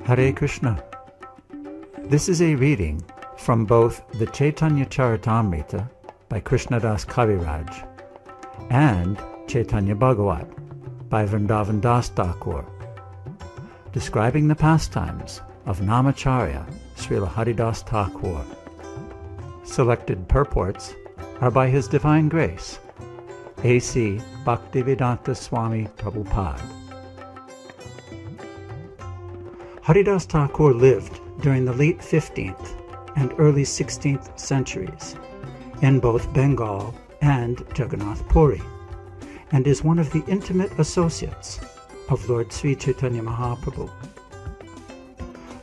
Hare Krishna. This is a reading from both the Chaitanya Charitamrita by Krishnadas Kaviraj and Chaitanya Bhagavat by Vrindavan Das Thakur, describing the pastimes of Namacharya Srila Haridasa Thakur. Selected purports are by His Divine Grace, A.C. Bhaktivedanta Swami Prabhupada. Haridasa Thakur lived during the late 15th and early 16th centuries in both Bengal and Jagannath Puri, and is one of the intimate associates of Lord Sri Chaitanya Mahaprabhu.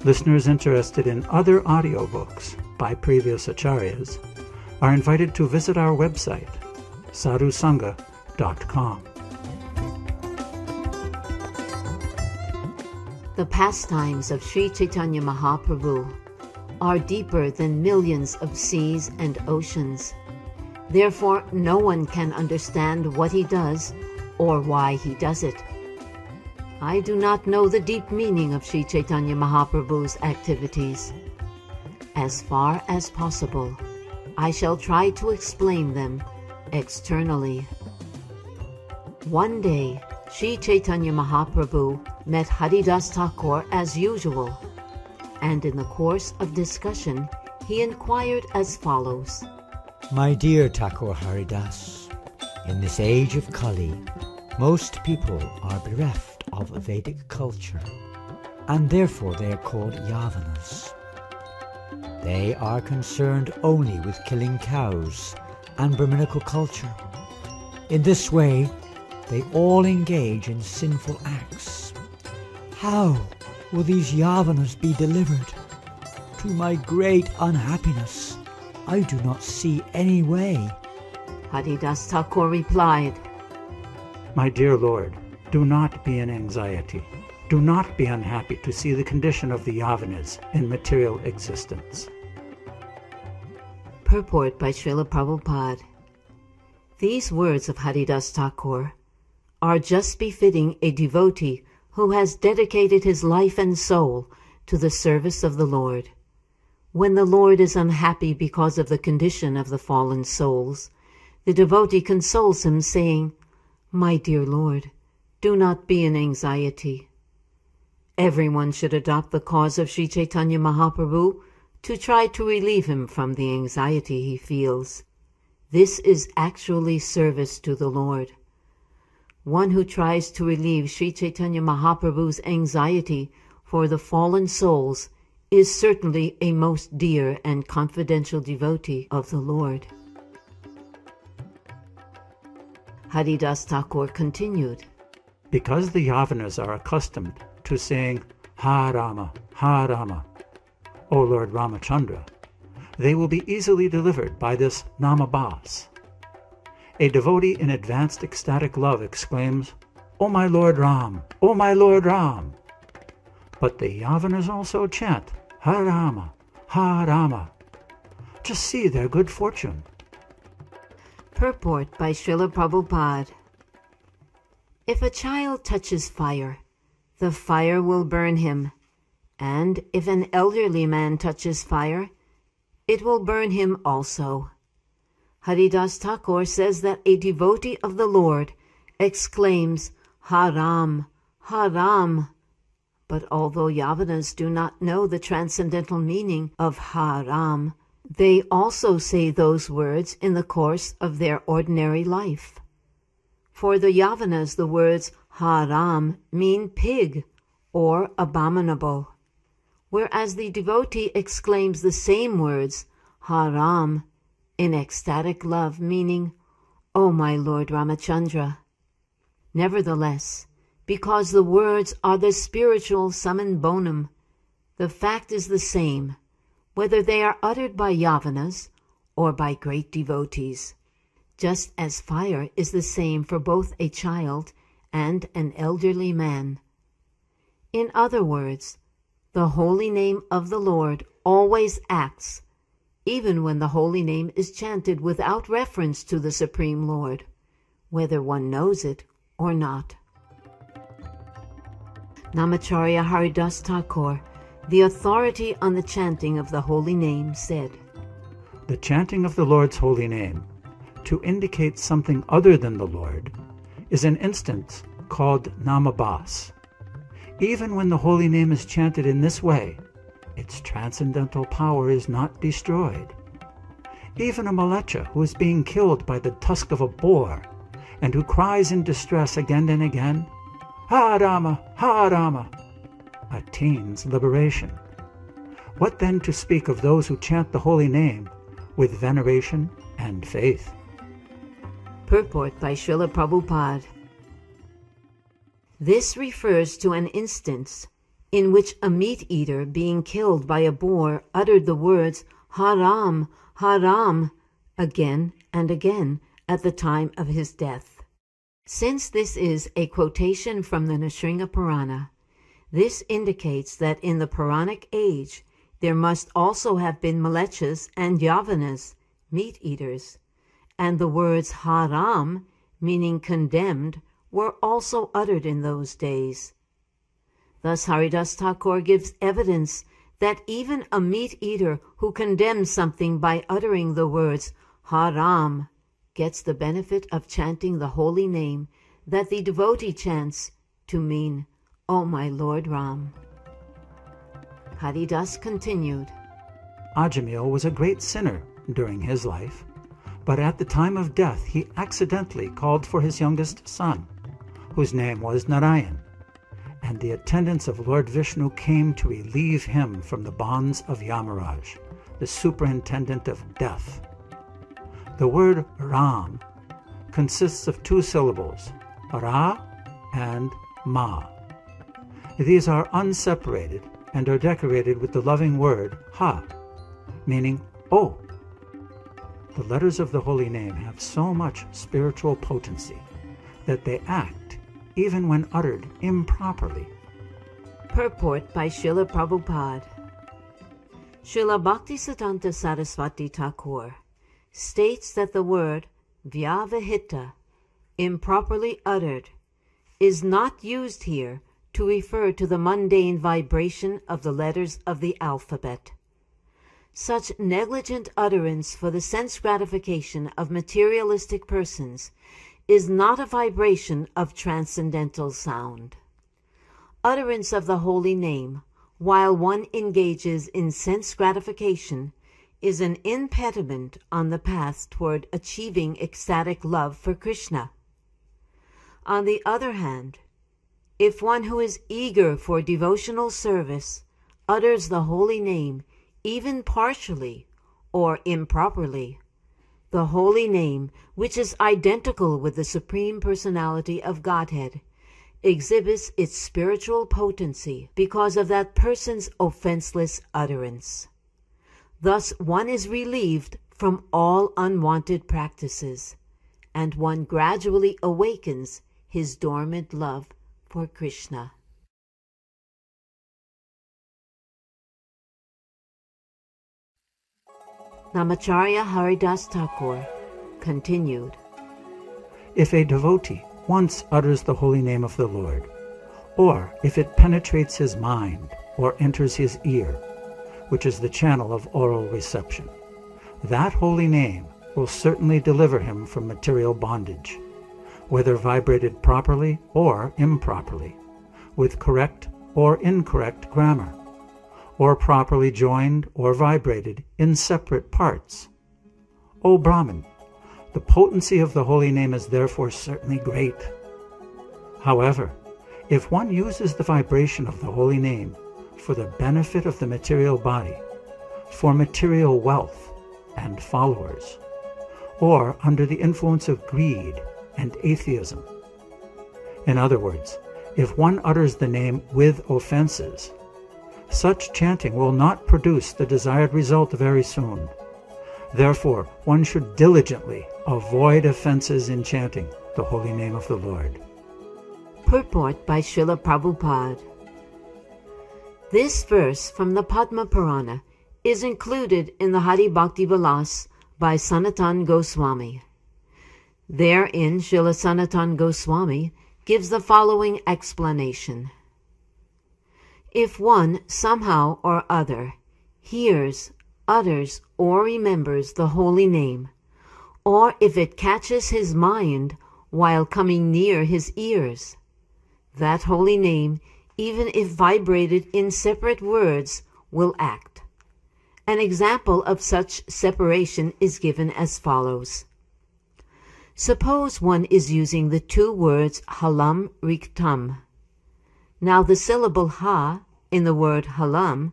Listeners interested in other audiobooks by previous acharyas are invited to visit our website, sadhusanga.com. The pastimes of Sri Chaitanya Mahaprabhu are deeper than millions of seas and oceans. Therefore, no one can understand what he does or why he does it. I do not know the deep meaning of Sri Chaitanya Mahaprabhu's activities. As far as possible, I shall try to explain them externally. One day, Sri Chaitanya Mahaprabhu met Haridasa Thakur as usual, and in the course of discussion, he inquired as follows. My dear Thakur Haridas, in this age of Kali, most people are bereft of Vedic culture, and therefore they are called Yavanas. They are concerned only with killing cows and Brahminical culture. In this way, they all engage in sinful acts. How will these Yavanas be delivered? To my great unhappiness, I do not see any way. Haridasa Thakur replied, My dear Lord, do not be in anxiety. Do not be unhappy to see the condition of the Yavanas in material existence. Purport by Srila Prabhupada. These words of Haridasa Thakur are just befitting a devotee who has dedicated his life and soul to the service of the Lord. When the Lord is unhappy because of the condition of the fallen souls, the devotee consoles him, saying, My dear Lord, do not be in anxiety. Everyone should adopt the cause of Sri Chaitanya Mahaprabhu to try to relieve him from the anxiety he feels. This is actually service to the Lord. One who tries to relieve Sri Chaitanya Mahaprabhu's anxiety for the fallen souls is certainly a most dear and confidential devotee of the Lord. Haridasa Thakur continued, Because the Yavanas are accustomed to saying, Ha Rama, O Lord Ramachandra, they will be easily delivered by this Namabhas. A devotee in advanced ecstatic love exclaims, O my Lord Ram, O my Lord Ram. But the Yavanas also chant, Ha Rama. Just see their good fortune. Purport by Srila Prabhupada. If a child touches fire, the fire will burn him, and if an elderly man touches fire, it will burn him also. Haridasa Thakur says that a devotee of the Lord exclaims, Ha Ram. But although Yavanas do not know the transcendental meaning of Ha Ram, they also say those words in the course of their ordinary life. For the Yavanas, the words Ha Ram mean pig or abominable, whereas the devotee exclaims the same words, Ha Ram, in ecstatic love, meaning, O my Lord Ramachandra. Nevertheless, because the words are the spiritual summum bonum, the fact is the same, whether they are uttered by Yavanas or by great devotees, just as fire is the same for both a child and an elderly man. In other words, the holy name of the Lord always acts, even when the holy name is chanted without reference to the Supreme Lord, whether one knows it or not. Namacharya Haridasa Thakur the authority on the chanting of the holy name said, The chanting of the Lord's holy name, to indicate something other than the Lord, is an instance called namabas. Even when the holy name is chanted in this way, its transcendental power is not destroyed. Even a malecha who is being killed by the tusk of a boar, and who cries in distress again and again, Ha Rama, Ha Rama, attains liberation. What then to speak of those who chant the holy name with veneration and faith? Purport by Srila Prabhupada. This refers to an instance in which a meat-eater being killed by a boar uttered the words Haram, Haram again and again at the time of his death. Since this is a quotation from the Nrsimha Purana, this indicates that in the Puranic age there must also have been malechas and yavanas, meat-eaters, and the words haram, meaning condemned, were also uttered in those days. Thus Haridasa Thakur gives evidence that even a meat-eater who condemns something by uttering the words haram gets the benefit of chanting the holy name that the devotee chants to mean, O my Lord Ram. Haridas continued, Ajamil was a great sinner during his life, but at the time of death he accidentally called for his youngest son, whose name was Narayan, and the attendants of Lord Vishnu came to relieve him from the bonds of Yamaraj, the superintendent of death. The word Ram consists of two syllables, Ra and Ma. These are unseparated and are decorated with the loving word Ha, meaning O. The letters of the holy name have so much spiritual potency that they act even when uttered improperly. Purport by Srila Prabhupada. Srila Bhaktisiddhanta Saraswati Thakur states that the word vyavahita, improperly uttered, is not used here to refer to the mundane vibration of the letters of the alphabet. Such negligent utterance for the sense gratification of materialistic persons is not a vibration of transcendental sound. Utterance of the holy name, while one engages in sense gratification, is an impediment on the path toward achieving ecstatic love for Krishna. On the other hand, if one who is eager for devotional service utters the holy name even partially or improperly, the holy name, which is identical with the Supreme Personality of Godhead, exhibits its spiritual potency because of that person's offenseless utterance. Thus one is relieved from all unwanted practices, and one gradually awakens his dormant love for Krishna. Namacharya Haridasa Thakur continued, If a devotee once utters the holy name of the Lord, or if it penetrates his mind or enters his ear, which is the channel of oral reception, that holy name will certainly deliver him from material bondage, whether vibrated properly or improperly, with correct or incorrect grammar, or properly joined or vibrated in separate parts. O Brahman, the potency of the holy name is therefore certainly great. However, if one uses the vibration of the holy name for the benefit of the material body, for material wealth and followers, or under the influence of greed and atheism, in other words, if one utters the name with offenses, such chanting will not produce the desired result very soon. Therefore, one should diligently avoid offenses in chanting the holy name of the Lord. Purport by Srila Prabhupada. This verse from the Padma Purana is included in the Hari Bhakti Vilas by Sanatan Goswami. Therein, Srila Sanatan Goswami gives the following explanation. If one somehow or other hears, utters, or remembers the holy name, or if it catches his mind while coming near his ears, that holy name, even if vibrated in separate words, will act. An example of such separation is given as follows. Suppose one is using the two words halam riktam. Now the syllable ha in the word halam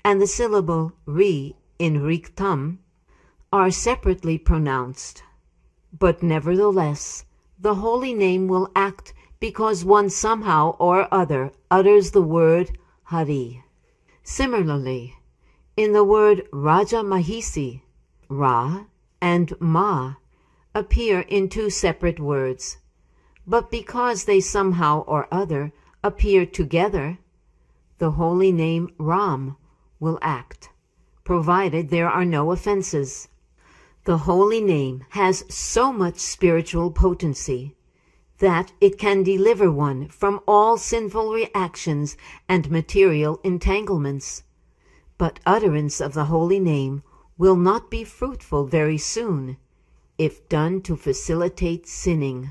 and the syllable ri in riktam are separately pronounced, but nevertheless the holy name will act because one somehow or other utters the word Hari. Similarly, in the word Raja Mahisi, Ra and Ma appear in two separate words, but because they somehow or other appear together, the holy name Ram will act, provided there are no offenses. The holy name has so much spiritual potency that it can deliver one from all sinful reactions and material entanglements. But utterance of the holy name will not be fruitful very soon, if done to facilitate sinning.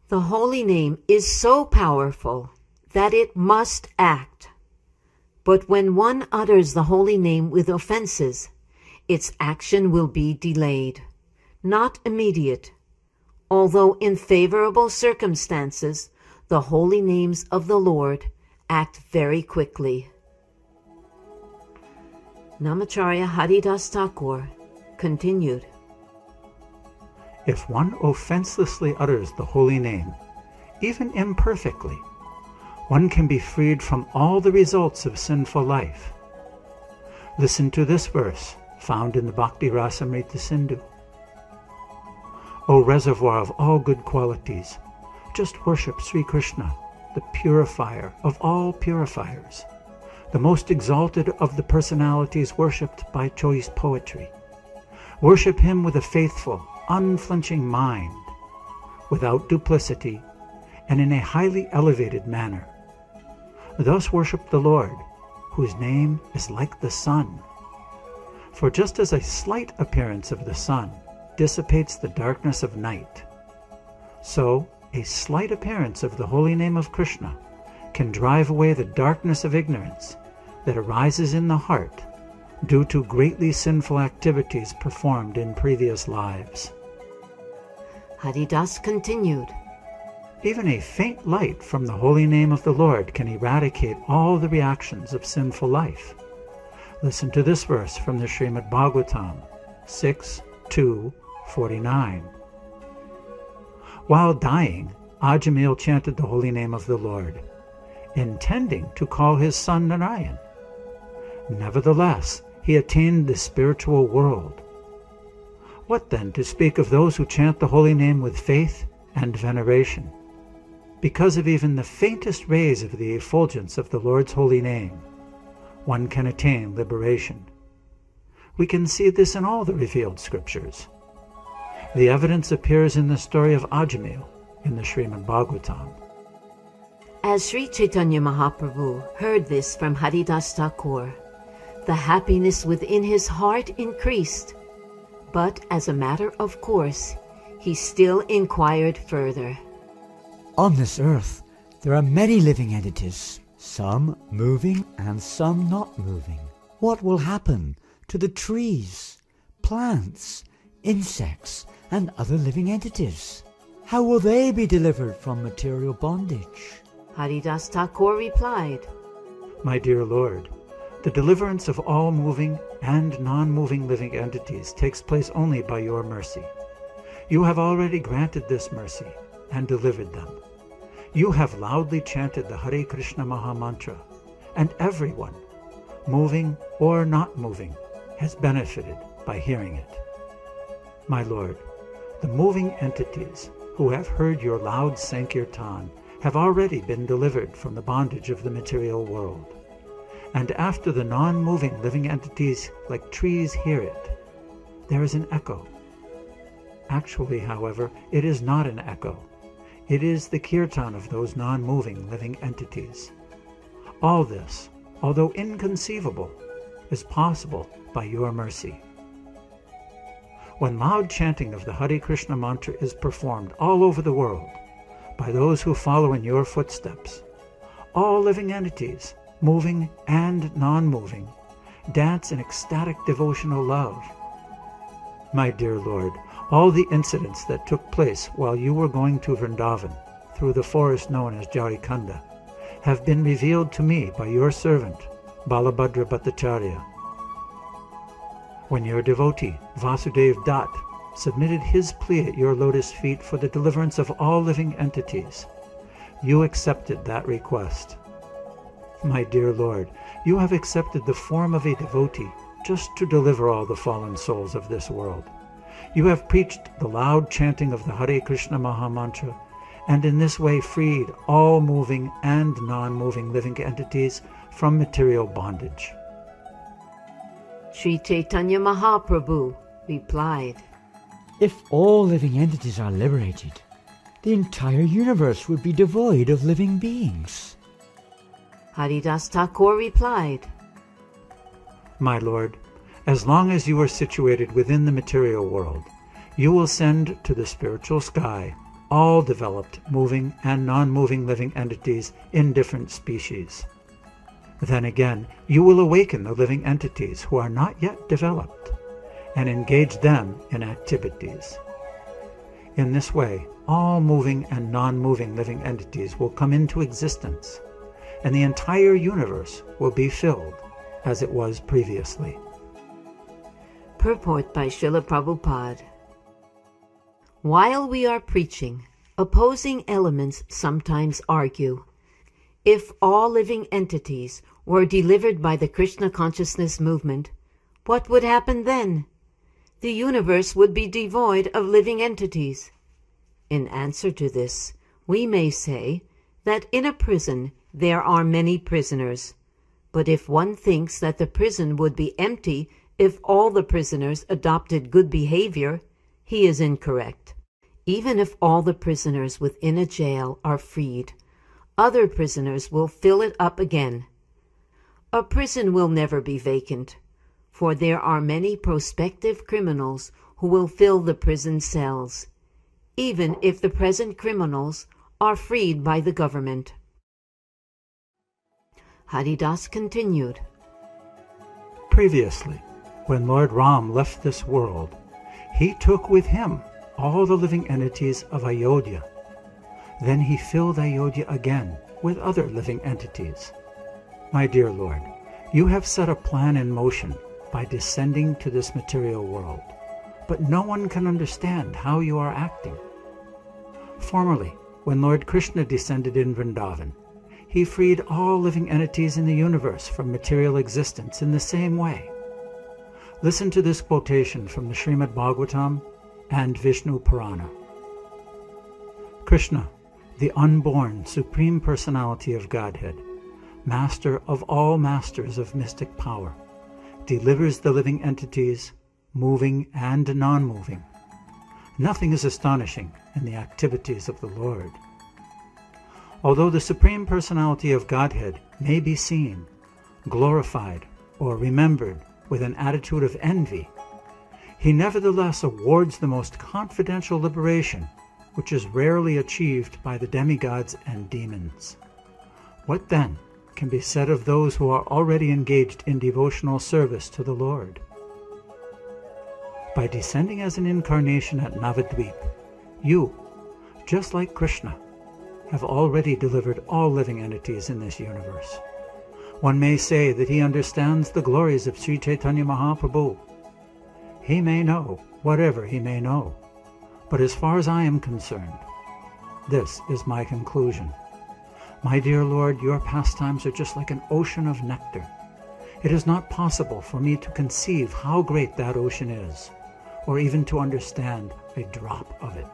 The holy name is so powerful that it must act. But when one utters the holy name with offenses, its action will be delayed, not immediate, although in favorable circumstances the holy names of the Lord act very quickly. Namacharya Haridasa Thakur continued. If one offenselessly utters the holy name, even imperfectly, one can be freed from all the results of sinful life. Listen to this verse found in the Bhakti Rasamrita Sindhu. O reservoir of all good qualities, just worship Sri Krishna, the purifier of all purifiers, the most exalted of the personalities worshipped by choice poetry. Worship him with a faithful, unflinching mind, without duplicity, and in a highly elevated manner. Thus worship the Lord, whose name is like the sun. For just as a slight appearance of the sun dissipates the darkness of night, so a slight appearance of the holy name of Krishna can drive away the darkness of ignorance that arises in the heart due to greatly sinful activities performed in previous lives. Haridas continued. Even a faint light from the holy name of the Lord can eradicate all the reactions of sinful life. Listen to this verse from the Srimad Bhagavatam 6:2-49. While dying, Ajamil chanted the holy name of the Lord, intending to call his son Narayan. Nevertheless, he attained the spiritual world. What then to speak of those who chant the holy name with faith and veneration? Because of even the faintest rays of the effulgence of the Lord's holy name, one can attain liberation. We can see this in all the revealed scriptures. The evidence appears in the story of Ajamil in the Srimad Bhagavatam. As Sri Chaitanya Mahaprabhu heard this from Haridasa Thakur, the happiness within his heart increased, but as a matter of course, he still inquired further. On this earth, there are many living entities, some moving and some not moving. What will happen to the trees, plants, insects, and other living entities? How will they be delivered from material bondage? Haridasa Thakur replied, My dear Lord, the deliverance of all moving and non-moving living entities takes place only by your mercy. You have already granted this mercy and delivered them. You have loudly chanted the Hare Krishna Maha Mantra, and everyone, moving or not moving, has benefited by hearing it. My Lord, the moving entities who have heard your loud Sankirtan have already been delivered from the bondage of the material world. And after the non-moving living entities like trees hear it, there is an echo. Actually, however, it is not an echo. It is the kirtan of those non-moving living entities. All this, although inconceivable, is possible by your mercy. When loud chanting of the Hare Krishna mantra is performed all over the world by those who follow in your footsteps, all living entities, moving and non-moving, dance in ecstatic devotional love. My dear Lord, all the incidents that took place while you were going to Vrindavan through the forest known as Jarikanda have been revealed to me by your servant, Balabhadra Bhattacharya. When your devotee, Vasudev Dutt, submitted his plea at your lotus feet for the deliverance of all living entities, you accepted that request. My dear Lord, you have accepted the form of a devotee just to deliver all the fallen souls of this world. You have preached the loud chanting of the Hare Krishna Mahamantra, and in this way freed all moving and non-moving living entities from material bondage. Sri Chaitanya Mahaprabhu replied, If all living entities are liberated, the entire universe would be devoid of living beings. Haridasa Thakur replied, My Lord, as long as you are situated within the material world, you will send to the spiritual sky all developed moving and non-moving living entities in different species. Then again, you will awaken the living entities who are not yet developed and engage them in activities. In this way, all moving and non-moving living entities will come into existence, and the entire universe will be filled as it was previously. Purport by Srila Prabhupada. While we are preaching, opposing elements sometimes argue, if all living entities were delivered by the Krishna consciousness movement, what would happen then? The universe would be devoid of living entities. In answer to this, we may say that in a prison there are many prisoners, but if one thinks that the prison would be empty if all the prisoners adopted good behavior, he is incorrect. Even if all the prisoners within a jail are freed, other prisoners will fill it up again. A prison will never be vacant, for there are many prospective criminals who will fill the prison cells, even if the present criminals are freed by the government. Haridas continued. Previously, when Lord Ram left this world, he took with him all the living entities of Ayodhya. Then he filled Ayodhya again with other living entities. My dear Lord, you have set a plan in motion by descending to this material world, but no one can understand how you are acting. Formerly, when Lord Krishna descended in Vrindavan, he freed all living entities in the universe from material existence in the same way. Listen to this quotation from the Srimad Bhagavatam and Vishnu Purana. Krishna, the unborn Supreme Personality of Godhead, Master of all masters of mystic power, delivers the living entities, moving and non-moving. Nothing is astonishing in the activities of the Lord. Although the Supreme Personality of Godhead may be seen, glorified, or remembered with an attitude of envy, he nevertheless awards the most confidential liberation, which is rarely achieved by the demigods and demons. What then can be said of those who are already engaged in devotional service to the Lord? By descending as an incarnation at Navadvip, you, just like Krishna, have already delivered all living entities in this universe. One may say that he understands the glories of Sri Chaitanya Mahaprabhu. He may know whatever he may know, but as far as I am concerned, this is my conclusion. My dear Lord, your pastimes are just like an ocean of nectar. It is not possible for me to conceive how great that ocean is, or even to understand a drop of it.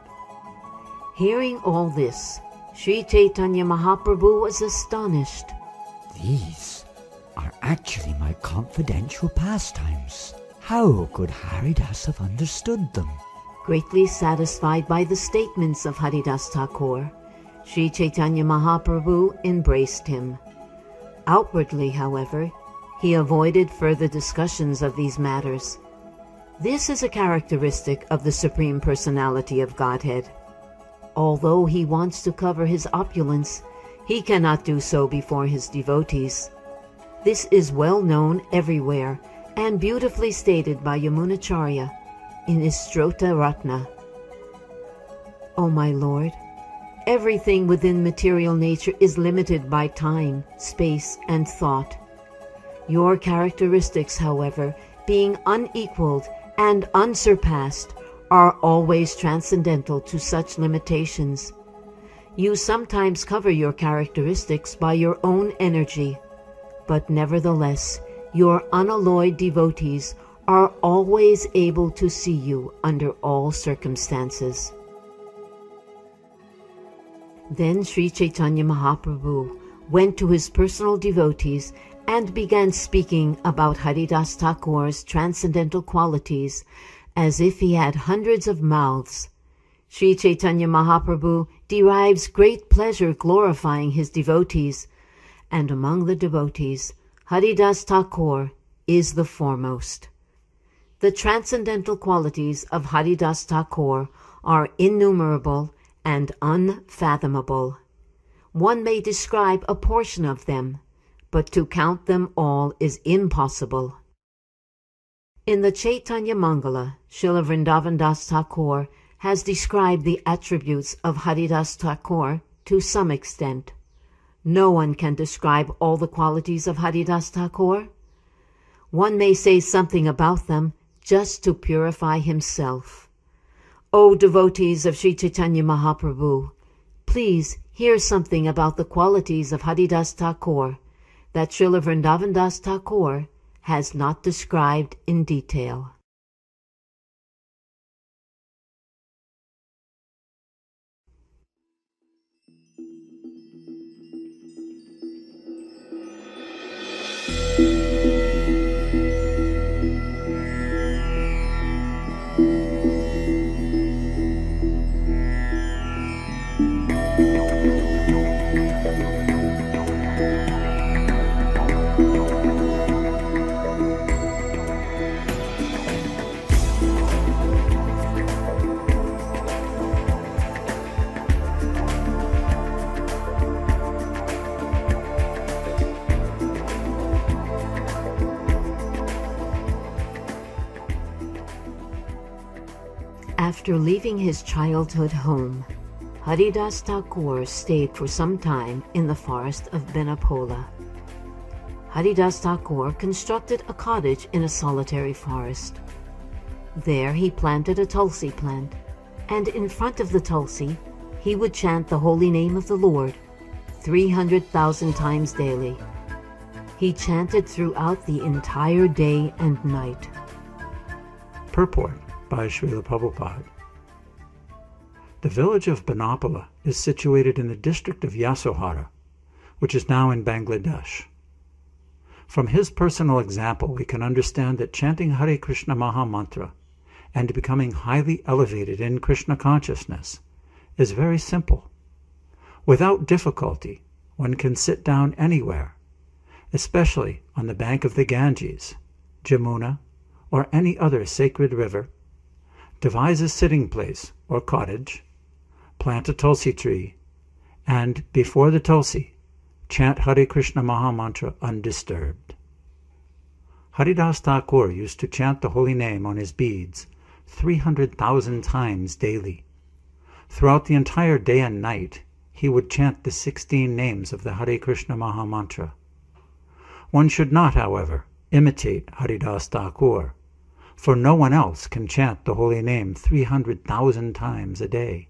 Hearing all this, Sri Chaitanya Mahaprabhu was astonished. These are actually my confidential pastimes. How could Haridas have understood them? Greatly satisfied by the statements of Haridasa Thakur, Sri Chaitanya Mahaprabhu embraced him. Outwardly, however, he avoided further discussions of these matters. This is a characteristic of the Supreme Personality of Godhead. Although he wants to cover his opulence, he cannot do so before his devotees. This is well known everywhere and beautifully stated by Yamunacharya in his Strota Ratna. O my Lord, everything within material nature is limited by time, space, and thought. Your characteristics, however, being unequaled and unsurpassed, are always transcendental to such limitations. You sometimes cover your characteristics by your own energy, but nevertheless, your unalloyed devotees are always able to see you under all circumstances. Then Sri Chaitanya Mahaprabhu went to his personal devotees and began speaking about Haridasa Thakur's transcendental qualities as if he had hundreds of mouths. Sri Chaitanya Mahaprabhu derives great pleasure glorifying his devotees, and among the devotees, Haridasa Thakur is the foremost. The transcendental qualities of Haridasa Thakur are innumerable and unfathomable. One may describe a portion of them, but to count them all is impossible. In the Chaitanya Mangala, Srila Vrindavan Das Thakur has described the attributes of Haridasa Thakur to some extent. No one can describe all the qualities of Haridasa Thakur. One may say something about them just to purify himself. O devotees of Sri Chaitanya Mahaprabhu, please hear something about the qualities of Haridasa Thakur that Srila Vrindavan Das Thakur has not described in detail. After leaving his childhood home, Haridasa Thakur stayed for some time in the forest of Benapola. Haridasa Thakur constructed a cottage in a solitary forest. There he planted a tulsi plant, and in front of the tulsi he would chant the holy name of the Lord 300,000 times daily. He chanted throughout the entire day and night. Purport by Srila Prabhupada. The village of Benapola is situated in the district of Yasohara, which is now in Bangladesh. From his personal example, we can understand that chanting Hare Krishna Maha Mantra and becoming highly elevated in Krishna consciousness is very simple. Without difficulty, one can sit down anywhere, especially on the bank of the Ganges, Jamuna, or any other sacred river, devise a sitting place or cottage, plant a tulsi tree, and before the tulsi, chant Hare Krishna Maha Mantra undisturbed. Haridasa Thakur used to chant the holy name on his beads 300,000 times daily. Throughout the entire day and night, he would chant the 16 names of the Hare Krishna Maha Mantra. One should not, however, imitate Haridasa Thakur, for no one else can chant the holy name 300,000 times a day.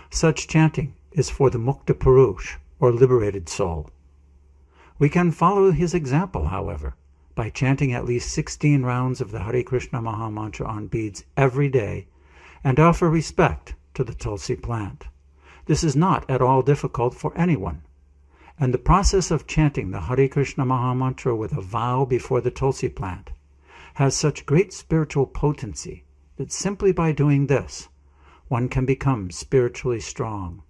Such chanting is for the Mukta Purush, or liberated soul. We can follow his example, however, by chanting at least 16 rounds of the Hare Krishna Maha Mantra on beads every day and offer respect to the tulsi plant. This is not at all difficult for anyone, and the process of chanting the Hare Krishna Maha Mantra with a vow before the tulsi plant has such great spiritual potency that simply by doing this, one can become spiritually strong.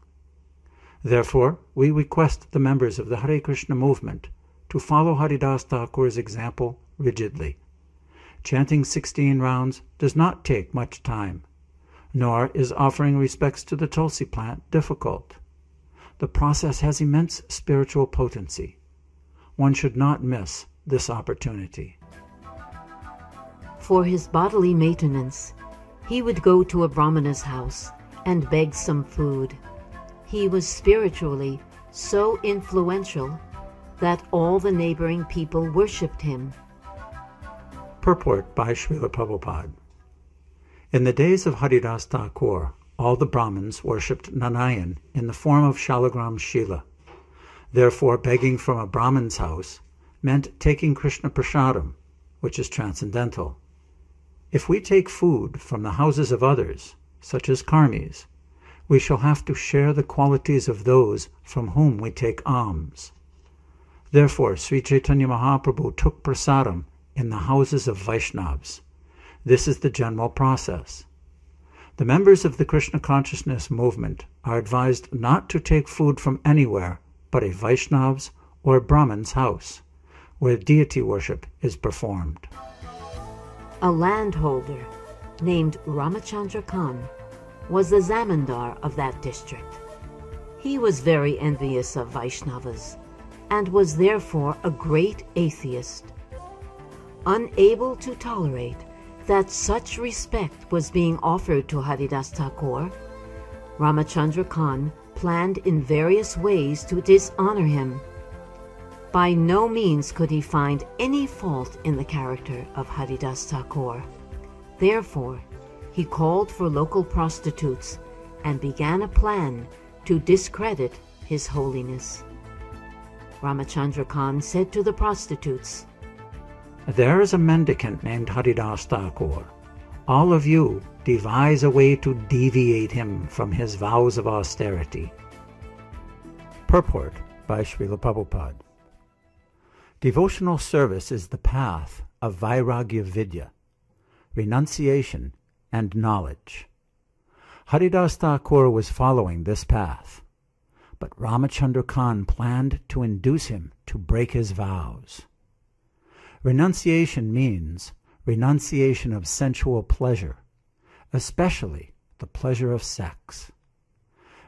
Therefore, we request the members of the Hare Krishna movement to follow Haridasa Thakur's example rigidly. Chanting 16 rounds does not take much time, nor is offering respects to the tulsi plant difficult. The process has immense spiritual potency. One should not miss this opportunity. For his bodily maintenance, he would go to a Brahmana's house and beg some food. He was spiritually so influential that all the neighboring people worshipped him. Purport by Srila Prabhupada. In the days of Haridasa Thakur, all the Brahmins worshipped Narayan in the form of Shalagram Shila. Therefore, begging from a Brahmin's house meant taking Krishna Prasadam, which is transcendental. If we take food from the houses of others, such as karmis, we shall have to share the qualities of those from whom we take alms. Therefore, Sri Chaitanya Mahaprabhu took prasadam in the houses of Vaishnavas. This is the general process. The members of the Krishna consciousness movement are advised not to take food from anywhere but a Vaishnav's or Brahmin's house, where deity worship is performed. A landholder named Ramachandra Khan was the zamindar of that district. He was very envious of Vaishnavas and was therefore a great atheist. Unable to tolerate that such respect was being offered to Haridasa Thakur, Ramachandra Khan planned in various ways to dishonor him. By no means could he find any fault in the character of Haridasa Thakur. Therefore, he called for local prostitutes and began a plan to discredit His Holiness. Ramachandra Khan said to the prostitutes, "There is a mendicant named Haridasa Thakur. All of you devise a way to deviate him from his vows of austerity." Purport by Srila Prabhupada. Devotional service is the path of Vairagya Vidya, renunciation and knowledge. Haridasa Thakur was following this path, but Ramachandra Khan planned to induce him to break his vows. Renunciation means renunciation of sensual pleasure, especially the pleasure of sex.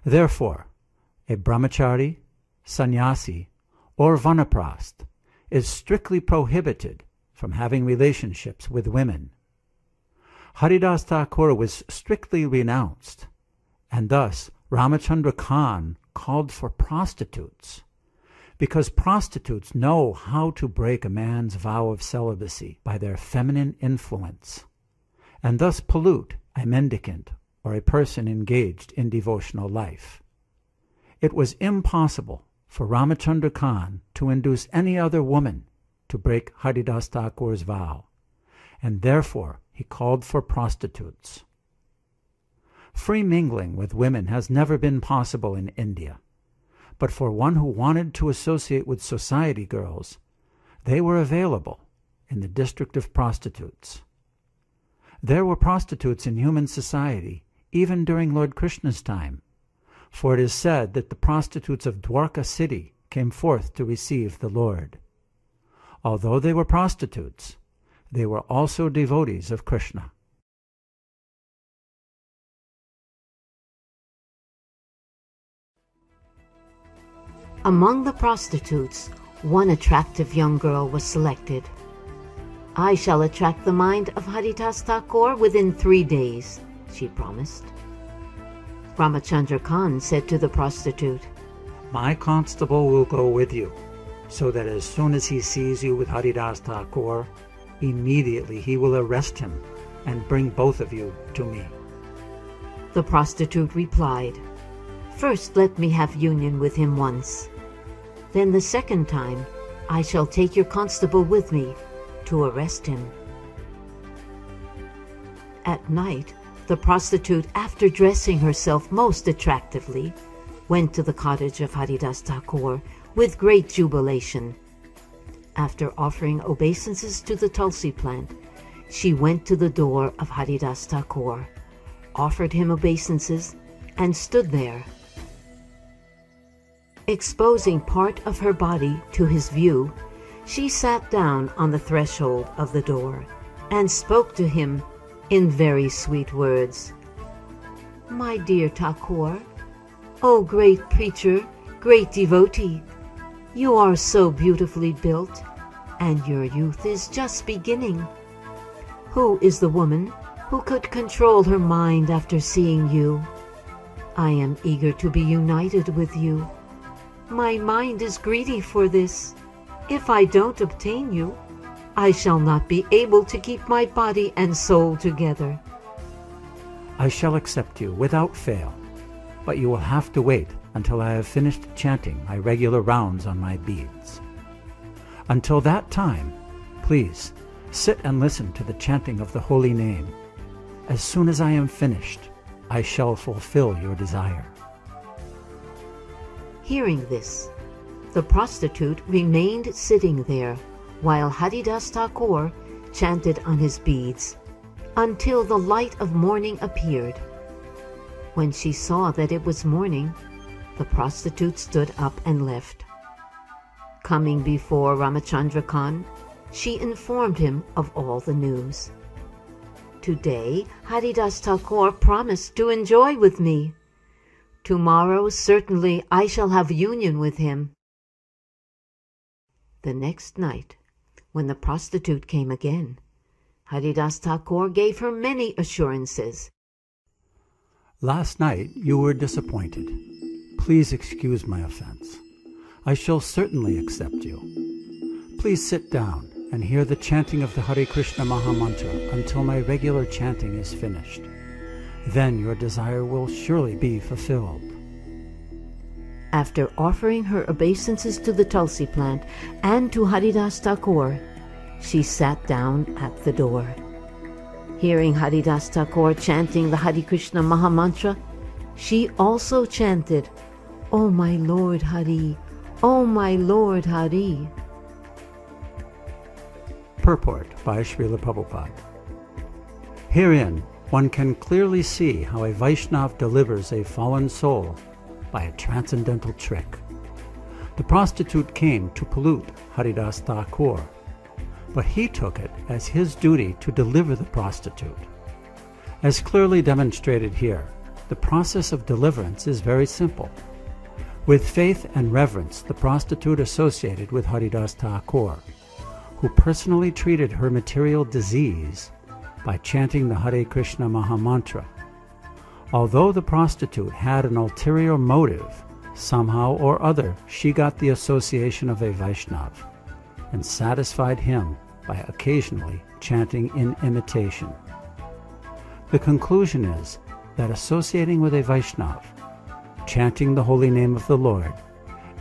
Therefore, a brahmachari, sannyasi, or vanaprast is strictly prohibited from having relationships with women. Haridasa Thakur was strictly renounced, and thus Ramachandra Khan called for prostitutes, because prostitutes know how to break a man's vow of celibacy by their feminine influence, and thus pollute a mendicant or a person engaged in devotional life. It was impossible for Ramachandra Khan to induce any other woman to break Haridasa Thakur's vow, and therefore he called for prostitutes. Free mingling with women has never been possible in India, but for one who wanted to associate with society girls, they were available in the district of prostitutes. There were prostitutes in human society even during Lord Krishna's time, for it is said that the prostitutes of Dwarka city came forth to receive the Lord. Although they were prostitutes, they were also devotees of Krishna. Among the prostitutes, one attractive young girl was selected. "I shall attract the mind of Haridasa Thakur within 3 days," she promised. Ramachandra Khan said to the prostitute, "My constable will go with you, so that as soon as he sees you with Haridasa Thakur, immediately he will arrest him and bring both of you to me." The prostitute replied, "First let me have union with him once. Then the second time I shall take your constable with me to arrest him." At night, the prostitute, after dressing herself most attractively, went to the cottage of Haridasa Thakur with great jubilation. After offering obeisances to the tulsi plant, she went to the door of Haridasa Thakur, offered him obeisances, and stood there. Exposing part of her body to his view, She sat down on the threshold of the door and spoke to him in very sweet words. "My dear Thakur, O great preacher, great devotee, you are so beautifully built, and your youth is just beginning. Who is the woman who could control her mind after seeing you? I am eager to be united with you. My mind is greedy for this. If I don't obtain you, I shall not be able to keep my body and soul together." I shall accept you without fail, but you will have to wait until I have finished chanting my regular rounds on my beads. Until that time, please sit and listen to the chanting of the holy name. As soon as I am finished, I shall fulfill your desire. Hearing this, the prostitute remained sitting there while Haridasa Thakur chanted on his beads until the light of morning appeared. When she saw that it was morning, the prostitute stood up and left. Coming before Ramachandra Khan, she informed him of all the news. "Today, Haridasa Thakur promised to enjoy with me. Tomorrow, certainly, I shall have union with him." The next night, when the prostitute came again, Haridasa Thakur gave her many assurances. Last night you were disappointed. Please excuse my offense. I shall certainly accept you. Please sit down and hear the chanting of the Hare Krishna Mahamantra until my regular chanting is finished. Then your desire will surely be fulfilled. After offering her obeisances to the Tulsi plant and to Haridasa Thakur, she sat down at the door. Hearing Haridasa Thakur chanting the Hare Krishna Mahamantra, she also chanted, "O my Lord Hari, O my Lord Hari." Purport by Srila Prabhupada. Herein one can clearly see how a Vaishnav delivers a fallen soul by a transcendental trick. The prostitute came to pollute Haridasa Thakur, but he took it as his duty to deliver the prostitute. As clearly demonstrated here, the process of deliverance is very simple. With faith and reverence, the prostitute associated with Haridasa Thakur, who personally treated her material disease by chanting the Hare Krishna Mahamantra. Although the prostitute had an ulterior motive, somehow or other she got the association of a Vaishnav and satisfied him by occasionally chanting in imitation. The conclusion is that associating with a Vaishnav, chanting the holy name of the Lord,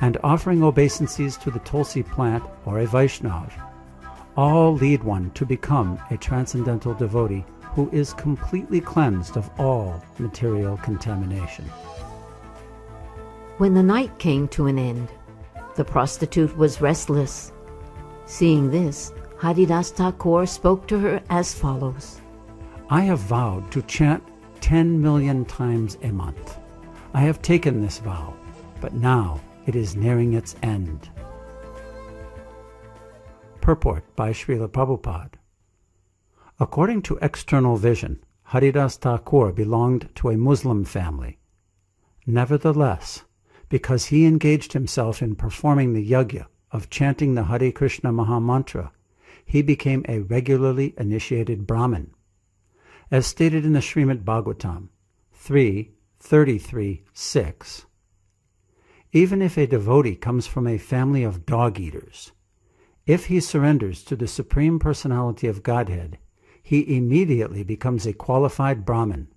and offering obeisances to the Tulsi plant or a Vaishnav all lead one to become a transcendental devotee who is completely cleansed of all material contamination. When the night came to an end, the prostitute was restless. Seeing this, Haridasa Thakur spoke to her as follows. I have vowed to chant 10 million times a month. I have taken this vow, but now it is nearing its end. Purport by Srila Prabhupada. According to external vision, Haridasa Thakur belonged to a Muslim family. Nevertheless, because he engaged himself in performing the yajna of chanting the Hare Krishna Mahamantra, he became a regularly initiated Brahmin. As stated in the Srimad Bhagavatam 3:33-6, even if a devotee comes from a family of dog-eaters, if he surrenders to the Supreme Personality of Godhead, he immediately becomes a qualified Brahmin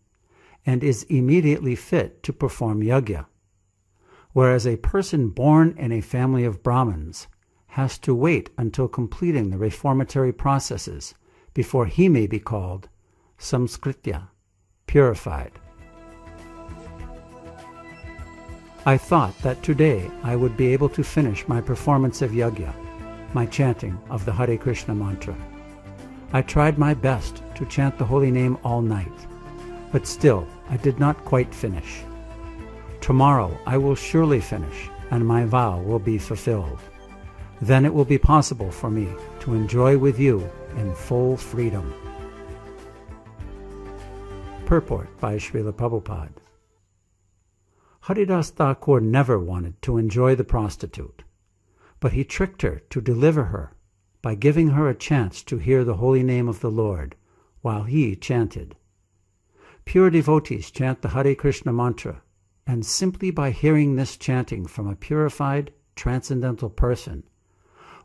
and is immediately fit to perform yajna, whereas a person born in a family of Brahmins has to wait until completing the reformatory processes before he may be called samskritya, purified. I thought that today I would be able to finish my performance of yajna, my chanting of the Hare Krishna mantra. I tried my best to chant the holy name all night, but still I did not quite finish. Tomorrow I will surely finish, and my vow will be fulfilled. Then it will be possible for me to enjoy with you in full freedom. Purport by Srila Prabhupada. Haridasa Thakur never wanted to enjoy the prostitute, but he tricked her to deliver her by giving her a chance to hear the holy name of the Lord while he chanted. Pure devotees chant the Hare Krishna mantra, and simply by hearing this chanting from a purified, transcendental person,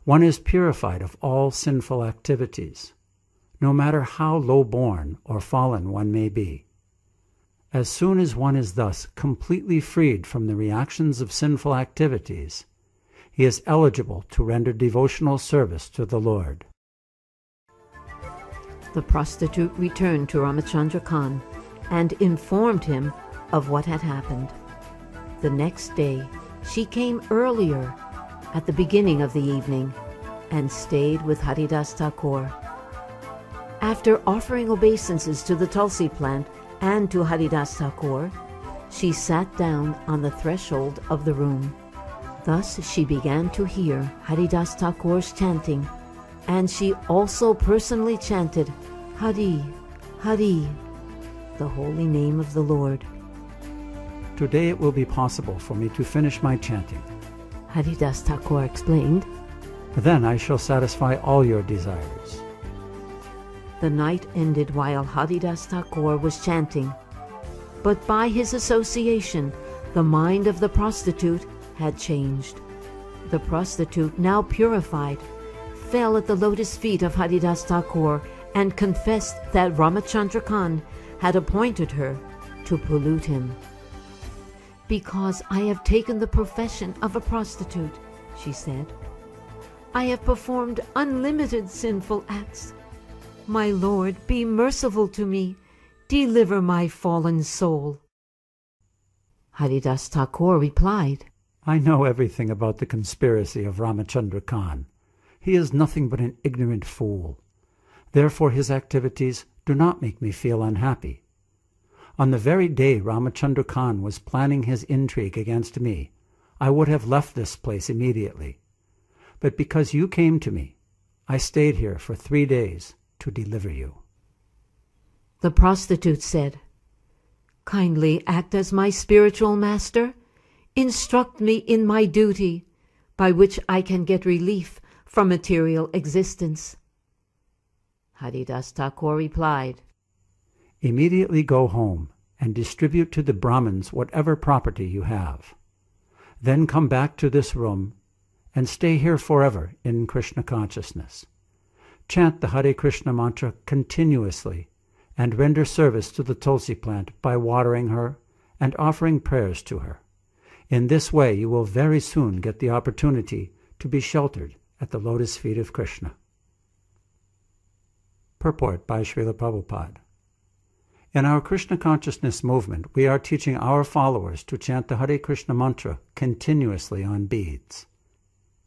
one is purified of all sinful activities, no matter how low-born or fallen one may be. As soon as one is thus completely freed from the reactions of sinful activities, he is eligible to render devotional service to the Lord. The prostitute returned to Ramachandra Khan and informed him of what had happened. The next day, she came earlier, at the beginning of the evening, and stayed with Haridasa Thakur. After offering obeisances to the Tulsi plant and to Haridasa Thakur, she sat down on the threshold of the room. Thus she began to hear Haridasa Thakur's chanting, and she also personally chanted Hari, Hari, the holy name of the Lord. Today it will be possible for me to finish my chanting. Haridasa Thakur explained. Then I shall satisfy all your desires. The night ended while Haridasa Thakur was chanting, but by his association, the mind of the prostitute had changed. The prostitute, now purified, fell at the lotus feet of Haridasa Thakur and confessed that Ramachandra Khan had appointed her to pollute him. Because I have taken the profession of a prostitute, she said, I have performed unlimited sinful acts. My Lord, be merciful to me. Deliver my fallen soul. Haridasa Thakur replied, I know everything about the conspiracy of Ramachandra Khan. He is nothing but an ignorant fool. Therefore his activities do not make me feel unhappy. On the very day Ramachandra Khan was planning his intrigue against me, I would have left this place immediately. But because you came to me, I stayed here for 3 days to deliver you. The prostitute said, Kindly act as my spiritual master. Instruct me in my duty, by which I can get relief from material existence. Haridasa Thakur replied, Immediately go home and distribute to the Brahmins whatever property you have. Then come back to this room and stay here forever in Krishna consciousness. Chant the Hare Krishna mantra continuously and render service to the Tulsi plant by watering her and offering prayers to her. In this way you will very soon get the opportunity to be sheltered at the lotus feet of Krishna. Purport by Srila Prabhupada. In our Krishna consciousness movement, we are teaching our followers to chant the Hare Krishna mantra continuously on beads.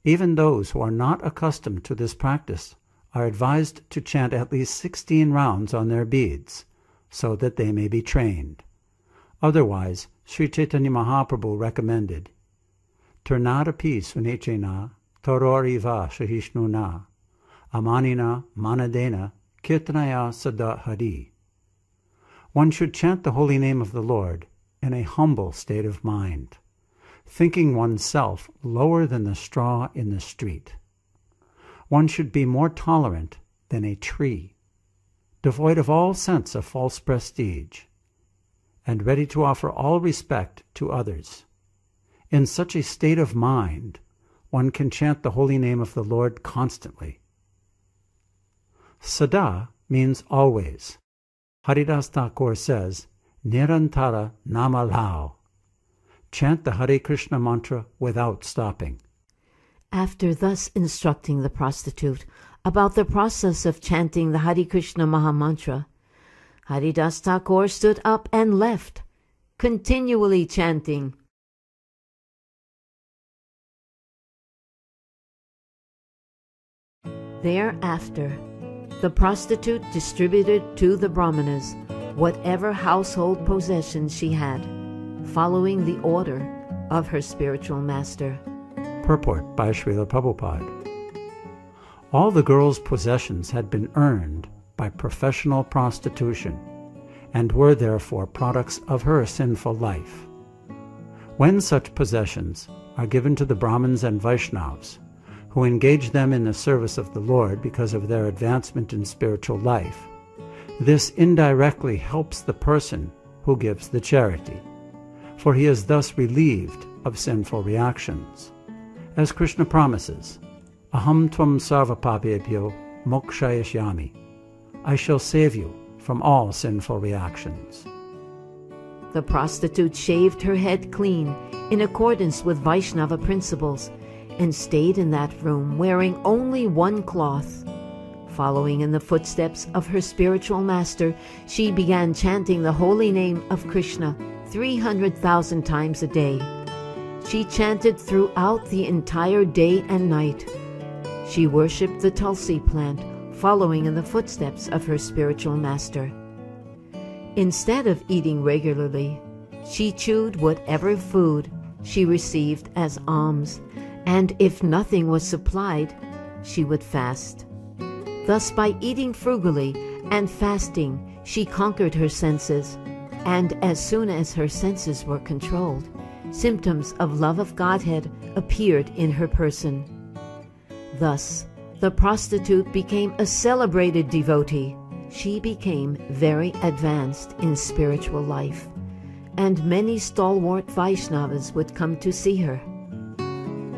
Even those who are not accustomed to this practice are advised to chant at least 16 rounds on their beads, so that they may be trained. Otherwise, Sri Chaitanya Mahaprabhu recommended, Turnadapi sunechena tororiva shahishnuna amanina manadena kirtanaya sada hari. One should chant the holy name of the Lord in a humble state of mind, thinking oneself lower than the straw in the street. One should be more tolerant than a tree, devoid of all sense of false prestige, and ready to offer all respect to others. In such a state of mind, one can chant the holy name of the Lord constantly. Sada means always. Haridasa Thakur says, Nirantara namalao. Chant the Hare Krishna mantra without stopping. After thus instructing the prostitute about the process of chanting the Hare Krishna Mahamantra, Haridasa Thakur stood up and left, continually chanting. Thereafter, the prostitute distributed to the Brahmanas whatever household possessions she had, following the order of her spiritual master. Purport by Srila Prabhupada. All the girl's possessions had been earned by professional prostitution and were therefore products of her sinful life. When such possessions are given to the Brahmins and Vaishnavas, who engage them in the service of the Lord because of their advancement in spiritual life, this indirectly helps the person who gives the charity, for he is thus relieved of sinful reactions. As Krishna promises, Aham tvam sarva papebhyo mokshayashyami, I shall save you from all sinful reactions. The prostitute shaved her head clean in accordance with Vaishnava principles and stayed in that room wearing only one cloth. Following in the footsteps of her spiritual master, she began chanting the holy name of Krishna 300,000 times a day. She chanted throughout the entire day and night. She worshipped the tulsi plant, following in the footsteps of her spiritual master. Instead of eating regularly, she chewed whatever food she received as alms, and if nothing was supplied, she would fast. Thus, by eating frugally and fasting, she conquered her senses, and as soon as her senses were controlled, symptoms of love of Godhead appeared in her person. Thus, the prostitute became a celebrated devotee. She became very advanced in spiritual life, and many stalwart Vaishnavas would come to see her.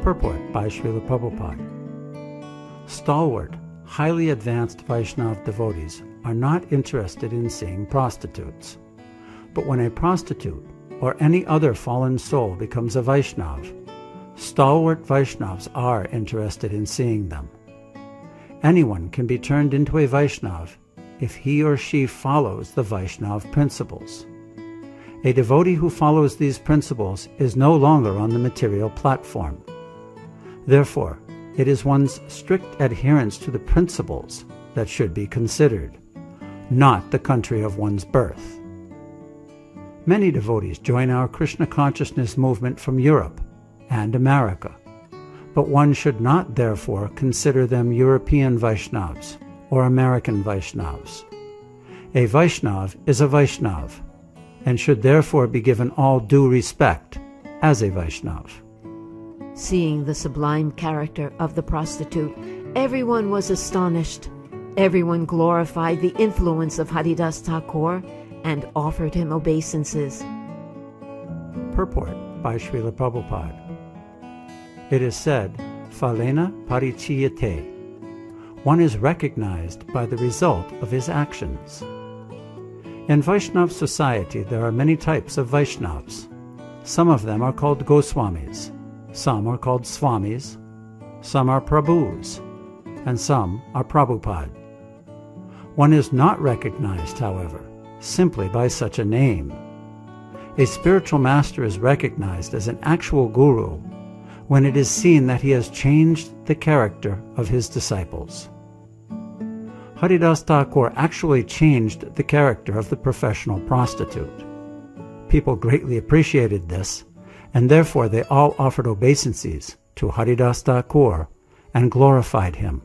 Purport by Srila Prabhupada. Stalwart, highly advanced Vaishnava devotees are not interested in seeing prostitutes. But when a prostitute or any other fallen soul becomes a Vaishnava, stalwart Vaishnavas are interested in seeing them. Anyone can be turned into a Vaishnava if he or she follows the Vaishnava principles. A devotee who follows these principles is no longer on the material platform. Therefore, it is one's strict adherence to the principles that should be considered, not the country of one's birth. Many devotees join our Krishna consciousness movement from Europe and America, but one should not therefore consider them European Vaishnavas or American Vaishnavas. A Vaishnava is a Vaishnava, and should therefore be given all due respect as a Vaishnava. Seeing the sublime character of the prostitute, everyone was astonished. Everyone glorified the influence of Haridasa Thakur and offered him obeisances. Purport by Srila Prabhupada. It is said, Phalena parichiyate. One is recognized by the result of his actions. In Vaishnava society, there are many types of Vaishnavas. Some of them are called Goswamis, some are called Swamis, some are Prabhus, and some are Prabhupada. One is not recognized, however, simply by such a name. A spiritual master is recognized as an actual guru when it is seen that he has changed the character of his disciples. Haridasa Thakur actually changed the character of the professional prostitute. People greatly appreciated this, and therefore they all offered obeisances to Haridasa Thakur and glorified him.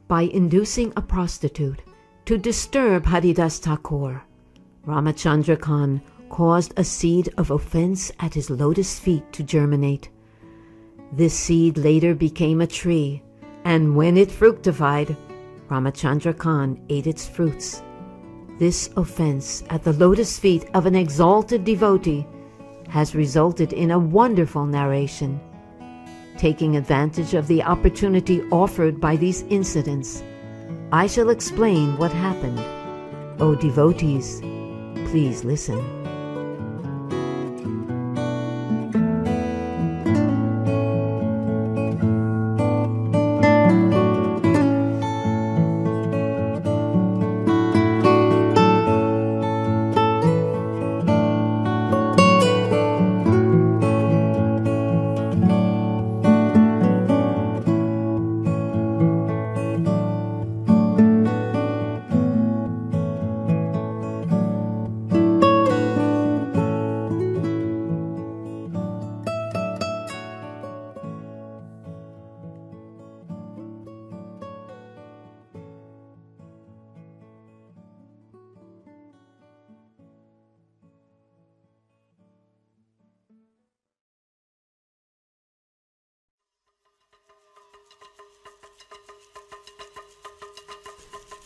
By inducing a prostitute to disturb Haridasa Thakur, Ramachandra Khan caused a seed of offense at his lotus feet to germinate. This seed later became a tree, and when it fructified, Ramachandra Khan ate its fruits. This offense at the lotus feet of an exalted devotee has resulted in a wonderful narration. Taking advantage of the opportunity offered by these incidents, I shall explain what happened. O devotees, please listen.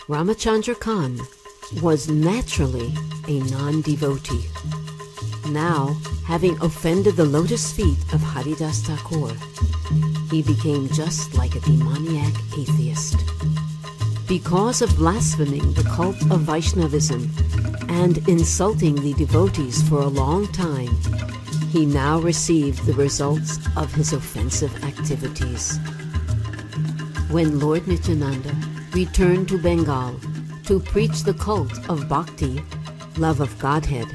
Ramachandra Khan was naturally a non-devotee. Now, having offended the lotus feet of Haridasa Thakur, he became just like a demoniac atheist. Because of blaspheming the cult of Vaishnavism and insulting the devotees for a long time, he now received the results of his offensive activities. When Lord Nityananda returned to Bengal to preach the cult of bhakti, love of Godhead,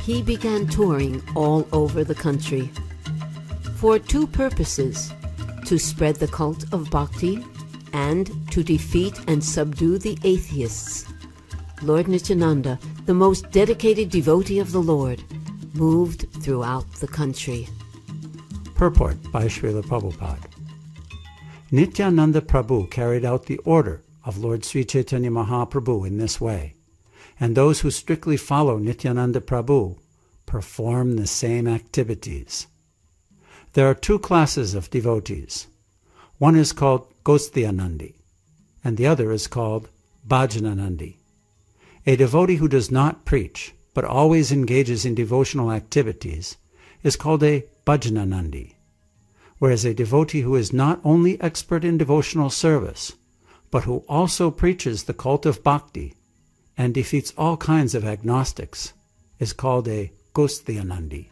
he began touring all over the country for two purposes: to spread the cult of bhakti and to defeat and subdue the atheists. Lord Nityananda, the most dedicated devotee of the Lord, moved throughout the country. Purport by Srila Prabhupada. Nityananda Prabhu carried out the order of Lord Sri Chaitanya Mahaprabhu in this way, and those who strictly follow Nityananda Prabhu perform the same activities. There are two classes of devotees. One is called Gosthianandi, and the other is called Bhajananandi. A devotee who does not preach, but always engages in devotional activities, is called a Bhajananandi, whereas a devotee who is not only expert in devotional service, but who also preaches the cult of bhakti and defeats all kinds of agnostics, is called a Gosthianandi.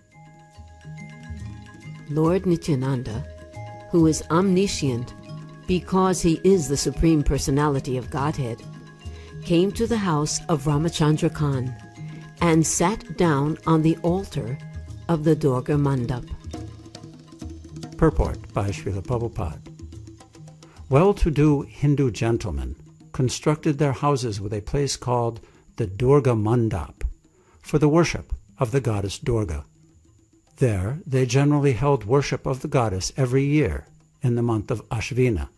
Lord Nityananda, who is omniscient because he is the Supreme Personality of Godhead, came to the house of Ramachandra Khan and sat down on the altar of the Durga Mandap. Purport by Srila Prabhupada. Well-to-do Hindu gentlemen constructed their houses with a place called the Durga Mandap for the worship of the goddess Durga. There they generally held worship of the goddess every year in the month of Ashvina.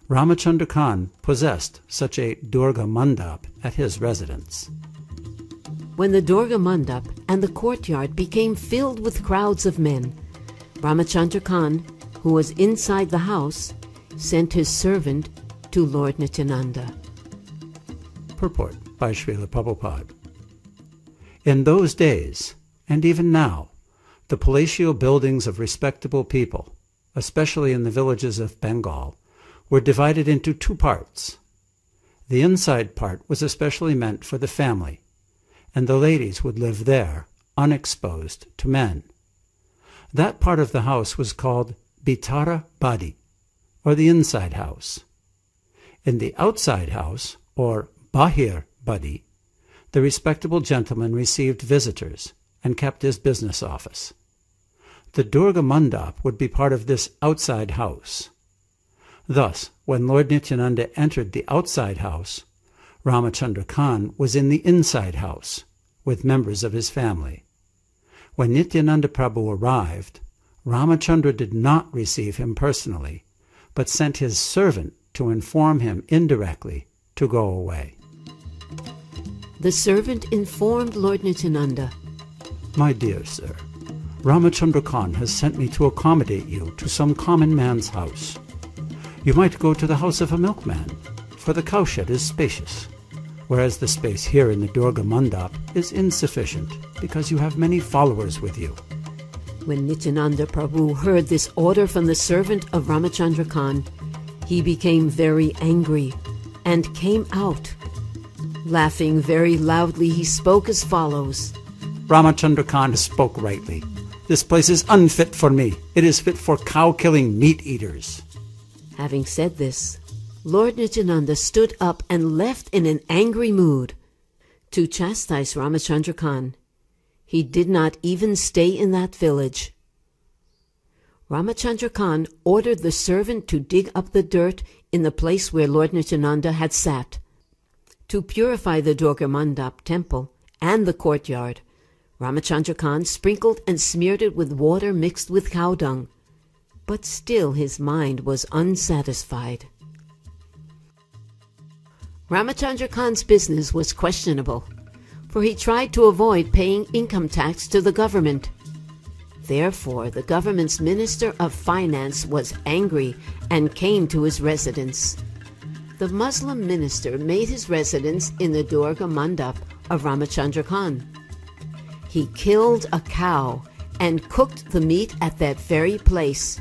Ramachandra Khan possessed such a Durga Mandap at his residence. When the Durga Mandap and the courtyard became filled with crowds of men, Ramachandra Khan, who was inside the house, sent his servant to Lord Nityananda. Purport by Srila Prabhupada. In those days, and even now, the palatial buildings of respectable people, especially in the villages of Bengal, were divided into two parts. The inside part was especially meant for the family, and the ladies would live there, unexposed to men. That part of the house was called Bitara Badi, or the inside house. In the outside house, or Bahir Badi, the respectable gentleman received visitors and kept his business office. The Durga Mandap would be part of this outside house. Thus, when Lord Nityananda entered the outside house, Ramachandra Khan was in the inside house with members of his family. When Nityananda Prabhu arrived, Ramachandra did not receive him personally, but sent his servant to inform him indirectly to go away. The servant informed Lord Nityananda, "My dear sir, Ramachandra Khan has sent me to accommodate you to some common man's house. You might go to the house of a milkman, for the cowshed is spacious, whereas the space here in the Durga Mandap is insufficient, because you have many followers with you." When Nityananda Prabhu heard this order from the servant of Ramachandra Khan, he became very angry and came out. Laughing very loudly, he spoke as follows. "Ramachandra Khan spoke rightly. This place is unfit for me. It is fit for cow-killing meat-eaters." Having said this, Lord Nityananda stood up and left in an angry mood. To chastise Ramachandra Khan, he did not even stay in that village. Ramachandra Khan ordered the servant to dig up the dirt in the place where Lord Nityananda had sat. To purify the Durga Mandap temple and the courtyard, Ramachandra Khan sprinkled and smeared it with water mixed with cow dung, but still his mind was unsatisfied. Ramachandra Khan's business was questionable, for he tried to avoid paying income tax to the government. Therefore, the government's Minister of Finance was angry and came to his residence. the Muslim minister made his residence in the Durga Mandap of Ramachandra Khan. He killed a cow and cooked the meat at that very place.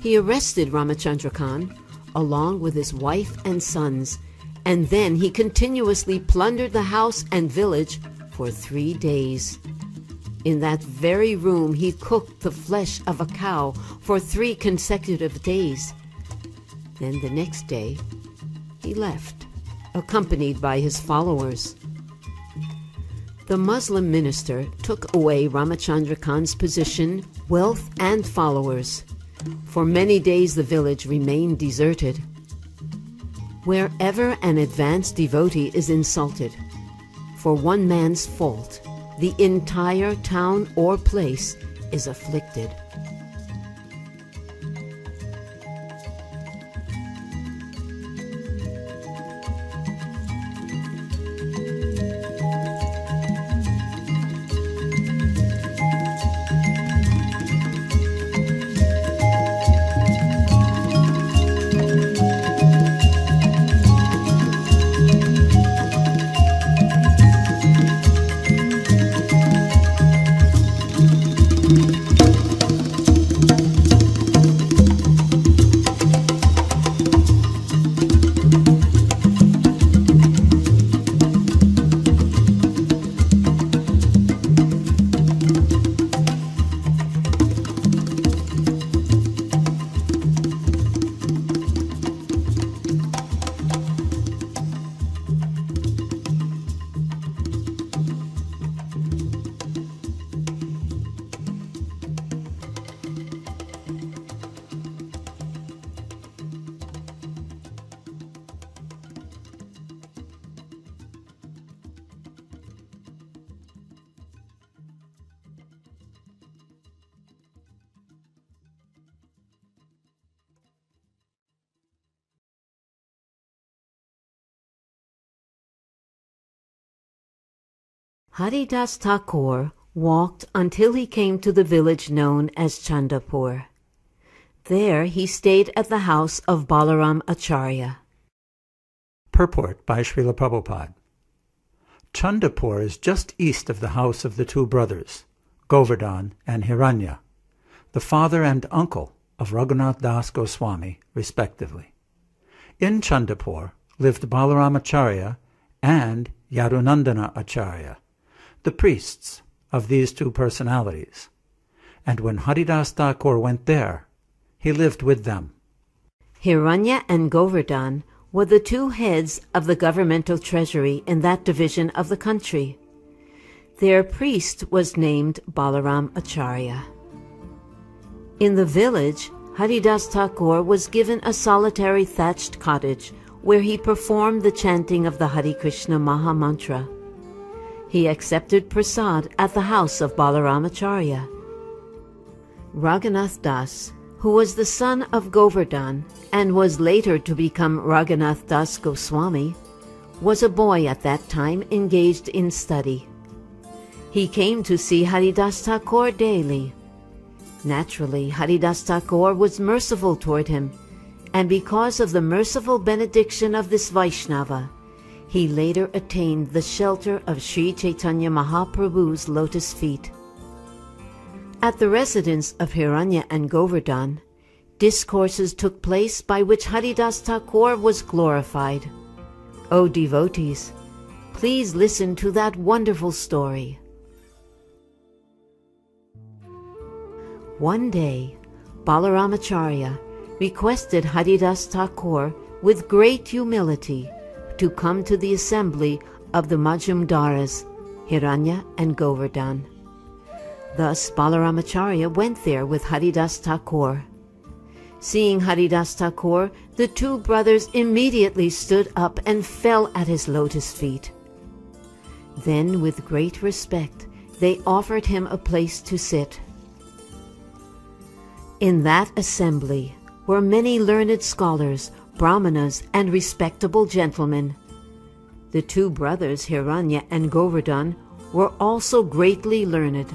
He arrested Ramachandra Khan along with his wife and sons, and then he continuously plundered the house and village for 3 days. In that very room he cooked the flesh of a cow for 3 consecutive days. Then the next day he left, accompanied by his followers. The Muslim minister took away Ramachandra Khan's position, wealth, and followers. For many days the village remained deserted. Wherever an advanced devotee is insulted, for one man's fault, the entire town or place is afflicted. Haridasa Thakur walked until he came to the village known as Chandapur. There he stayed at the house of Balaram Acharya. Purport by Srila Prabhupada. Chandapur is just east of the house of the 2 brothers, Govardhan and Hiranya, the father and uncle of Raghunath Das Goswami, respectively. In Chandapur lived Balaram Acharya and Yadunandana Acharya, the priests of these 2 personalities, and when Haridasa Thakur went there, he lived with them. Hiranya and Govardhan were the 2 heads of the governmental treasury in that division of the country. Their priest was named Balaram Acharya. In the village, Haridasa Thakur was given a solitary thatched cottage where he performed the chanting of the Hare Krishna Maha Mantra. He accepted prasad at the house of Balaram Acharya. Raghunath Das, who was the son of Govardhan and was later to become Raghunath Das Goswami, was a boy at that time engaged in study. He came to see Haridasa Thakur daily. Naturally, Haridasa Thakur was merciful toward him, and because of the merciful benediction of this Vaishnava, he later attained the shelter of Sri Chaitanya Mahaprabhu's lotus feet. At the residence of Hiranya and Govardhan, discourses took place by which Haridasa Thakur was glorified. O devotees, please listen to that wonderful story. One day, Balaram Acharya requested Haridasa Thakur with great humility to come to the assembly of the Majumdaras, Hiranya and Govardhan. Thus Balaram Acharya went there with Haridasa Thakur. Seeing Haridasa Thakur, the 2 brothers immediately stood up and fell at his lotus feet. Then, with great respect, they offered him a place to sit. In that assembly were many learned scholars, brahmanas, and respectable gentlemen. The 2 brothers, Hiranya and Govardhan, were also greatly learned.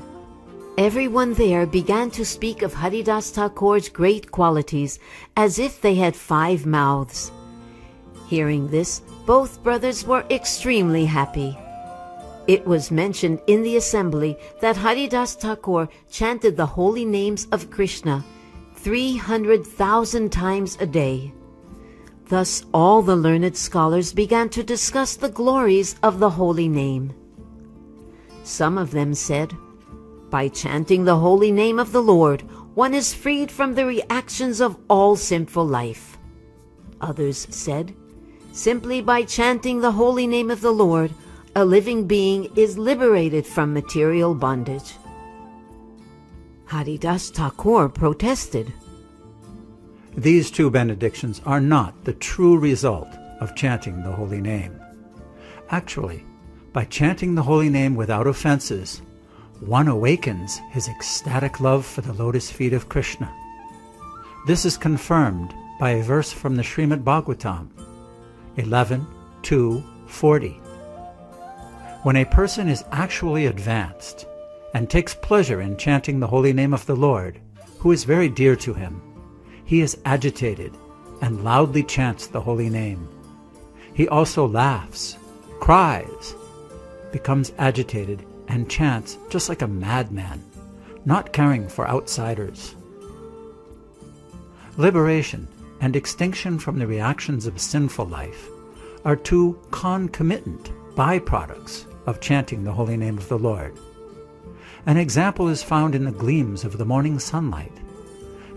Everyone there began to speak of Haridasa Thakur's great qualities as if they had 5 mouths. Hearing this, both brothers were extremely happy. It was mentioned in the assembly that Haridasa Thakur chanted the holy names of Krishna 300,000 times a day. Thus all the learned scholars began to discuss the glories of the holy name. Some of them said, "By chanting the holy name of the Lord, one is freed from the reactions of all sinful life." Others said, "Simply by chanting the holy name of the Lord, a living being is liberated from material bondage." Haridasa Thakur protested. These two benedictions are not the true result of chanting the holy name. Actually, by chanting the holy name without offenses, one awakens his ecstatic love for the lotus feet of Krishna. This is confirmed by a verse from the Srimad Bhagavatam, 11:2-40. When a person is actually advanced and takes pleasure in chanting the holy name of the Lord, who is very dear to him, he is agitated and loudly chants the holy name. He also laughs, cries, becomes agitated, and chants just like a madman, not caring for outsiders. Liberation and extinction from the reactions of sinful life are two concomitant byproducts of chanting the holy name of the Lord. An example is found in the gleams of the morning sunlight,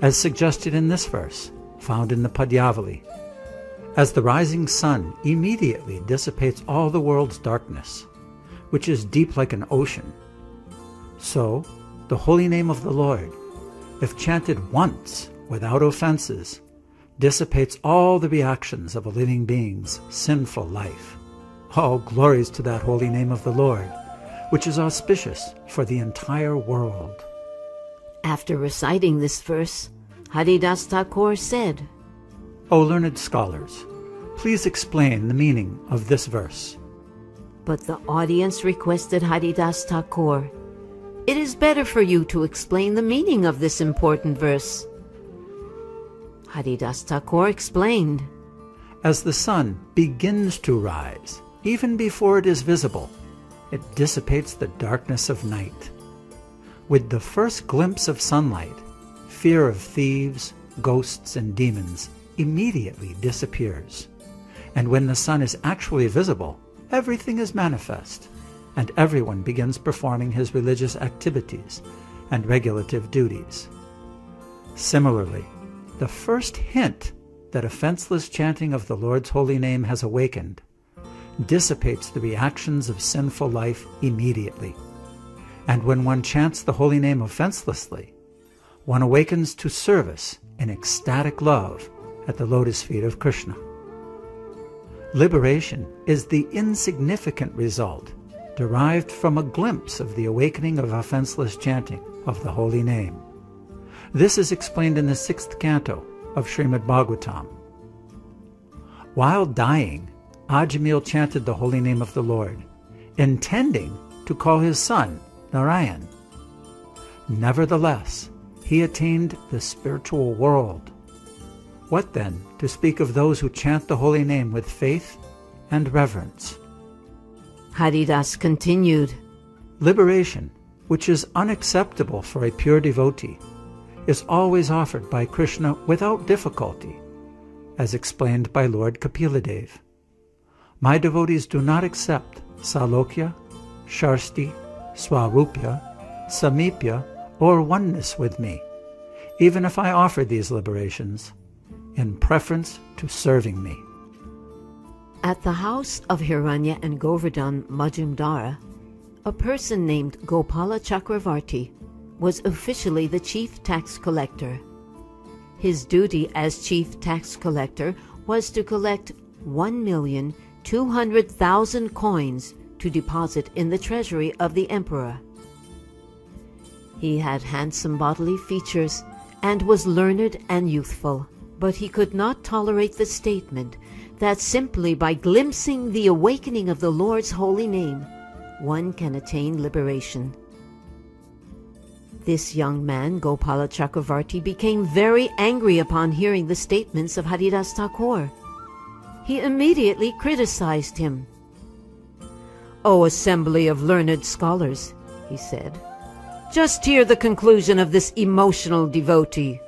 as suggested in this verse, found in the Padyavali. As the rising sun immediately dissipates all the world's darkness, which is deep like an ocean, so the holy name of the Lord, if chanted once without offenses, dissipates all the reactions of a living being's sinful life. All glories to that holy name of the Lord, which is auspicious for the entire world. After reciting this verse, Haridasa Thakur said, O learned scholars, please explain the meaning of this verse. But the audience requested Haridasa Thakur, "It is better for you to explain the meaning of this important verse." Haridasa Thakur explained, As the sun begins to rise, even before it is visible, it dissipates the darkness of night. With the first glimpse of sunlight, fear of thieves, ghosts, and demons immediately disappears. And when the sun is actually visible, everything is manifest, and everyone begins performing his religious activities and regulative duties. Similarly, the first hint that offenseless chanting of the Lord's holy name has awakened dissipates the reactions of sinful life immediately. And when one chants the holy name offenselessly, one awakens to service in ecstatic love at the lotus feet of Krishna. Liberation is the insignificant result derived from a glimpse of the awakening of offenseless chanting of the holy name. This is explained in the 6th canto of Srimad Bhagavatam. While dying, Ajamil chanted the holy name of the Lord, intending to call his son Narayan. Nevertheless, he attained the spiritual world. What then to speak of those who chant the holy name with faith and reverence? Haridas continued, Liberation, which is unacceptable for a pure devotee, is always offered by Krishna without difficulty, as explained by Lord Kapiladev. My devotees do not accept Salokya, Sharsti, Swarupya, Samipya, or oneness with me, even if I offer these liberations, in preference to serving me. At the house of Hiranya and Govardhan Majumdara, a person named Gopala Chakravarti was officially the chief tax collector. His duty as chief tax collector was to collect 1,200,000 coins to deposit in the treasury of the emperor. He had handsome bodily features and was learned and youthful, but he could not tolerate the statement that simply by glimpsing the awakening of the Lord's holy name, one can attain liberation. This young man, Gopala Chakravarti, became very angry upon hearing the statements of Haridasa Thakur. he immediately criticized him. "O assembly of learned scholars," he said, "just hear the conclusion of this emotional devotee.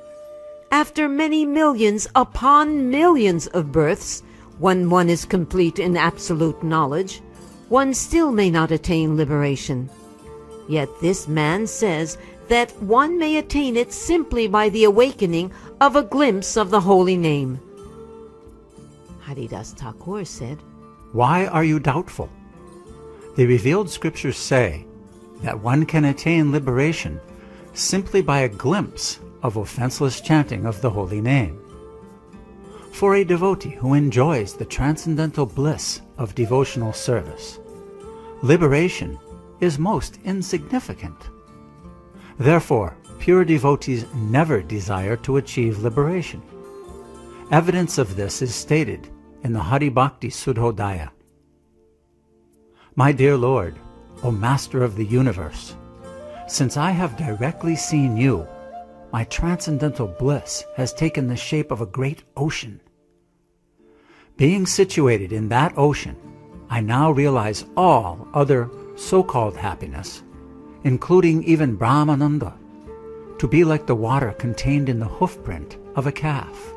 After many millions upon millions of births, when one is complete in absolute knowledge, one still may not attain liberation. Yet this man says that one may attain it simply by the awakening of a glimpse of the holy name." Haridasa Thakur said, "Why are you doubtful? The revealed scriptures say that one can attain liberation simply by a glimpse of offenseless chanting of the holy name. For a devotee who enjoys the transcendental bliss of devotional service, liberation is most insignificant. Therefore, pure devotees never desire to achieve liberation. Evidence of this is stated in the Hari Bhakti Sudhodaya. My dear Lord, O Master of the universe, since I have directly seen you, my transcendental bliss has taken the shape of a great ocean. Being situated in that ocean, I now realize all other so-called happiness, including even Brahmananda, to be like the water contained in the hoofprint of a calf."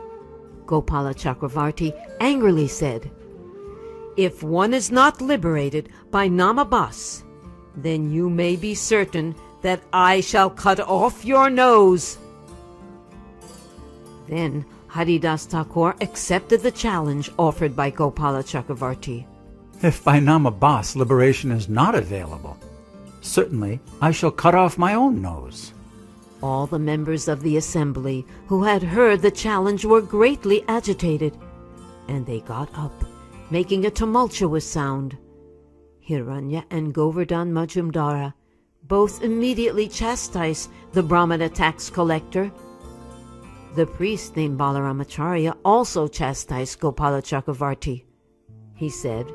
Gopala Chakravarti angrily said, "If one is not liberated by Namabas, then you may be certain that I shall cut off your nose." Then Haridasa Thakur accepted the challenge offered by Gopala Chakravarti. "If by Namabas liberation is not available, certainly I shall cut off my own nose." All the members of the assembly who had heard the challenge were greatly agitated, and they got up, making a tumultuous sound. Hiranya and Govardhan Majumdara both immediately chastised the Brahmana tax collector. The priest named Balaramacharya also chastised Gopala Chakravarti. He said,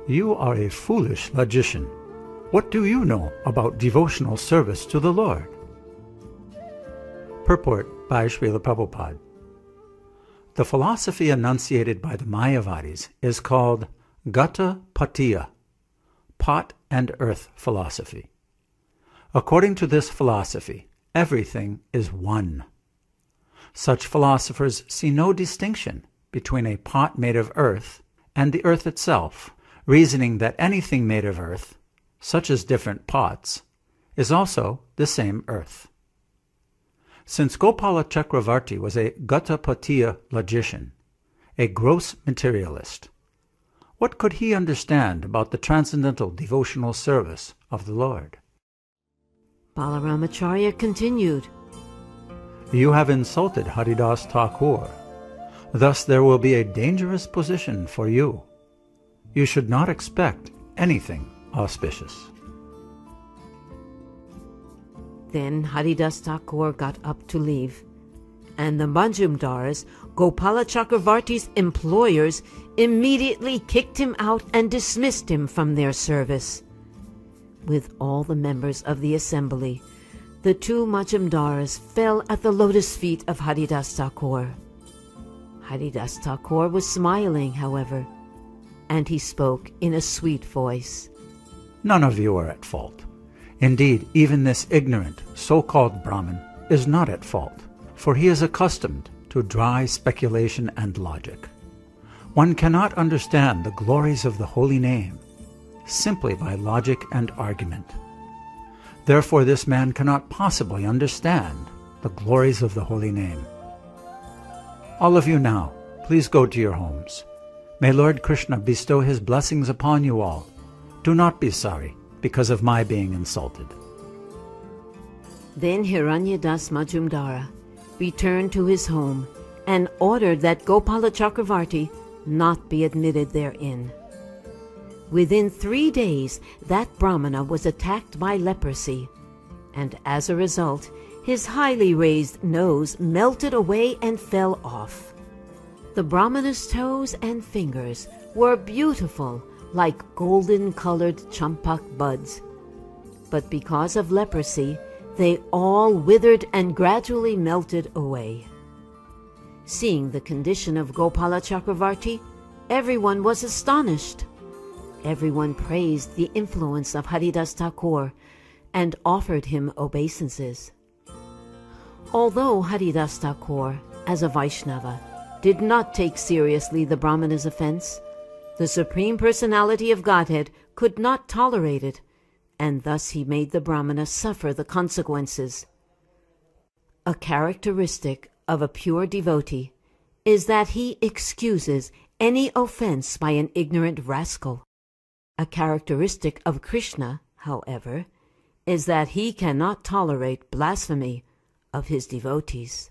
"You are a foolish logician. What do you know about devotional service to the Lord?" Purport by Srila Prabhupada. The philosophy enunciated by the Mayavadis is called Gata Patiya, pot and earth philosophy. According to this philosophy, everything is one. Such philosophers see no distinction between a pot made of earth and the earth itself, reasoning that anything made of earth, such as different pots, is also the same earth. Since Gopala Chakravarti was a Gatapatiya logician, a gross materialist, what could he understand about the transcendental devotional service of the Lord? Balaramacharya continued, "You have insulted Haridasa Thakur. Thus there will be a dangerous position for you. You should not expect anything auspicious." Then Haridasa Thakur got up to leave, and the Majumdaras, Gopala Chakravarti's employers, immediately kicked him out and dismissed him from their service. With all the members of the assembly, the two Majumdaras fell at the lotus feet of Haridasa Thakur. Haridasa Thakur was smiling, however, and he spoke in a sweet voice. "None of you are at fault. Indeed, even this ignorant, so-called Brahmin is not at fault, for he is accustomed to dry speculation and logic. One cannot understand the glories of the holy name simply by logic and argument. Therefore this man cannot possibly understand the glories of the holy name. All of you now, please go to your homes. May Lord Krishna bestow his blessings upon you all. Do not be sorry because of my being insulted." Then Hiranyadas Majumdara returned to his home and ordered that Gopala Chakravarti not be admitted therein. Within 3 days, that Brahmana was attacked by leprosy, and as a result, his highly raised nose melted away and fell off. The Brahmana's toes and fingers were beautiful, like golden-colored champak buds. But because of leprosy, they all withered and gradually melted away. Seeing the condition of Gopala Chakravarti, everyone was astonished. Everyone praised the influence of Haridasa Thakur and offered him obeisances. Although Haridasa Thakur, as a Vaishnava, did not take seriously the Brahmana's offense, the Supreme Personality of Godhead could not tolerate it, and thus he made the Brahmana suffer the consequences. A characteristic of a pure devotee is that he excuses any offense by an ignorant rascal. A characteristic of Krishna, however, is that he cannot tolerate blasphemy of his devotees.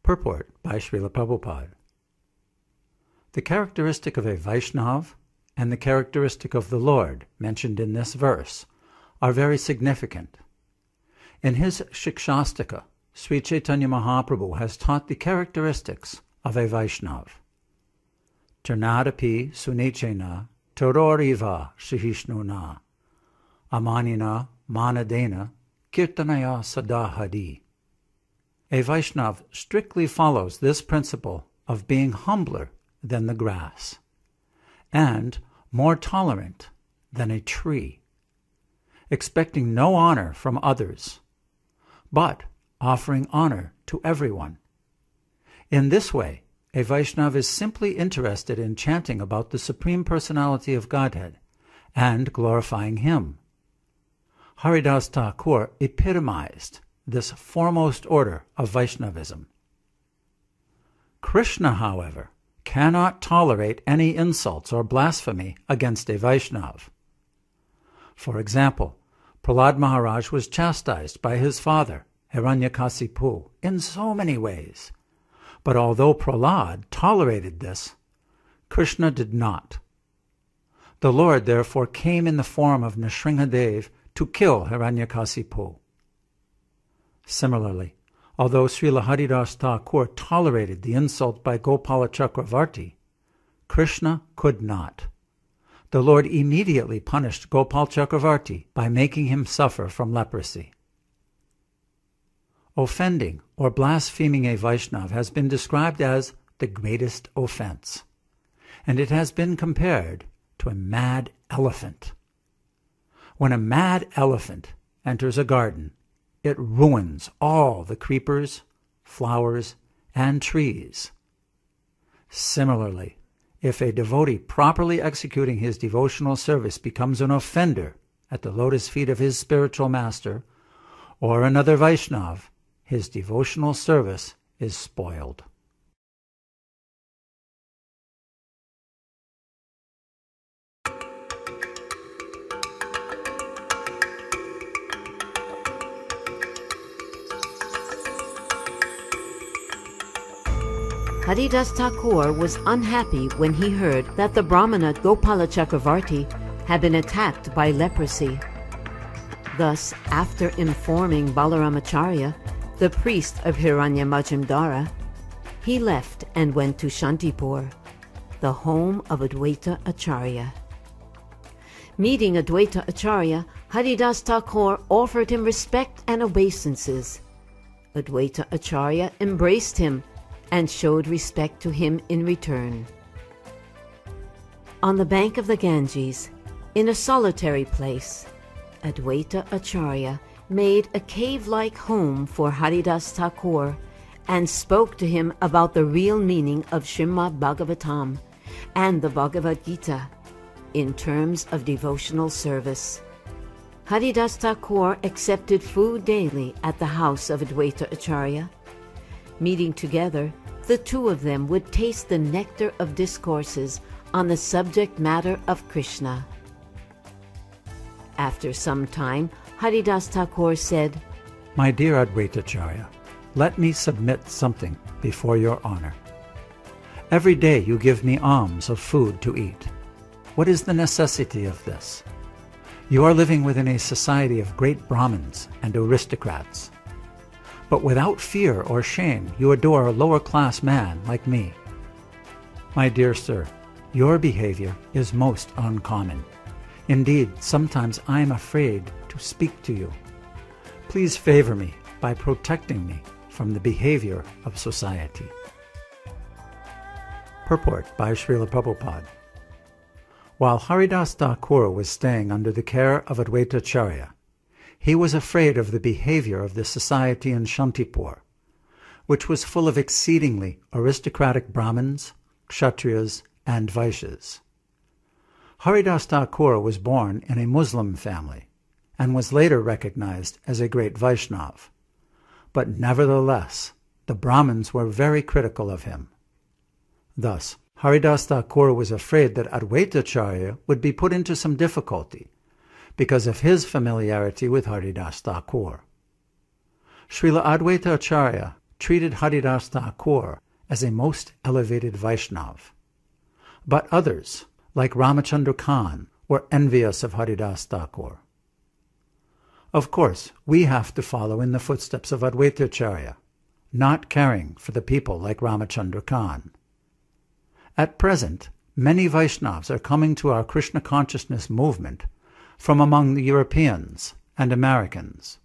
Purport by Srila Prabhupada. The characteristic of a Vaishnav and the characteristic of the Lord mentioned in this verse are very significant. In his Shikshastika, Sri Chaitanya Mahaprabhu has taught the characteristics of a Vaishnav. Turnadapi sunichena tororiva shihishnuna amanina manadena kirtanaya sadahadi. A Vaishnav strictly follows this principle of being humbler than the grass and more tolerant than a tree, expecting no honor from others, but offering honor to everyone. In this way, a Vaishnava is simply interested in chanting about the Supreme Personality of Godhead and glorifying Him. Haridasa Thakur epitomized this foremost order of Vaishnavism. Krishna, however, cannot tolerate any insults or blasphemy against a Vaishnav. For example, Prahlad Maharaj was chastised by his father, Hiranyakasipu, in so many ways. But although Prahlad tolerated this, Krishna did not. The Lord therefore came in the form of Nrsimhadev to kill Hiranyakasipu. Similarly, although Srila Haridasa Thakur tolerated the insult by Gopala Chakravarti, Krishna could not. The Lord immediately punished Gopal Chakravarti by making him suffer from leprosy. Offending or blaspheming a Vaishnav has been described as the greatest offense, and it has been compared to a mad elephant. When a mad elephant enters a garden, it ruins all the creepers, flowers, and trees. Similarly, if a devotee properly executing his devotional service becomes an offender at the lotus feet of his spiritual master or another Vaishnav, his devotional service is spoiled. Haridasa Thakur was unhappy when he heard that the Brahmana Gopala Chakravarti had been attacked by leprosy. Thus, after informing Balaramacharya, the priest of Hiranya Majumdara, he left and went to Shantipur, the home of Advaita Acharya. Meeting Advaita Acharya, Haridasa Thakur offered him respect and obeisances. Advaita Acharya embraced him and showed respect to him in return. On the bank of the Ganges, in a solitary place, Advaita Acharya made a cave-like home for Haridasa Thakur and spoke to him about the real meaning of Srimad Bhagavatam and the Bhagavad Gita in terms of devotional service. Haridasa Thakur accepted food daily at the house of Advaita Acharya. Meeting together, the two of them would taste the nectar of discourses on the subject matter of Krishna. After some time, Haridasa Thakur said, "My dear Advaita Acharya, let me submit something before your honor. Every day you give me alms of food to eat. What is the necessity of this? You are living within a society of great Brahmins and aristocrats. But without fear or shame, you adore a lower-class man like me. My dear sir, your behavior is most uncommon. Indeed, sometimes I am afraid to speak to you. Please favor me by protecting me from the behavior of society." Purport by Srila Prabhupada. While Haridasa Thakur was staying under the care of Advaita Acharya, he was afraid of the behavior of the society in Shantipur, which was full of exceedingly aristocratic Brahmins, Kshatriyas, and Vaishyas. Haridasa Thakur was born in a Muslim family and was later recognized as a great Vaishnav. But nevertheless, the Brahmins were very critical of him. Thus, Haridasa Thakur was afraid that Advaita Acharya would be put into some difficulty because of his familiarity with Haridasa Thakur. Srila Advaita Acharya treated Haridasa Thakur as a most elevated Vaishnav. But others, like Ramachandra Khan, were envious of Haridasa Thakur. Of course, we have to follow in the footsteps of Advaita Acharya, not caring for the people like Ramachandra Khan. At present, many Vaishnavas are coming to our Krishna consciousness movement from among the Europeans and Americans.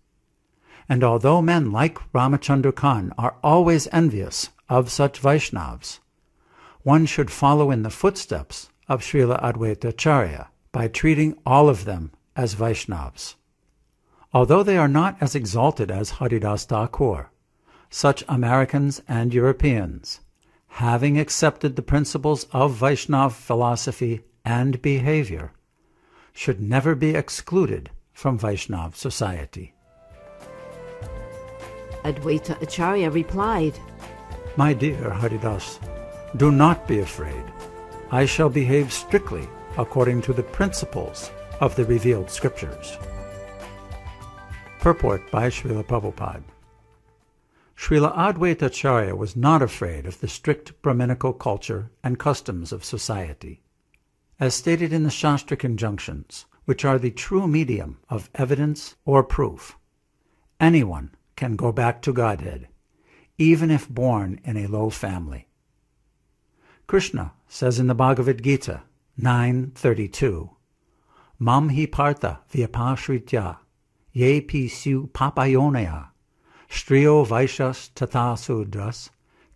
And although men like Ramachandra Khan are always envious of such Vaishnavas, one should follow in the footsteps of Srila Advaita Acharya by treating all of them as Vaishnavas. Although they are not as exalted as Haridasa Thakur, such Americans and Europeans, having accepted the principles of Vaishnava philosophy and behavior, should never be excluded from Vaishnava society. Advaita Acharya replied, My dear Haridas, do not be afraid. I shall behave strictly according to the principles of the revealed scriptures. Purport by Srila Prabhupada. Srila Advaita Acharya was not afraid of the strict Brahminical culture and customs of society. As stated in the Shastric injunctions, which are the true medium of evidence or proof, anyone can go back to Godhead, even if born in a low family. Krishna says in the Bhagavad Gita 9:32, Mam hi partha vyapashritya ye pisu papayonaya striyo vaishas tata sudras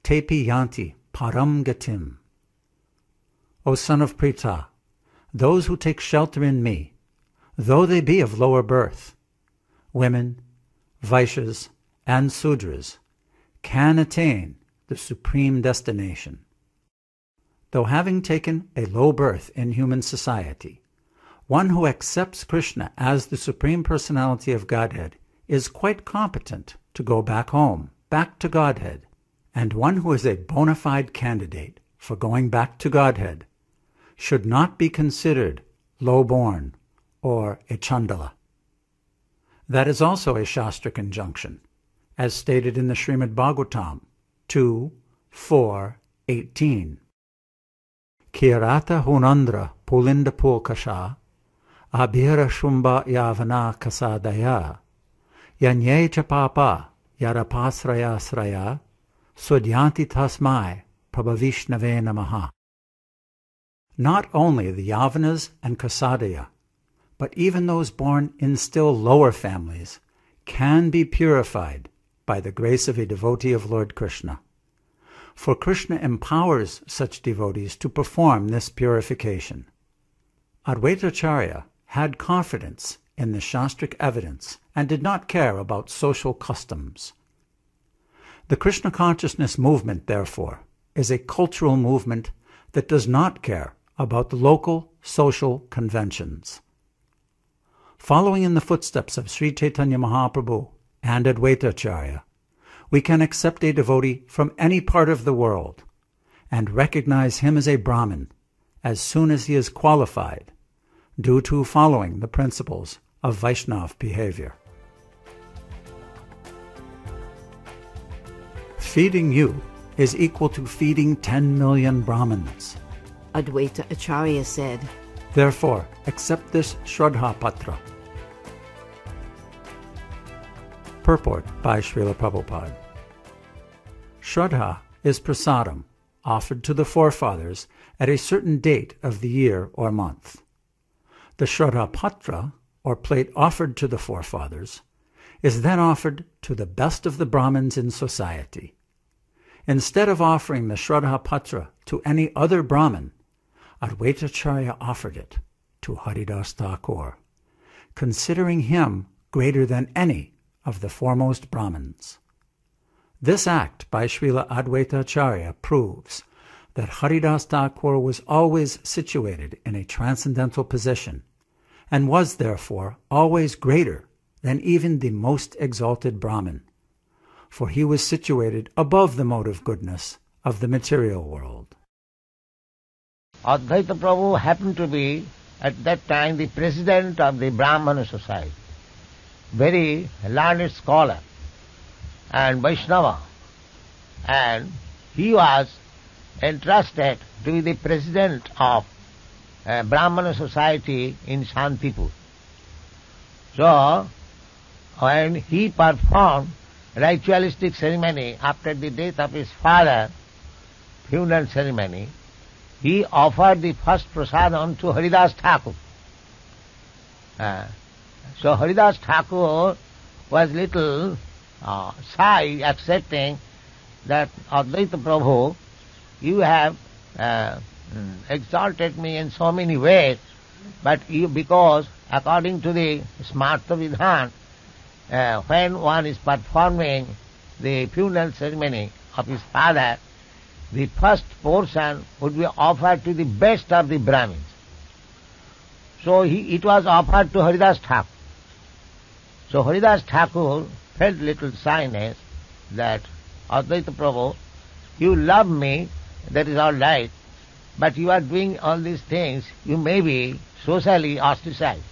tepi yanti param gatim. O son of Pritha, those who take shelter in me, though they be of lower birth, women, Vaishyas, and Sudras, can attain the supreme destination. Though having taken a low birth in human society, one who accepts Krishna as the Supreme Personality of Godhead is quite competent to go back home, back to Godhead, and one who is a bona fide candidate for going back to Godhead should not be considered low-born or a Chandala. That is also a Shastric injunction, as stated in the Srimad Bhagavatam 2:4-18. Kirata hunandra pulinda pulkasha abhira shumba yavana kasadaya yanye chapapa yarapasraya sraya sudyanti tasmai prabhavishnave namaha. Not only the Yavanas and Kasadaya, but even those born in still lower families can be purified by the grace of a devotee of Lord Krishna. For Krishna empowers such devotees to perform this purification. Advaita Acharya had confidence in the Shastric evidence and did not care about social customs. The Krishna consciousness movement, therefore, is a cultural movement that does not care about the local social conventions. Following in the footsteps of Sri Chaitanya Mahaprabhu and Advaita Acharya, we can accept a devotee from any part of the world and recognize him as a Brahmin as soon as he is qualified, due to following the principles of Vaishnava behavior. Feeding you is equal to feeding 10 million Brahmins. Advaita Acharya said, Therefore, accept this Shraddha Patra. Purport by Srila Prabhupada. Shraddha is prasadam, offered to the forefathers at a certain date of the year or month. The Shraddha Patra, or plate offered to the forefathers, is then offered to the best of the Brahmins in society. Instead of offering the Shraddha Patra to any other Brahmin, Advaitacharya offered it to Haridasa Thakur, considering him greater than any of the foremost Brahmins. This act by Srila Advaitacharya proves that Haridasa Thakur was always situated in a transcendental position, and was therefore always greater than even the most exalted Brahmin, for he was situated above the mode of goodness of the material world. Advaita Prabhu happened to be at that time the president of the Brahmana society, very learned scholar and Vaishnava, and he was entrusted to be the president of Brahmana society in Shantipur. So, when he performed ritualistic ceremony after the death of his father, funeral ceremony, he offered the first prasadam to Haridasa Thakur. So Haridasa Thakur was little shy accepting that Advaita Prabhu, you have exalted me in so many ways, but because according to the Smarta Vidhan, when one is performing the funeral ceremony of his father, the first portion would be offered to the best of the Brahmins. So it was offered to Haridasa Thakur. So Haridasa Thakur felt little shyness that Advaita Prabhu, you love me, that is all right, but you are doing all these things, you may be socially ostracized.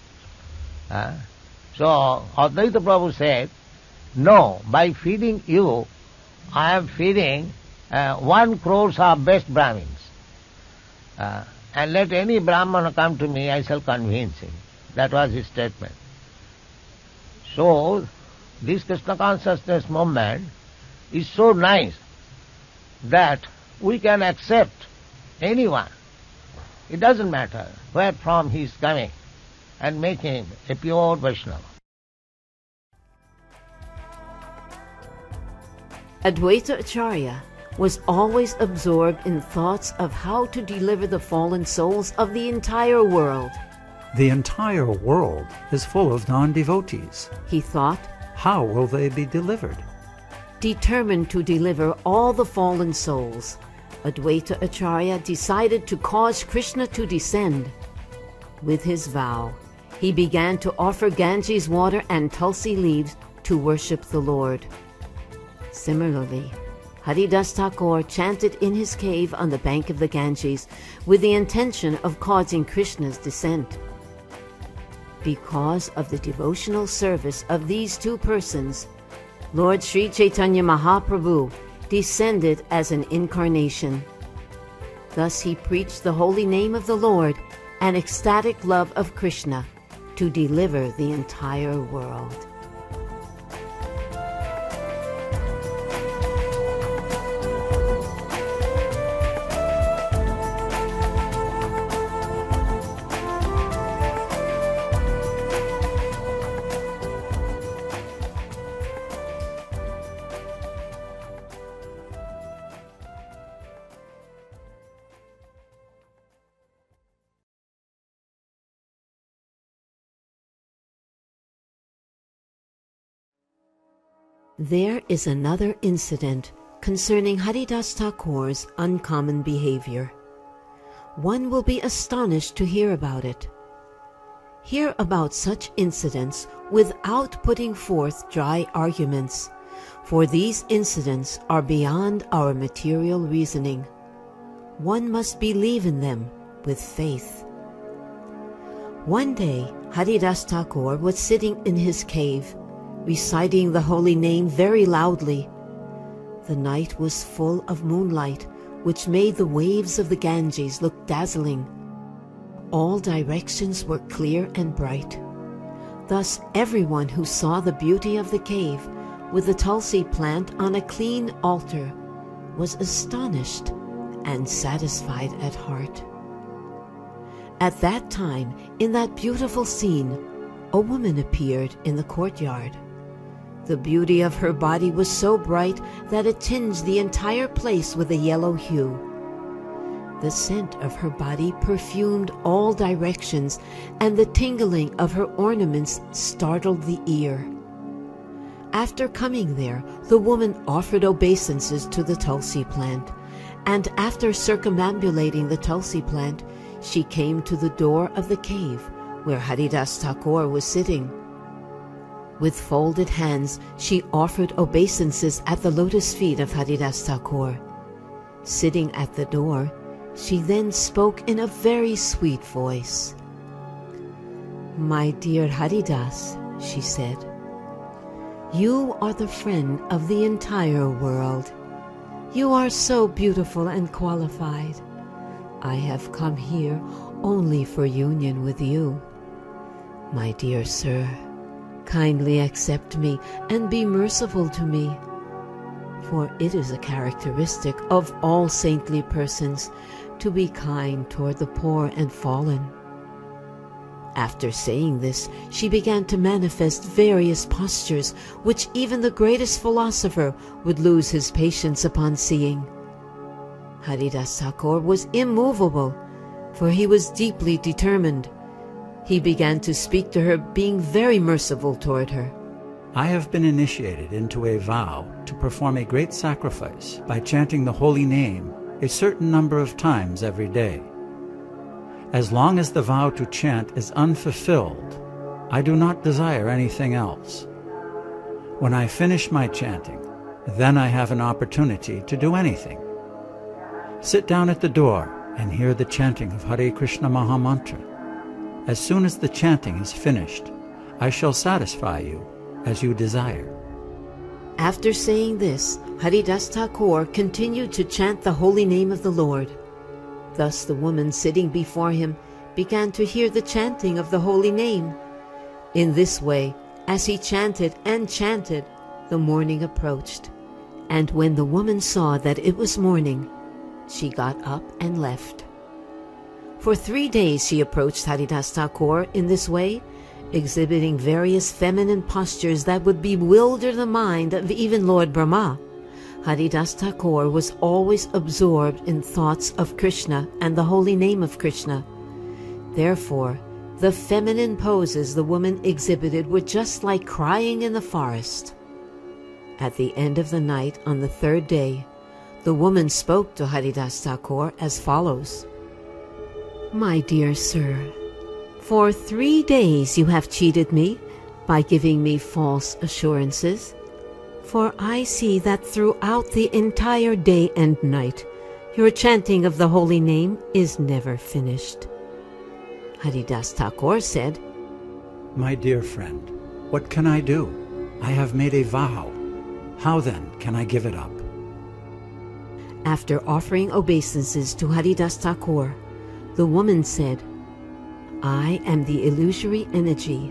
So Advaita Prabhu said, no, by feeding you, I am feeding 1 crore of best Brahmins. And let any Brahmana come to me, I shall convince him. That was his statement. So, this Krishna consciousness movement is so nice that we can accept anyone. It doesn't matter where from he is coming, and make him a pure Vaishnava. Advaita Acharya was always absorbed in thoughts of how to deliver the fallen souls of the entire world. The entire world is full of non-devotees. He thought, how will they be delivered? Determined to deliver all the fallen souls, Advaita Acharya decided to cause Krishna to descend. With his vow, he began to offer Ganges water and tulsi leaves to worship the Lord. Similarly, Haridasa Thakur chanted in his cave on the bank of the Ganges with the intention of causing Krishna's descent. Because of the devotional service of these two persons, Lord Sri Chaitanya Mahaprabhu descended as an incarnation. Thus he preached the holy name of the Lord and ecstatic love of Krishna to deliver the entire world. There is another incident concerning Haridasa Thakur's uncommon behavior. One will be astonished to hear about it. Hear about such incidents without putting forth dry arguments, for these incidents are beyond our material reasoning. One must believe in them with faith. One day, Haridasa Thakur was sitting in his cave, reciting the holy name very loudly. The night was full of moonlight, which made the waves of the Ganges look dazzling. All directions were clear and bright. Thus everyone who saw the beauty of the cave with the tulsi plant on a clean altar was astonished and satisfied at heart. At that time, in that beautiful scene, a woman appeared in the courtyard. The beauty of her body was so bright that it tinged the entire place with a yellow hue. The scent of her body perfumed all directions, and the tingling of her ornaments startled the ear. After coming there, the woman offered obeisances to the Tulsi plant, and after circumambulating the Tulsi plant, she came to the door of the cave where Haridasa Thakur was sitting. With folded hands, she offered obeisances at the lotus feet of Haridasa Thakur. Sitting at the door, she then spoke in a very sweet voice. "My dear Haridas," she said, "you are the friend of the entire world. You are so beautiful and qualified. I have come here only for union with you. My dear sir, kindly accept me and be merciful to me, for it is a characteristic of all saintly persons to be kind toward the poor and fallen." After saying this, she began to manifest various postures which even the greatest philosopher would lose his patience upon seeing. Haridasa Thakur was immovable, for he was deeply determined. He began to speak to her, being very merciful toward her. I have been initiated into a vow to perform a great sacrifice by chanting the holy name a certain number of times every day. As long as the vow to chant is unfulfilled, I do not desire anything else. When I finish my chanting, then I have an opportunity to do anything. Sit down at the door and hear the chanting of Hare Krishna Mahamantra. As soon as the chanting is finished, I shall satisfy you as you desire." After saying this, Haridasa Thakur continued to chant the holy name of the Lord. Thus the woman sitting before him began to hear the chanting of the holy name. In this way, as he chanted and chanted, the morning approached. And when the woman saw that it was morning, she got up and left. For 3 days she approached Haridasa Thakur in this way, exhibiting various feminine postures that would bewilder the mind of even Lord Brahma. Haridasa Thakur was always absorbed in thoughts of Krishna and the holy name of Krishna. Therefore, the feminine poses the woman exhibited were just like crying in the forest. At the end of the night on the 3rd day, the woman spoke to Haridasa Thakur as follows. "My dear sir, for 3 days you have cheated me by giving me false assurances, for I see that throughout the entire day and night your chanting of the holy name is never finished." Haridasa Thakur said, "My dear friend, what can I do? I have made a vow. How then can I give it up?" After offering obeisances to Haridasa Thakur, the woman said, "I am the illusory energy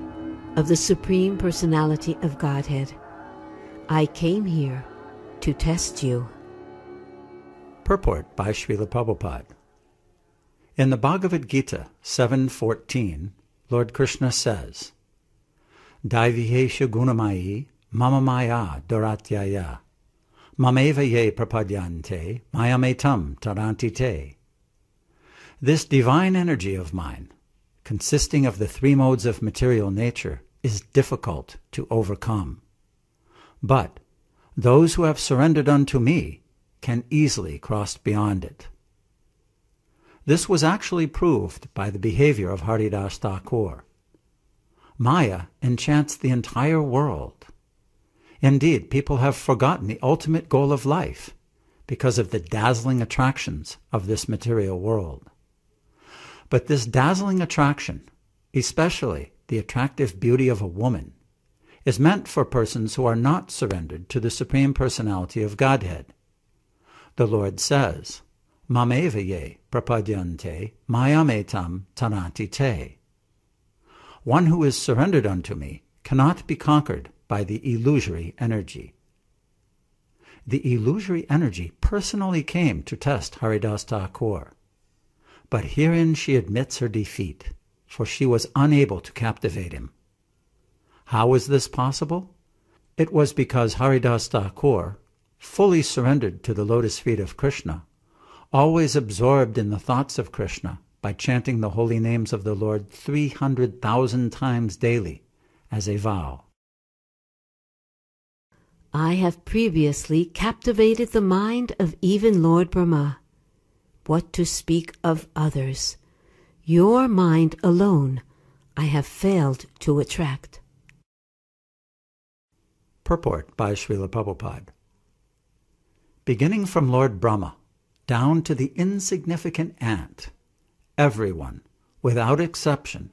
of the Supreme Personality of Godhead. I came here to test you." Purport by Srila Prabhupada. In the Bhagavad Gita 7:14, Lord Krishna says, "Daivihesha gunamayi mama maya doratyaya mameva ye prapadyante mayametam taranti te." This divine energy of mine, consisting of the 3 modes of material nature, is difficult to overcome. But those who have surrendered unto me can easily cross beyond it. This was actually proved by the behavior of Haridasa Thakur. Maya enchants the entire world. Indeed, people have forgotten the ultimate goal of life because of the dazzling attractions of this material world. But this dazzling attraction, especially the attractive beauty of a woman, is meant for persons who are not surrendered to the Supreme Personality of Godhead. The Lord says, "Mameva ye prapadyante mayametam taranti te." One who is surrendered unto me cannot be conquered by the illusory energy. The illusory energy personally came to test Haridasa Thakur. But herein she admits her defeat, for she was unable to captivate him. How is this possible? It was because Haridasa Thakur, fully surrendered to the lotus feet of Krishna, always absorbed in the thoughts of Krishna by chanting the holy names of the Lord 300,000 times daily as a vow. I have previously captivated the mind of even Lord Brahma. What to speak of others? Your mind alone I have failed to attract. Purport by Srila Prabhupada. Beginning from Lord Brahma down to the insignificant ant, everyone, without exception,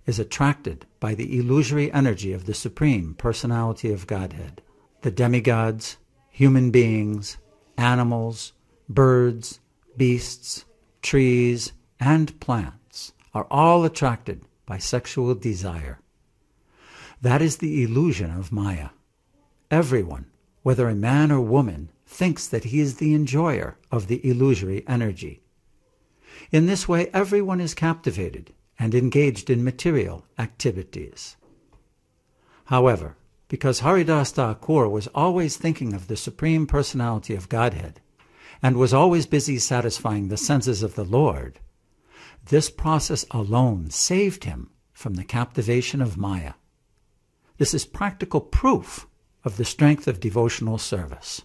is attracted by the illusory energy of the Supreme Personality of Godhead. The demigods, human beings, animals, birds, beasts, trees, and plants are all attracted by sexual desire. That is the illusion of Maya. Everyone, whether a man or woman, thinks that he is the enjoyer of the illusory energy. In this way, everyone is captivated and engaged in material activities. However, because Haridasa Thakur was always thinking of the Supreme Personality of Godhead and was always busy satisfying the senses of the Lord, this process alone saved him from the captivation of Maya. This is practical proof of the strength of devotional service.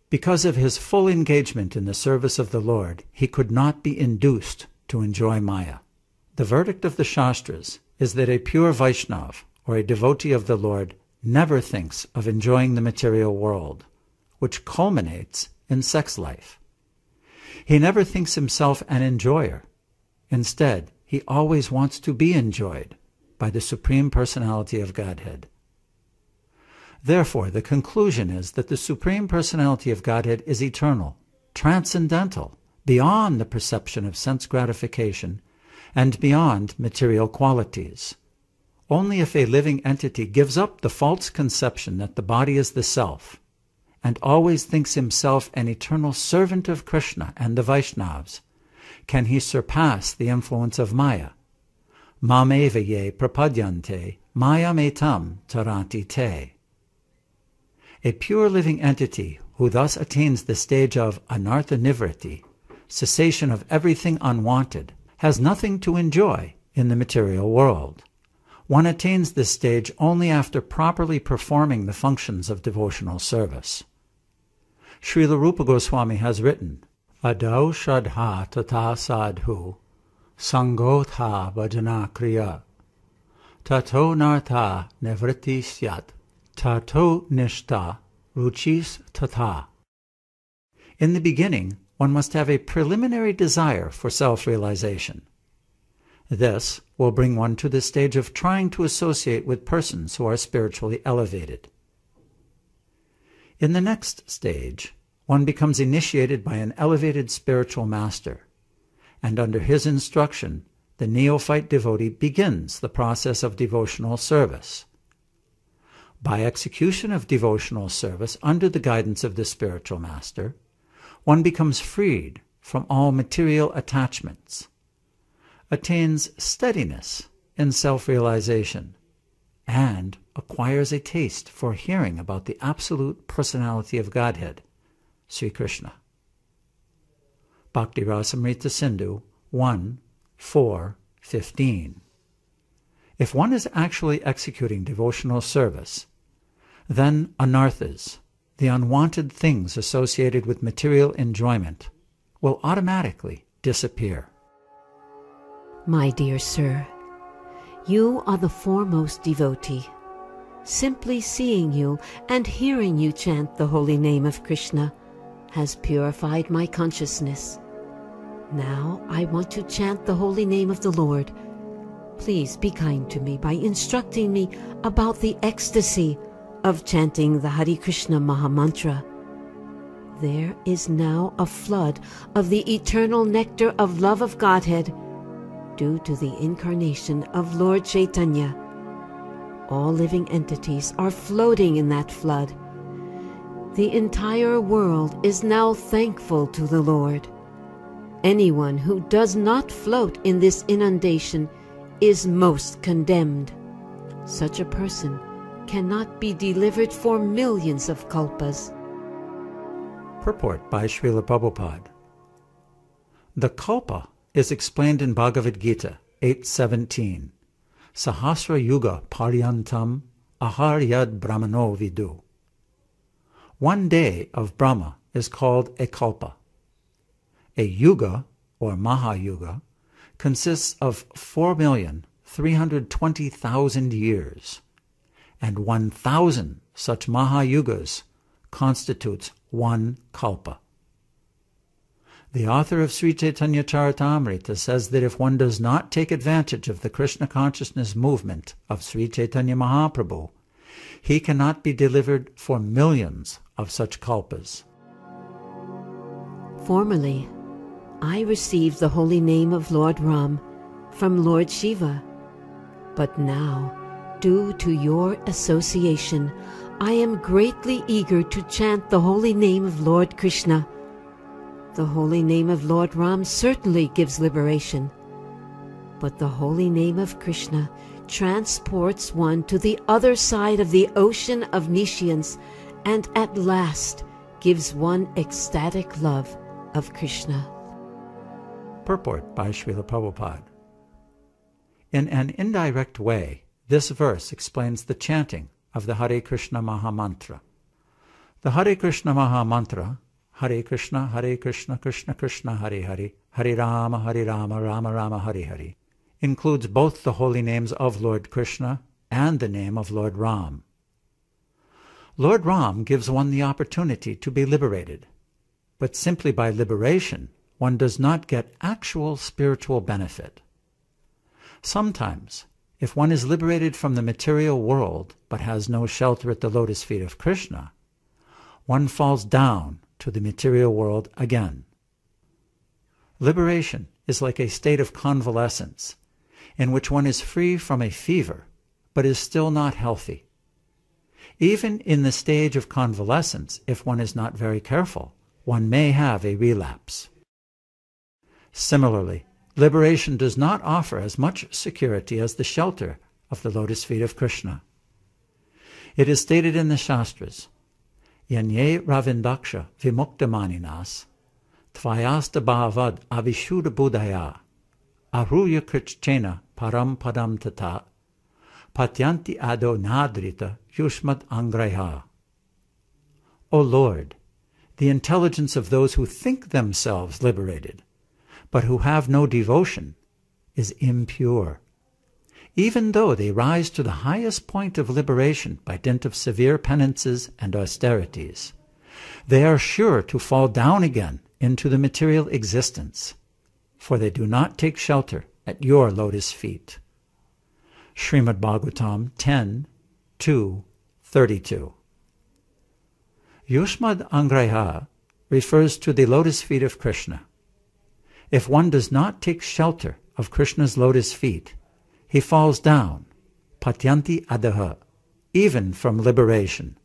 Because of his full engagement in the service of the Lord, he could not be induced to enjoy Maya. The verdict of the Shastras is that a pure Vaishnav, or a devotee of the Lord, never thinks of enjoying the material world, which culminates in sex life. He never thinks himself an enjoyer. Instead, he always wants to be enjoyed by the Supreme Personality of Godhead. Therefore, the conclusion is that the Supreme Personality of Godhead is eternal, transcendental, beyond the perception of sense gratification, and beyond material qualities. Only if a living entity gives up the false conception that the body is the self, and always thinks himself an eternal servant of Krishna and the Vaishnavas, can he surpass the influence of Maya. Mameva ye prapadyante, maya metam taranti te. A pure living entity who thus attains the stage of anartha nivriti, cessation of everything unwanted, has nothing to enjoy in the material world. One attains this stage only after properly performing the functions of devotional service. Srila Rupa Goswami has written, Adau Shraddha Tata Sadhu Sangotha Bhajana Kriya Tato Nartha Nevriti Syat Tato Nishta Ruchis Tata. In the beginning, one must have a preliminary desire for self-realization. This will bring one to the stage of trying to associate with persons who are spiritually elevated. In the next stage, one becomes initiated by an elevated spiritual master, and under his instruction, the neophyte devotee begins the process of devotional service. By execution of devotional service under the guidance of the spiritual master, one becomes freed from all material attachments, attains steadiness in self-realization, and acquires a taste for hearing about the absolute personality of Godhead, Sri Krishna. Bhakti Rasamrita Sindhu 1:4-15. If one is actually executing devotional service, then anarthas, the unwanted things associated with material enjoyment, will automatically disappear. My dear sir, you are the foremost devotee. Simply seeing you and hearing you chant the holy name of Krishna has purified my consciousness. Now I want to chant the holy name of the Lord. Please be kind to me by instructing me about the ecstasy of chanting the Hare Krishna Mahamantra. There is now a flood of the eternal nectar of love of Godhead due to the incarnation of Lord Chaitanya. All living entities are floating in that flood. The entire world is now thankful to the Lord. Anyone who does not float in this inundation is most condemned. Such a person cannot be delivered for millions of kalpas. Purport by Srila Prabhupada. The kalpa is explained in Bhagavad Gita 8:17. Sahasra yuga paryantam aharyad brahmano vidu. 1 day of Brahma is called a kalpa. A yuga, or mahayuga, consists of 4,320,000 years, and 1,000 such mahayugas constitutes one kalpa. The author of Sri Chaitanya Charitamrita says that if one does not take advantage of the Krishna consciousness movement of Sri Chaitanya Mahaprabhu, he cannot be delivered for millions of such kalpas. Formerly, I received the holy name of Lord Ram from Lord Shiva, but now, due to your association, I am greatly eager to chant the holy name of Lord Krishna. The holy name of Lord Ram certainly gives liberation, but the holy name of Krishna transports one to the other side of the ocean of nescience and at last gives one ecstatic love of Krishna. Purport by Srila Prabhupada. In an indirect way, this verse explains the chanting of the Hare Krishna Mahamantra. The Hare Krishna Mahamantra, Hare Krishna, Krishna Krishna, Hare Hare, Hare Rama, Rama Rama, Hare Hare, includes both the holy names of Lord Krishna and the name of Lord Ram. Lord Ram gives one the opportunity to be liberated, but simply by liberation, one does not get actual spiritual benefit. Sometimes, if one is liberated from the material world but has no shelter at the lotus feet of Krishna, one falls down to the material world again. Liberation is like a state of convalescence, in which one is free from a fever, but is still not healthy. Even in the stage of convalescence, if one is not very careful, one may have a relapse. Similarly, liberation does not offer as much security as the shelter of the lotus feet of Krishna. It is stated in the Shastras, Yanye Ravindaksha Vimuktamaninas Tvayasta Bhavad Avishuddha Buddhaya Aruya Krichchena Param Padam Tata Patyanti Ado Nadrita Yushmat Angraiha. O Lord, the intelligence of those who think themselves liberated, but who have no devotion, is impure. Even though they rise to the highest point of liberation by dint of severe penances and austerities, they are sure to fall down again into the material existence, for they do not take shelter at your lotus feet. Srimad Bhagavatam 10:2-32. Yushmad Angraiha refers to the lotus feet of Krishna. If one does not take shelter of Krishna's lotus feet, he falls down, patyanti adaha, even from liberation.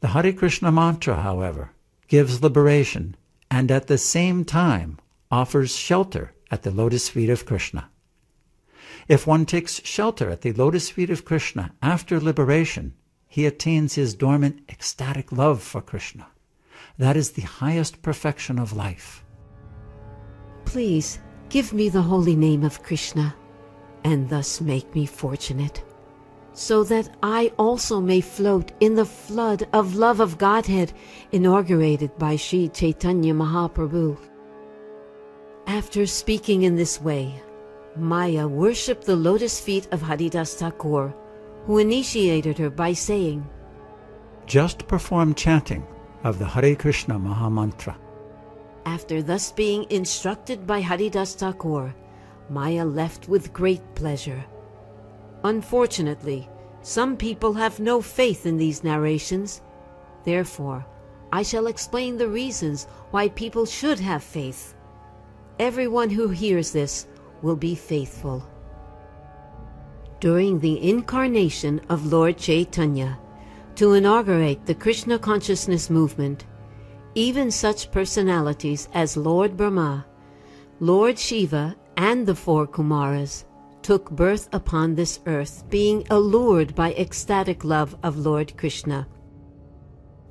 The Hare Krishna mantra, however, gives liberation and at the same time offers shelter at the lotus feet of Krishna. If one takes shelter at the lotus feet of Krishna after liberation, he attains his dormant ecstatic love for Krishna. That is the highest perfection of life. Please give me the holy name of Krishna, and thus make me fortunate, so that I also may float in the flood of love of Godhead inaugurated by Sri Chaitanya Mahaprabhu. After speaking in this way, Maya worshipped the lotus feet of Haridasa Thakur, who initiated her by saying, Just perform chanting of the Hare Krishna Mahamantra. After thus being instructed by Haridasa Thakur, Maya left with great pleasure. Unfortunately, some people have no faith in these narrations. Therefore, I shall explain the reasons why people should have faith. Everyone who hears this will be faithful. During the incarnation of Lord Chaitanya, to inaugurate the Krishna consciousness movement, even such personalities as Lord Brahma, Lord Shiva, and the four Kumaras took birth upon this earth, being allured by ecstatic love of Lord Krishna.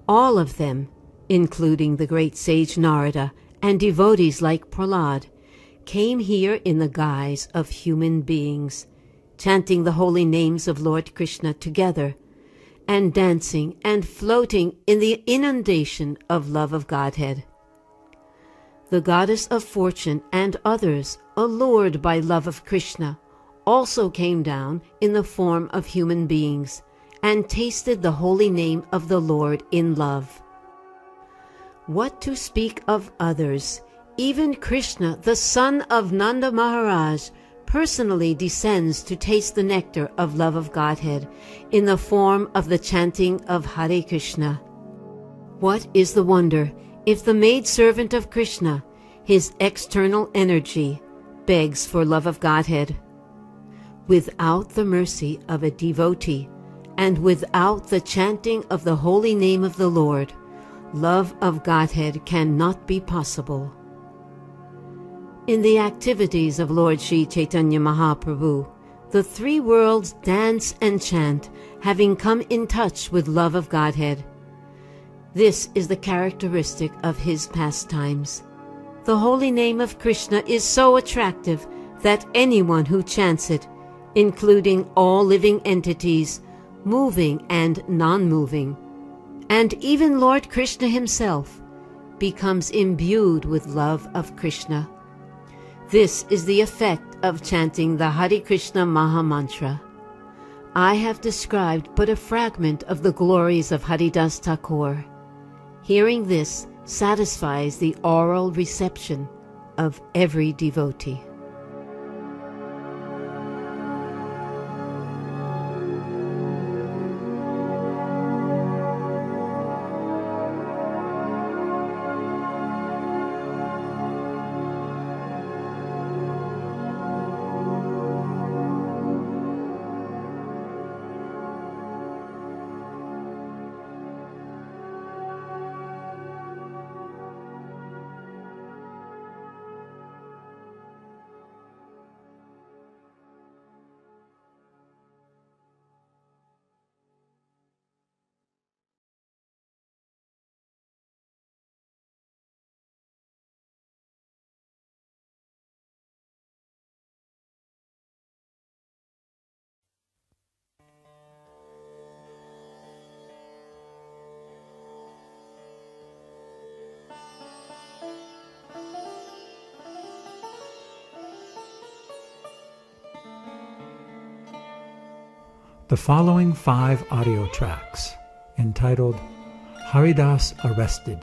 All of them, including the great sage Narada and devotees like Prahlad, came here in the guise of human beings, chanting the holy names of Lord Krishna together, and dancing and floating in the inundation of love of Godhead. The goddess of fortune and others, allured by love of Krishna, also came down in the form of human beings and tasted the holy name of the Lord in love. What to speak of others? Even Krishna, the son of Nanda Maharaj, personally descends to taste the nectar of love of Godhead in the form of the chanting of Hare Krishna. What is the wonder if the maidservant of Krishna, his external energy, begs for love of Godhead? Without the mercy of a devotee, and without the chanting of the holy name of the Lord, love of Godhead cannot be possible. In the activities of Lord Sri Chaitanya Mahaprabhu, the three worlds dance and chant, having come in touch with love of Godhead. This is the characteristic of his pastimes. The holy name of Krishna is so attractive that anyone who chants it, including all living entities, moving and non-moving, and even Lord Krishna himself, becomes imbued with love of Krishna. This is the effect of chanting the Hare Krishna Maha Mantra. I have described but a fragment of the glories of Haridasa Thakur. Hearing this satisfies the oral reception of every devotee. The following 5 audio tracks, entitled Haridas Arrested,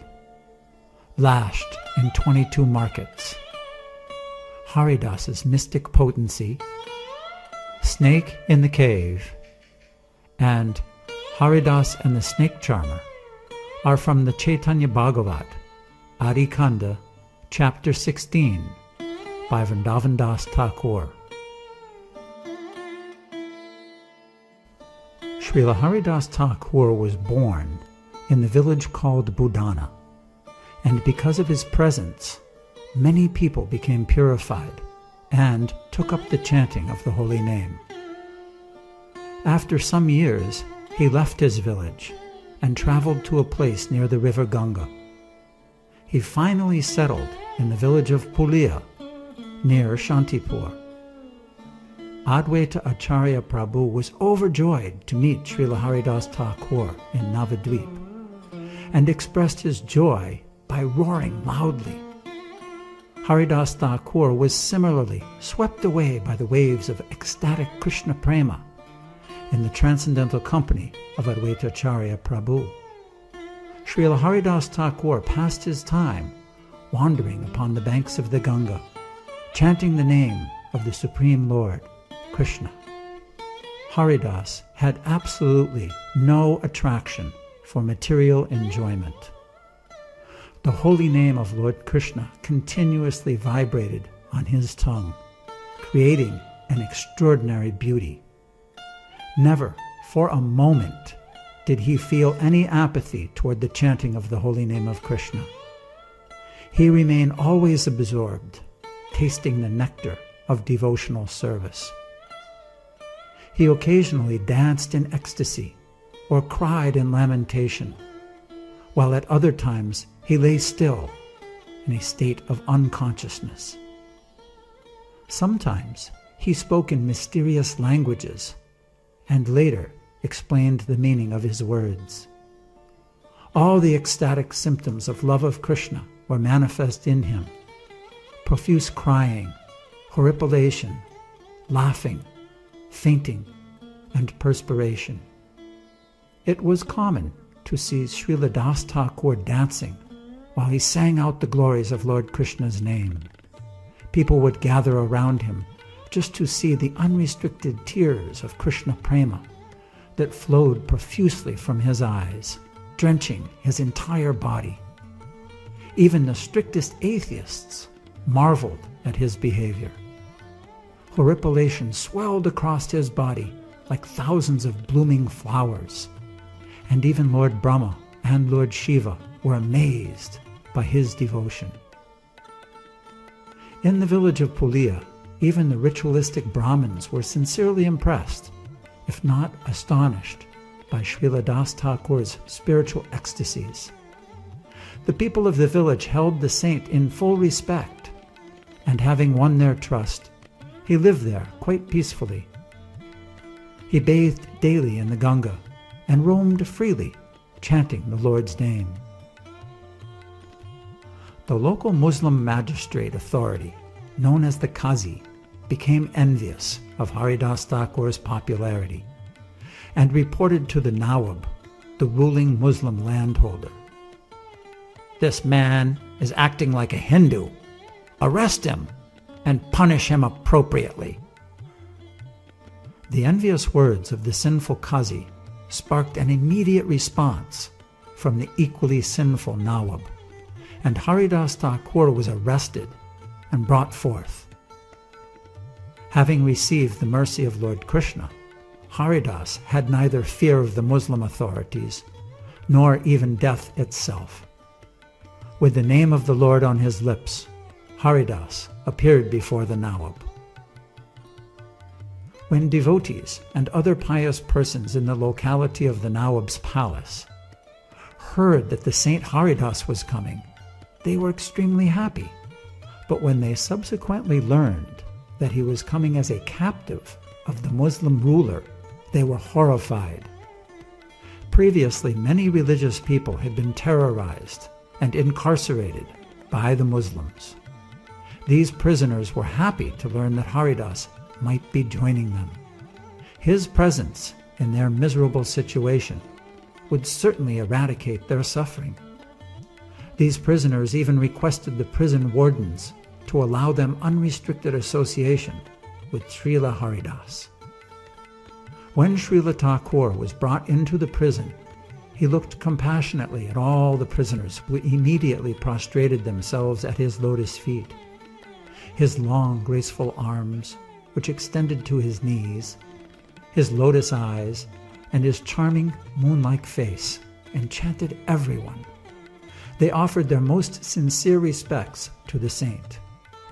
lashed in 22 markets, Haridas's mystic potency, Snake in the Cave, and Haridas and the Snake Charmer, are from the Chaitanya Bhagavat, Adi Kanda, Chapter 16, by Vrindavan Thakur. Srila Haridasa Thakur was born in the village called Budana, and because of his presence, many people became purified and took up the chanting of the holy name. After some years, he left his village and traveled to a place near the river Ganga. He finally settled in the village of Pulia, near Shantipur. Advaita Acharya Prabhu was overjoyed to meet Srila Haridasa Thakur in Navadvip and expressed his joy by roaring loudly. Haridasa Thakur was similarly swept away by the waves of ecstatic Krishna Prema in the transcendental company of Advaita Acharya Prabhu. Srila Haridasa Thakur passed his time wandering upon the banks of the Ganga, chanting the name of the Supreme Lord, Krishna. Haridas had absolutely no attraction for material enjoyment. The holy name of Lord Krishna continuously vibrated on his tongue, creating an extraordinary beauty. Never for a moment did he feel any apathy toward the chanting of the holy name of Krishna. He remained always absorbed, tasting the nectar of devotional service. He occasionally danced in ecstasy or cried in lamentation, while at other times he lay still in a state of unconsciousness. Sometimes he spoke in mysterious languages and later explained the meaning of his words. All the ecstatic symptoms of love of Krishna were manifest in him: profuse crying, horripilation, laughing, fainting, and perspiration. It was common to see Srila Das Thakur dancing while he sang out the glories of Lord Krishna's name. People would gather around him just to see the unrestricted tears of Krishna prema that flowed profusely from his eyes, drenching his entire body. Even the strictest atheists marveled at his behavior. Horripilation swelled across his body like thousands of blooming flowers, and even Lord Brahma and Lord Shiva were amazed by his devotion. In the village of Pulia, even the ritualistic Brahmins were sincerely impressed, if not astonished, by Srila Das Thakur's spiritual ecstasies. The people of the village held the saint in full respect, and having won their trust, he lived there quite peacefully. He bathed daily in the Ganga and roamed freely, chanting the Lord's name. The local Muslim magistrate authority, known as the Qazi, became envious of Haridas Thakur's popularity and reported to the Nawab, the ruling Muslim landholder. "This man is acting like a Hindu. Arrest him and punish him appropriately." The envious words of the sinful Qazi sparked an immediate response from the equally sinful Nawab, and Haridas Thakur was arrested and brought forth. Having received the mercy of Lord Krishna, Haridas had neither fear of the Muslim authorities nor even death itself. With the name of the Lord on his lips, Haridas appeared before the Nawab. When devotees and other pious persons in the locality of the Nawab's palace heard that the Saint Haridas was coming, they were extremely happy. But when they subsequently learned that he was coming as a captive of the Muslim ruler, they were horrified. Previously, many religious people had been terrorized and incarcerated by the Muslims. These prisoners were happy to learn that Haridas might be joining them. His presence in their miserable situation would certainly eradicate their suffering. These prisoners even requested the prison wardens to allow them unrestricted association with Srila Haridas. When Srila Thakur was brought into the prison, he looked compassionately at all the prisoners who immediately prostrated themselves at his lotus feet. His long, graceful arms, which extended to his knees, his lotus eyes, and his charming moon-like face enchanted everyone. They offered their most sincere respects to the saint,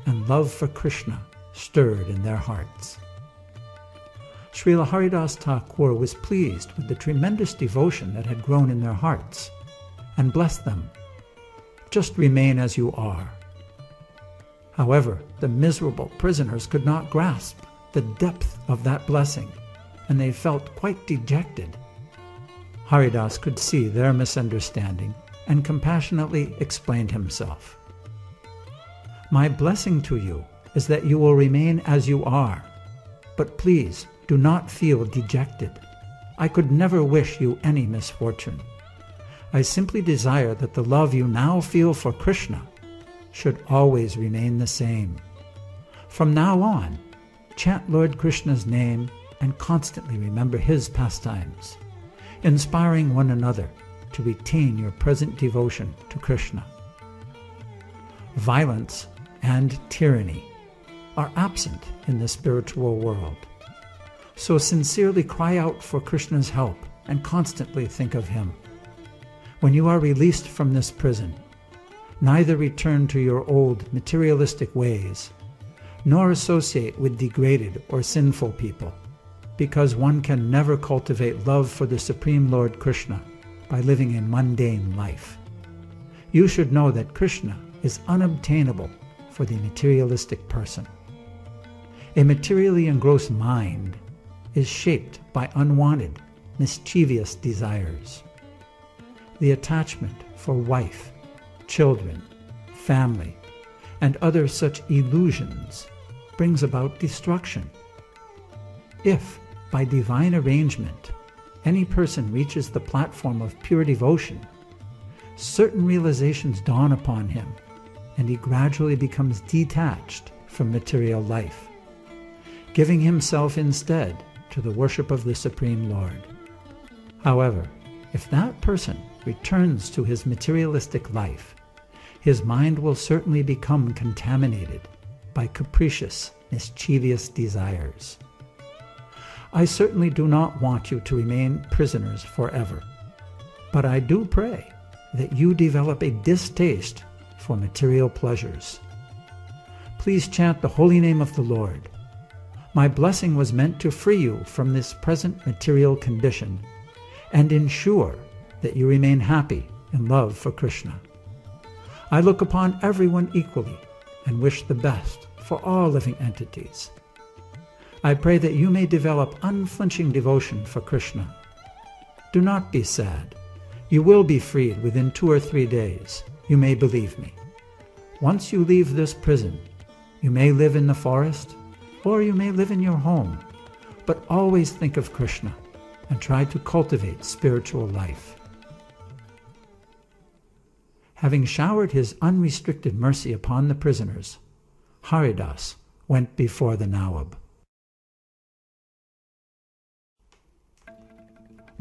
and love for Krishna stirred in their hearts. Srila Haridas Thakur was pleased with the tremendous devotion that had grown in their hearts, and blessed them. "Just remain as you are." However, the miserable prisoners could not grasp the depth of that blessing, and they felt quite dejected. Haridas could see their misunderstanding and compassionately explained himself. "My blessing to you is that you will remain as you are, but please do not feel dejected. I could never wish you any misfortune. I simply desire that the love you now feel for Krishna should always remain the same. From now on, chant Lord Krishna's name and constantly remember his pastimes, inspiring one another to retain your present devotion to Krishna. Violence and tyranny are absent in the spiritual world. So sincerely cry out for Krishna's help and constantly think of him. When you are released from this prison, neither return to your old materialistic ways, nor associate with degraded or sinful people, because one can never cultivate love for the Supreme Lord Krishna by living a mundane life. You should know that Krishna is unobtainable for the materialistic person. A materially engrossed mind is shaped by unwanted, mischievous desires. The attachment for wife, children, family, and other such illusions brings about destruction. If, by divine arrangement, any person reaches the platform of pure devotion, certain realizations dawn upon him, and he gradually becomes detached from material life, giving himself instead to the worship of the Supreme Lord. However, if that person returns to his materialistic life, his mind will certainly become contaminated by capricious, mischievous desires. I certainly do not want you to remain prisoners forever, but I do pray that you develop a distaste for material pleasures. Please chant the holy name of the Lord. My blessing was meant to free you from this present material condition and ensure that you remain happy in love for Krishna. I look upon everyone equally and wish the best for all living entities. I pray that you may develop unflinching devotion for Krishna. Do not be sad. You will be freed within 2 or 3 days. You may believe me. Once you leave this prison, you may live in the forest or you may live in your home, but always think of Krishna and try to cultivate spiritual life. Having showered his unrestricted mercy upon the prisoners, Haridas went before the Nawab.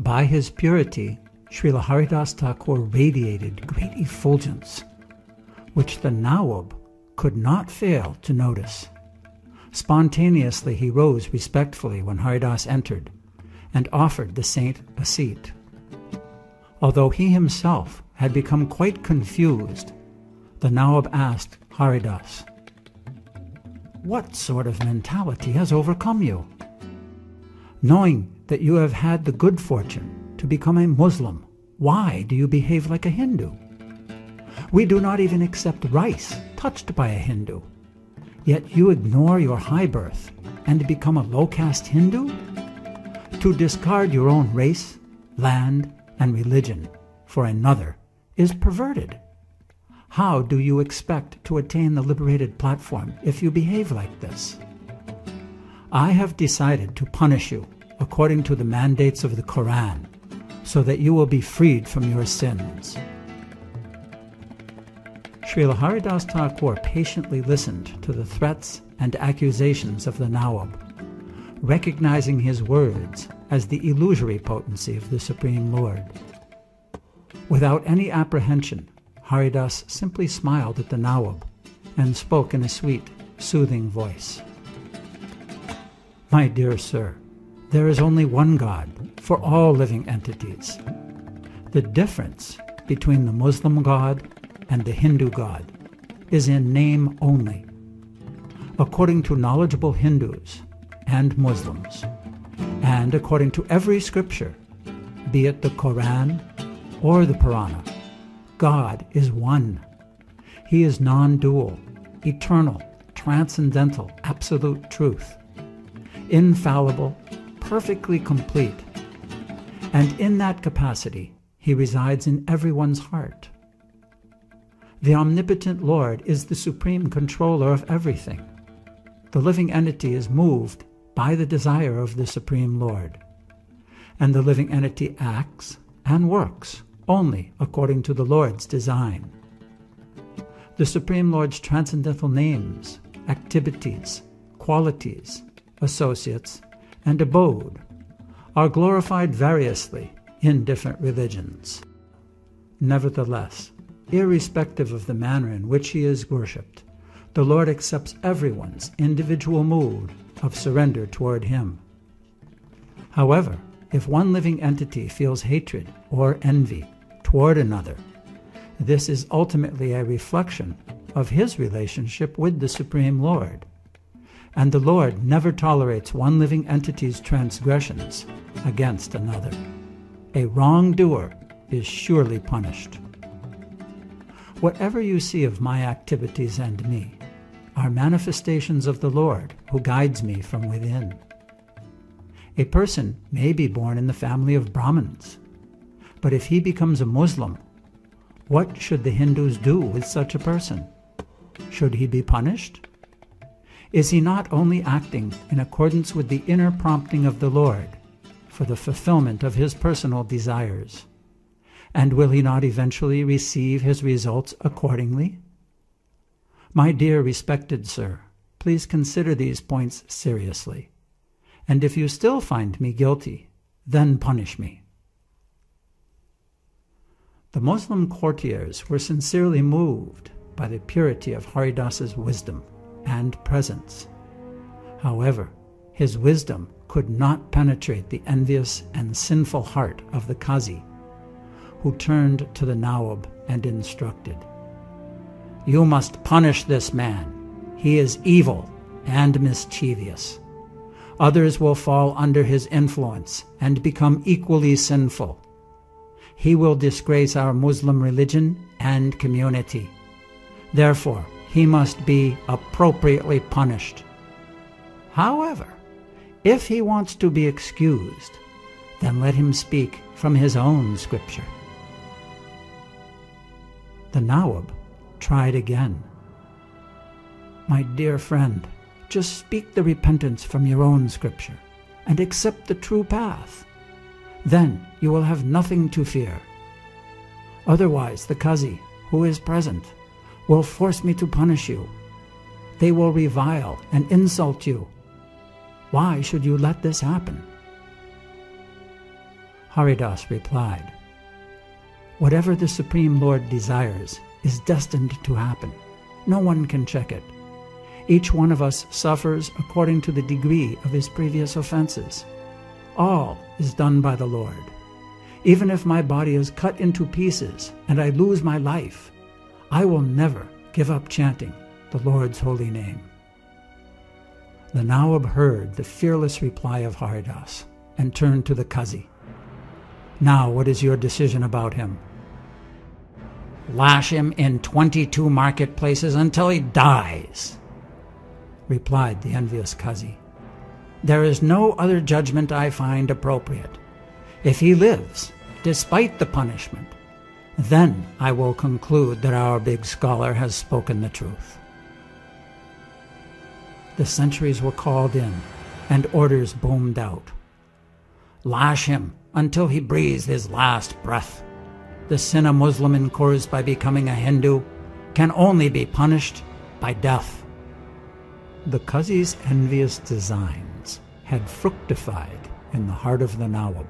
By his purity, Srila Haridasa Thakur radiated great effulgence, which the Nawab could not fail to notice. Spontaneously he rose respectfully when Haridas entered, and offered the saint a seat. Although he himself had become quite confused, the Nawab asked Haridas, "What sort of mentality has overcome you? Knowing that you have had the good fortune to become a Muslim, why do you behave like a Hindu? We do not even accept rice touched by a Hindu, yet you ignore your high birth and become a low-caste Hindu? To discard your own race, land, and religion for another is perverted. How do you expect to attain the liberated platform if you behave like this? I have decided to punish you according to the mandates of the Quran, so that you will be freed from your sins." Srila Haridasa Thakur patiently listened to the threats and accusations of the Nawab, recognizing his words as the illusory potency of the Supreme Lord. Without any apprehension, Haridas simply smiled at the Nawab and spoke in a sweet, soothing voice. "My dear sir, there is only one God for all living entities. The difference between the Muslim God and the Hindu God is in name only. According to knowledgeable Hindus and Muslims, and according to every scripture, be it the Quran or the Purana, God is one. He is non-dual, eternal, transcendental, absolute truth, infallible, perfectly complete, and in that capacity he resides in everyone's heart. The omnipotent Lord is the supreme controller of everything. The living entity is moved by the desire of the Supreme Lord, and the living entity acts and works only according to the Lord's design. The Supreme Lord's transcendental names, activities, qualities, associates, and abode are glorified variously in different religions. Nevertheless, irrespective of the manner in which he is worshipped, the Lord accepts everyone's individual mood of surrender toward him. However, if one living entity feels hatred or envy toward another, this is ultimately a reflection of his relationship with the Supreme Lord, and the Lord never tolerates one living entity's transgressions against another. A wrongdoer is surely punished. Whatever you see of my activities and me are manifestations of the Lord who guides me from within. A person may be born in the family of Brahmins, but if he becomes a Muslim, what should the Hindus do with such a person? Should he be punished? Is he not only acting in accordance with the inner prompting of the Lord for the fulfillment of his personal desires? And will he not eventually receive his results accordingly? My dear respected sir, please consider these points seriously. And if you still find me guilty, then punish me. The Muslim courtiers were sincerely moved by the purity of Haridasa's wisdom and presence. However, his wisdom could not penetrate the envious and sinful heart of the Qazi, who turned to the Nawab and instructed, "You must punish this man. He is evil and mischievous. Others will fall under his influence and become equally sinful. He will disgrace our Muslim religion and community. Therefore, he must be appropriately punished. However, if he wants to be excused, then let him speak from his own scripture." The Nawab tried again. "My dear friend, just speak the repentance from your own scripture and accept the true path. Then you will have nothing to fear. Otherwise the Qazi, who is present, will force me to punish you. They will revile and insult you. Why should you let this happen?" Haridas replied, "Whatever the Supreme Lord desires is destined to happen. No one can check it. Each one of us suffers according to the degree of his previous offenses. All is done by the Lord. Even if my body is cut into pieces and I lose my life, I will never give up chanting the Lord's holy name." The Nawab heard the fearless reply of Haridas and turned to the Qazi. "Now what is your decision about him?" "Lash him in 22 marketplaces until he dies," replied the envious Qazi. "There is no other judgment I find appropriate. If he lives, despite the punishment, then I will conclude that our big scholar has spoken the truth." The sentries were called in, and orders boomed out. "Lash him until he breathes his last breath. The sin a Muslim incurs by becoming a Hindu can only be punished by death." The Qazi's envious designs had fructified in the heart of the Nawab,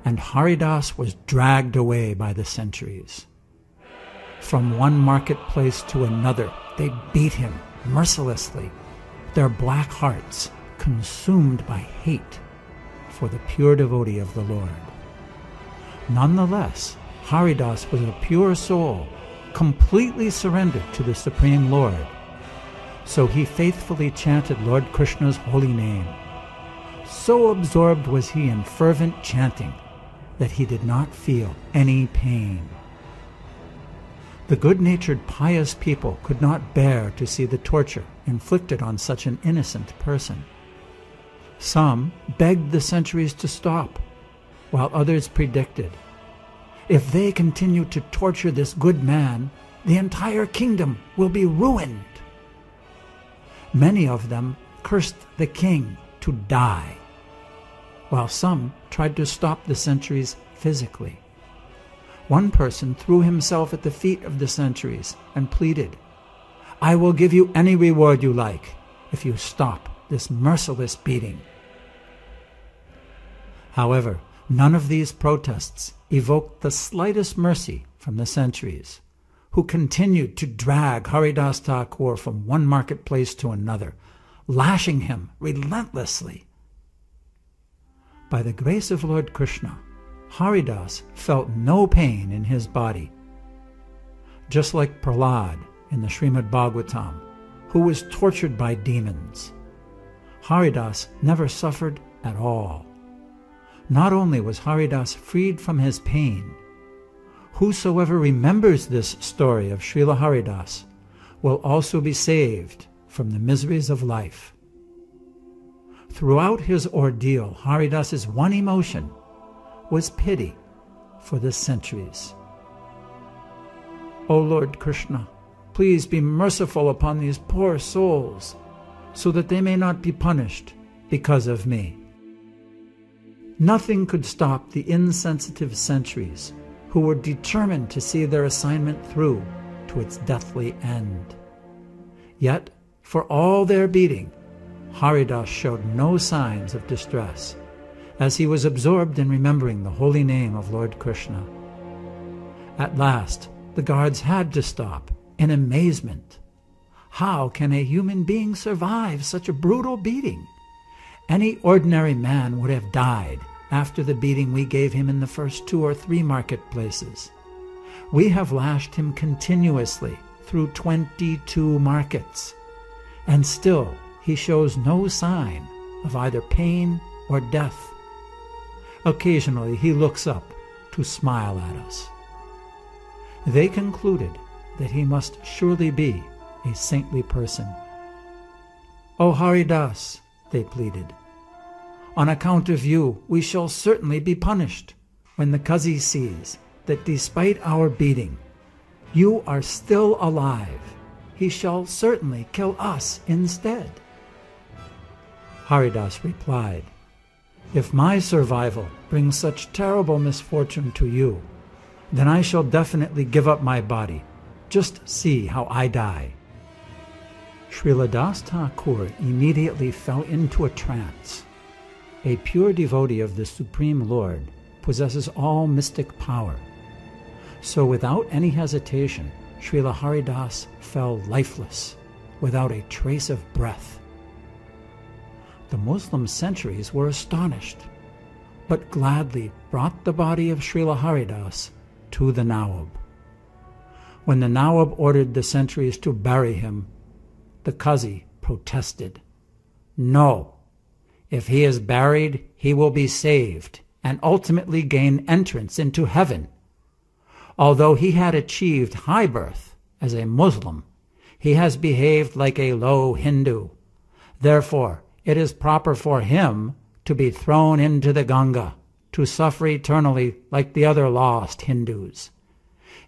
and Haridas was dragged away by the sentries. From one marketplace to another, they beat him mercilessly, their black hearts consumed by hate for the pure devotee of the Lord. Nonetheless, Haridas was a pure soul, completely surrendered to the Supreme Lord. So he faithfully chanted Lord Krishna's holy name. So absorbed was he in fervent chanting that he did not feel any pain. The good-natured, pious people could not bear to see the torture inflicted on such an innocent person. Some begged the sentries to stop, while others predicted, "If they continue to torture this good man, the entire kingdom will be ruined." Many of them cursed the king to die, while some tried to stop the sentries physically. One person threw himself at the feet of the sentries and pleaded, "I will give you any reward you like if you stop this merciless beating." However, none of these protests evoked the slightest mercy from the sentries, who continued to drag Haridasa Thakur from one marketplace to another, lashing him relentlessly. By the grace of Lord Krishna, Haridas felt no pain in his body. Just like Prahlad in the Srimad Bhagavatam, who was tortured by demons, Haridas never suffered at all. Not only was Haridas freed from his pain, whosoever remembers this story of Srila Haridas will also be saved from the miseries of life. Throughout his ordeal, Haridas's one emotion was pity for the centuries. O Lord Krishna, please be merciful upon these poor souls, so that they may not be punished because of me. Nothing could stop the insensitive centuries who were determined to see their assignment through to its deathly end. Yet, for all their beating, Haridas showed no signs of distress, as he was absorbed in remembering the holy name of Lord Krishna. At last, the guards had to stop, in amazement. How can a human being survive such a brutal beating? Any ordinary man would have died after the beating we gave him in the first 2 or 3 marketplaces. We have lashed him continuously through 22 markets, and still he shows no sign of either pain or death. Occasionally he looks up to smile at us. They concluded that he must surely be a saintly person. O Haridas, they pleaded, on account of you we shall certainly be punished when the Qazi sees that despite our beating, you are still alive. He shall certainly kill us instead. Haridas replied, if my survival brings such terrible misfortune to you, then I shall definitely give up my body. Just see how I die. Srila Das Thakur immediately fell into a trance. A pure devotee of the Supreme Lord possesses all mystic power. So without any hesitation, Srila Haridas fell lifeless, without a trace of breath. The Muslim centuries were astonished, but gladly brought the body of Srila Haridas to the Nawab. When the Nawab ordered the centuries to bury him, the Qazi protested. No, if he is buried, he will be saved and ultimately gain entrance into heaven. Although he had achieved high birth as a Muslim, he has behaved like a low Hindu. Therefore, it is proper for him to be thrown into the Ganga, to suffer eternally like the other lost Hindus.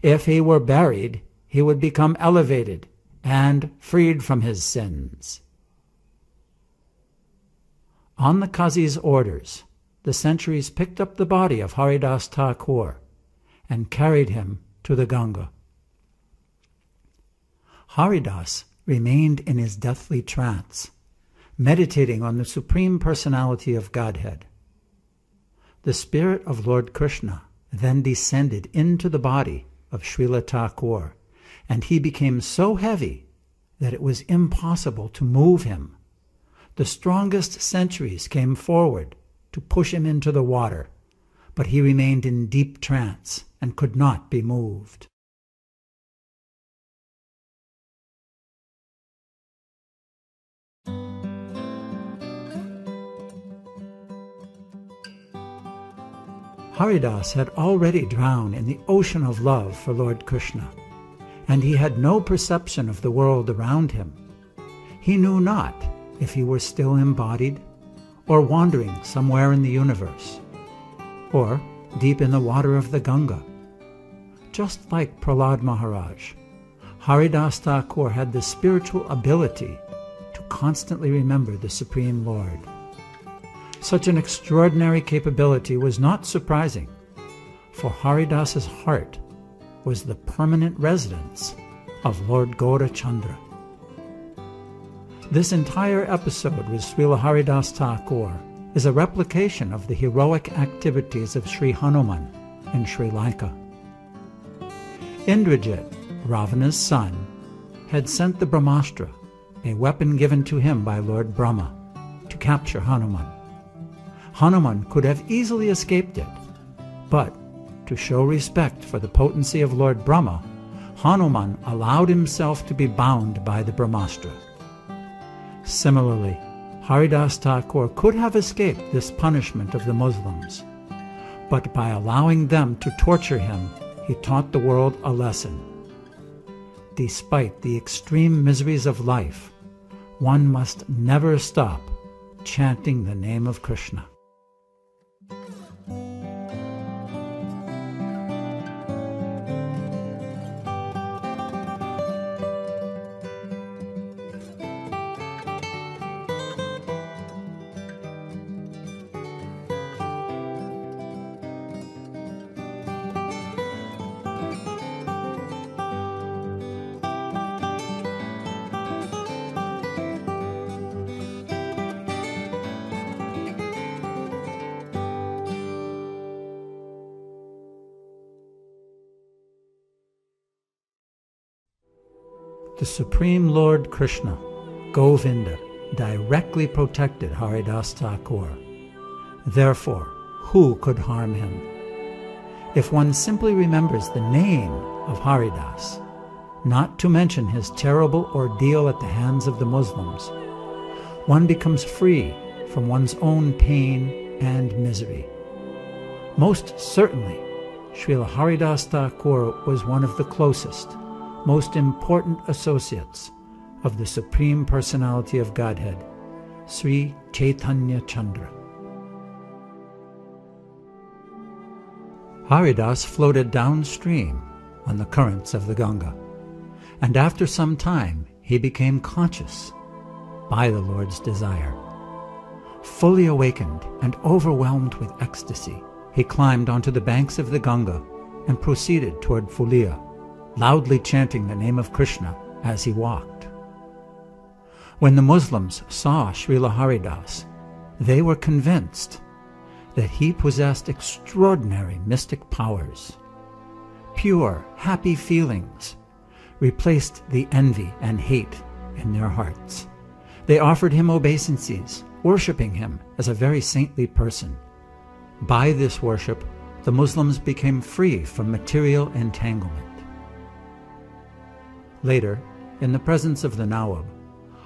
If he were buried, he would become elevated and freed from his sins. On the Qazi's orders, the centuries picked up the body of Haridas Thakur and carried him to the Ganga. Haridas remained in his deathly trance, meditating on the Supreme Personality of Godhead. The spirit of Lord Krishna then descended into the body of Srila Thakur, and he became so heavy that it was impossible to move him. The strongest centuries came forward to push him into the water, but he remained in deep trance and could not be moved. Haridas had already drowned in the ocean of love for Lord Krishna, and he had no perception of the world around him. He knew not if he were still embodied, or wandering somewhere in the universe, or deep in the water of the Ganga. Just like Prahlad Maharaj, Haridas Thakur had the spiritual ability to constantly remember the Supreme Lord. Such an extraordinary capability was not surprising, for Haridas's heart was the permanent residence of Lord Gaurachandra. This entire episode with Srila Haridas Thakur is a replication of the heroic activities of Sri Hanuman in Sri Lanka. Indrajit, Ravana's son, had sent the Brahmastra, a weapon given to him by Lord Brahma, to capture Hanuman. Hanuman could have easily escaped it, but to show respect for the potency of Lord Brahma, Hanuman allowed himself to be bound by the Brahmastra. Similarly, Haridasa Thakur could have escaped this punishment of the Muslims, but by allowing them to torture him, he taught the world a lesson. Despite the extreme miseries of life, one must never stop chanting the name of Krishna. The Supreme Lord Krishna, Govinda, directly protected Haridasa Thakur. Therefore, who could harm him? If one simply remembers the name of Haridas, not to mention his terrible ordeal at the hands of the Muslims, one becomes free from one's own pain and misery. Most certainly, Srila Haridasa Thakur was one of the closest, most important associates of the Supreme Personality of Godhead, Sri Chaitanya Chandra. Haridas floated downstream on the currents of the Ganga, and after some time he became conscious by the Lord's desire. Fully awakened and overwhelmed with ecstasy, he climbed onto the banks of the Ganga and proceeded toward Fulia, loudly chanting the name of Krishna as he walked. When the Muslims saw Srila Haridas, they were convinced that he possessed extraordinary mystic powers. Pure, happy feelings replaced the envy and hate in their hearts. They offered him obeisances, worshipping him as a very saintly person. By this worship, the Muslims became free from material entanglement. Later, in the presence of the Nawab,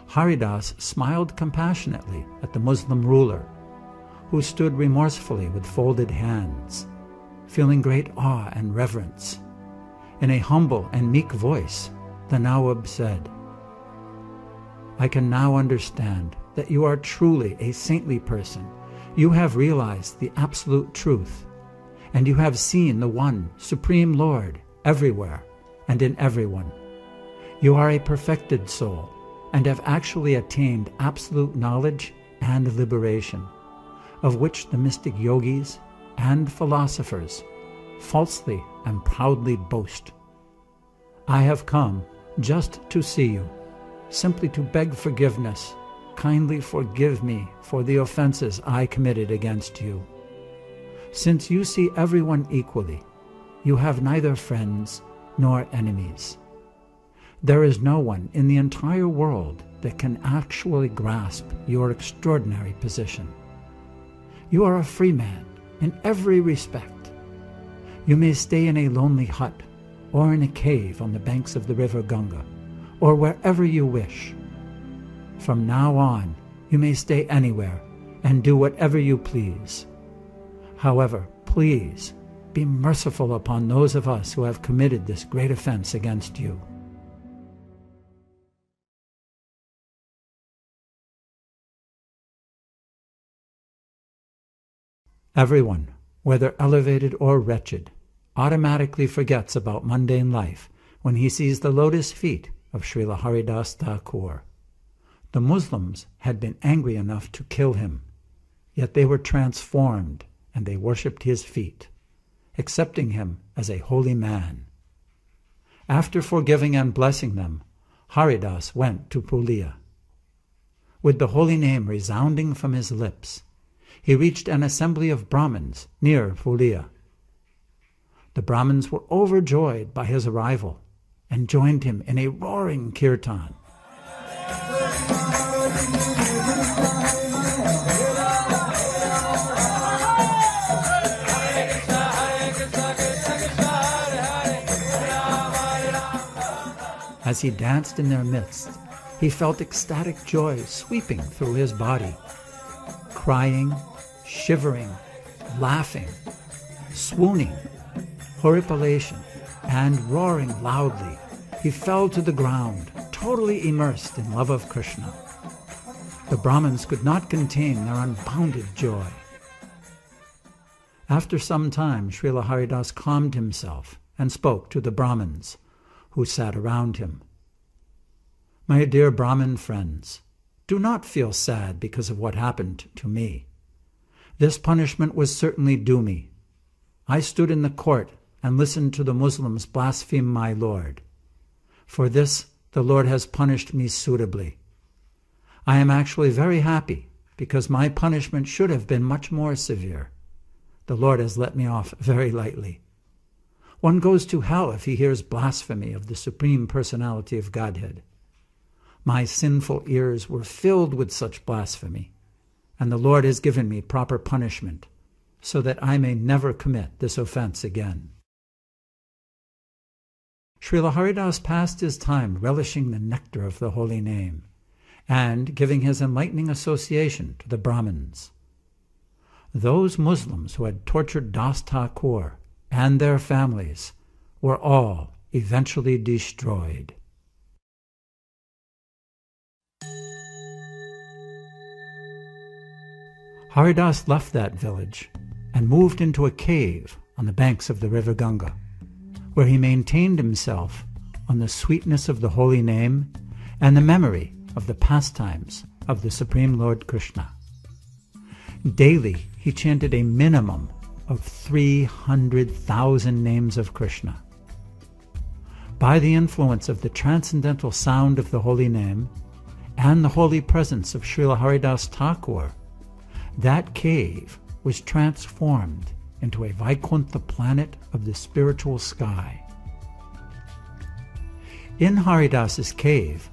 Haridas smiled compassionately at the Muslim ruler, who stood remorsefully with folded hands, feeling great awe and reverence. In a humble and meek voice, the Nawab said, "I can now understand that you are truly a saintly person. You have realized the absolute truth, and you have seen the one Supreme Lord everywhere and in everyone. You are a perfected soul and have actually attained absolute knowledge and liberation, of which the mystic yogis and philosophers falsely and proudly boast. I have come just to see you, simply to beg forgiveness. Kindly forgive me for the offenses I committed against you. Since you see everyone equally, you have neither friends nor enemies. There is no one in the entire world that can actually grasp your extraordinary position. You are a free man in every respect. You may stay in a lonely hut or in a cave on the banks of the river Ganga, or wherever you wish. From now on, you may stay anywhere and do whatever you please. However, please be merciful upon those of us who have committed this great offense against you." Everyone, whether elevated or wretched, automatically forgets about mundane life when he sees the lotus feet of Srila Haridasa Thakur. The Muslims had been angry enough to kill him, yet they were transformed and they worshipped his feet, accepting him as a holy man. After forgiving and blessing them, Haridas went to Pulia. With the holy name resounding from his lips, he reached an assembly of Brahmins near Pulia. The Brahmins were overjoyed by his arrival and joined him in a roaring kirtan. As he danced in their midst, he felt ecstatic joy sweeping through his body. Crying, shivering, laughing, swooning, horripilation, and roaring loudly, he fell to the ground, totally immersed in love of Krishna. The Brahmins could not contain their unbounded joy. After some time, Srila Haridas calmed himself and spoke to the Brahmins, who sat around him. My dear Brahmin friends, do not feel sad because of what happened to me. This punishment was certainly due me. I stood in the court and listened to the Muslims blaspheme my Lord. For this, the Lord has punished me suitably. I am actually very happy because my punishment should have been much more severe. The Lord has let me off very lightly. One goes to hell if he hears blasphemy of the Supreme Personality of Godhead. My sinful ears were filled with such blasphemy, and the Lord has given me proper punishment, so that I may never commit this offense again. Srila Haridas passed his time relishing the nectar of the holy name, and giving his enlightening association to the Brahmins. Those Muslims who had tortured Das Thakur and their families were all eventually destroyed. Haridas left that village and moved into a cave on the banks of the river Ganga, where he maintained himself on the sweetness of the holy name and the memory of the pastimes of the Supreme Lord Krishna. Daily he chanted a minimum of 300,000 names of Krishna. By the influence of the transcendental sound of the holy name and the holy presence of Srila Haridasa Thakur, that cave was transformed into a Vaikuntha planet of the spiritual sky. In Haridas's cave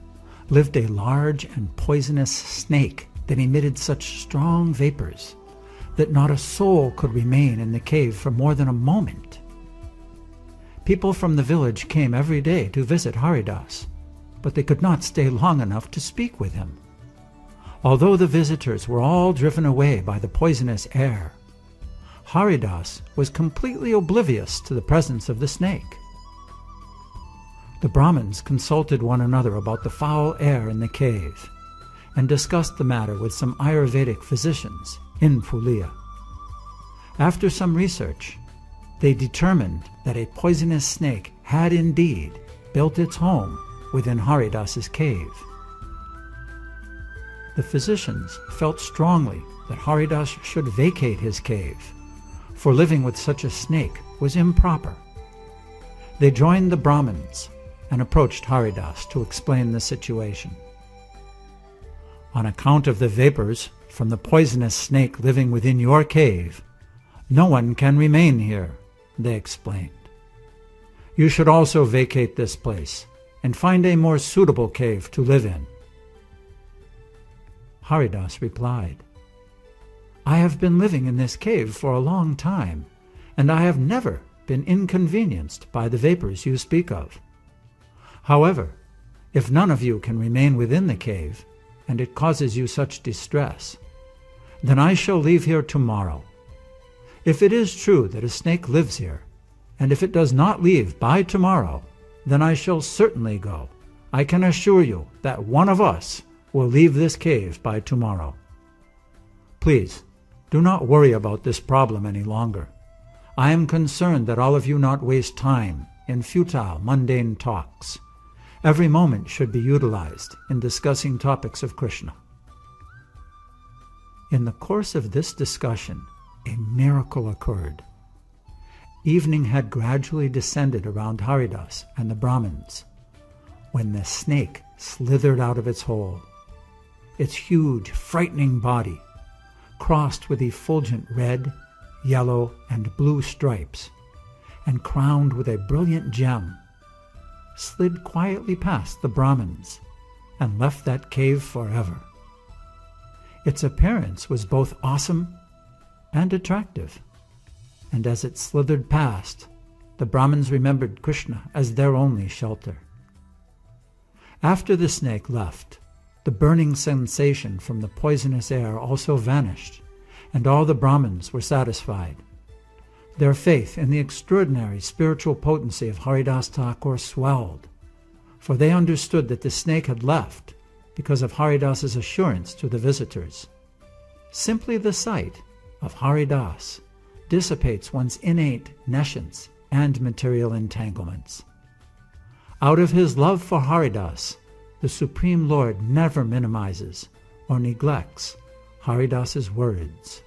lived a large and poisonous snake that emitted such strong vapors that not a soul could remain in the cave for more than a moment. People from the village came every day to visit Haridas, but they could not stay long enough to speak with him. Although the visitors were all driven away by the poisonous air, Haridas was completely oblivious to the presence of the snake. The Brahmins consulted one another about the foul air in the cave and discussed the matter with some Ayurvedic physicians in Pulia. After some research, they determined that a poisonous snake had indeed built its home within Haridas's cave. The physicians felt strongly that Haridas should vacate his cave, for living with such a snake was improper. They joined the Brahmins and approached Haridas to explain the situation. On account of the vapors from the poisonous snake living within your cave, no one can remain here, they explained. You should also vacate this place and find a more suitable cave to live in. Haridas replied, I have been living in this cave for a long time, and I have never been inconvenienced by the vapors you speak of. However, if none of you can remain within the cave, and it causes you such distress, then I shall leave here tomorrow. If it is true that a snake lives here, and if it does not leave by tomorrow, then I shall certainly go. I can assure you that one of us will leave this cave by tomorrow. Please, do not worry about this problem any longer. I am concerned that all of you not waste time in futile, mundane talks. Every moment should be utilized in discussing topics of Krishna. In the course of this discussion, a miracle occurred. Evening had gradually descended around Haridas and the Brahmins, when the snake slithered out of its hole. Its huge, frightening body, crossed with effulgent red, yellow, and blue stripes, and crowned with a brilliant gem, slid quietly past the Brahmins and left that cave forever. Its appearance was both awesome and attractive, and as it slithered past, the Brahmins remembered Krishna as their only shelter. After the snake left, the burning sensation from the poisonous air also vanished, and all the Brahmins were satisfied. Their faith in the extraordinary spiritual potency of Haridasa Thakur swelled, for they understood that the snake had left because of Haridasa's assurance to the visitors. Simply the sight of Haridas dissipates one's innate nescience and material entanglements. Out of his love for Haridas, the Supreme Lord never minimizes or neglects Haridas's words.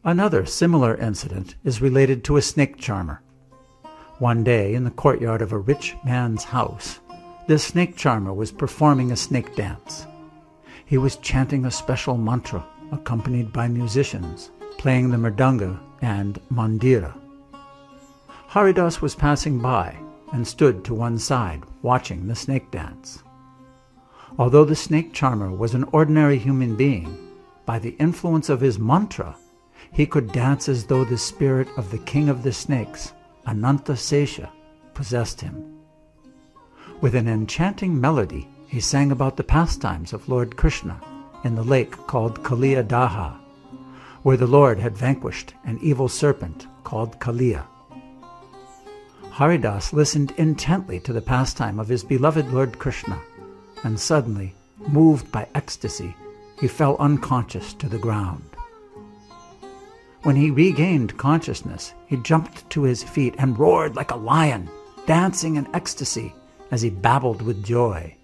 Another similar incident is related to a snake charmer. One day, in the courtyard of a rich man's house, this snake charmer was performing a snake dance. He was chanting a special mantra, accompanied by musicians, playing the mridanga and mandira. Haridas was passing by and stood to one side, watching the snake dance. Although the snake charmer was an ordinary human being, by the influence of his mantra, he could dance as though the spirit of the king of the snakes, Ananta Sesha, possessed him. With an enchanting melody, he sang about the pastimes of Lord Krishna in the lake called Kaliya Daha, where the Lord had vanquished an evil serpent called Kaliya. Haridas listened intently to the pastime of his beloved Lord Krishna, and suddenly, moved by ecstasy, he fell unconscious to the ground. When he regained consciousness, he jumped to his feet and roared like a lion, dancing in ecstasy as he babbled with joy.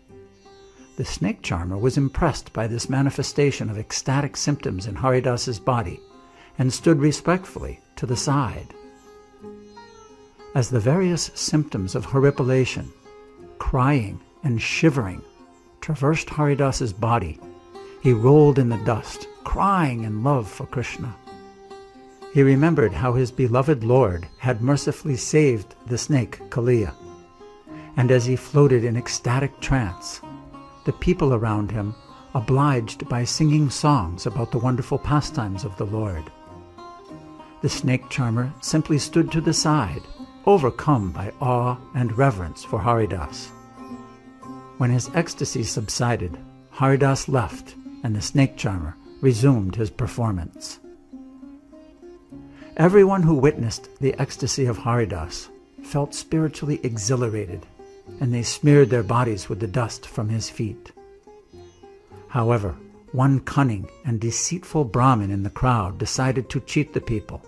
The snake charmer was impressed by this manifestation of ecstatic symptoms in Haridas's body and stood respectfully to the side. As the various symptoms of horripilation, crying and shivering, traversed Haridas's body, he rolled in the dust, crying in love for Krishna. He remembered how his beloved Lord had mercifully saved the snake Kaliya, and as he floated in ecstatic trance, the people around him obliged by singing songs about the wonderful pastimes of the Lord. The snake charmer simply stood to the side, overcome by awe and reverence for Haridas. When his ecstasy subsided, Haridas left, and the snake charmer resumed his performance. Everyone who witnessed the ecstasy of Haridas felt spiritually exhilarated, and they smeared their bodies with the dust from his feet. However, one cunning and deceitful Brahmin in the crowd decided to cheat the people.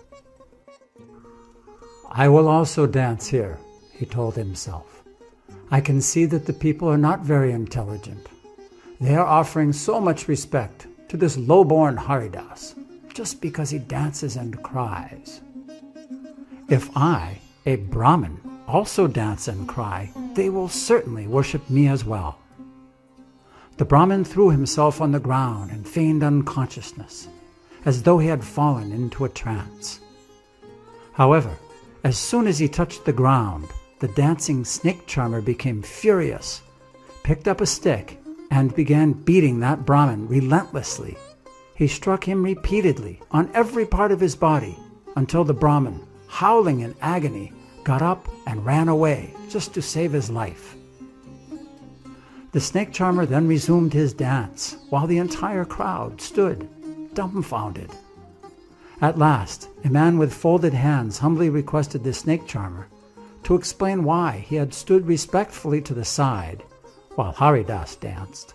"I will also dance here," he told himself. "I can see that the people are not very intelligent. They are offering so much respect to this low-born Haridas, just because he dances and cries. If I, a Brahmin, also dance and cry, they will certainly worship me as well." The Brahmin threw himself on the ground and feigned unconsciousness, as though he had fallen into a trance. However, as soon as he touched the ground, the dancing snake charmer became furious, picked up a stick, and began beating that Brahmin relentlessly. He struck him repeatedly on every part of his body until the Brahmin, howling in agony, got up and ran away just to save his life. The snake charmer then resumed his dance while the entire crowd stood, dumbfounded. At last, a man with folded hands humbly requested the snake charmer to explain why he had stood respectfully to the side while Haridas danced,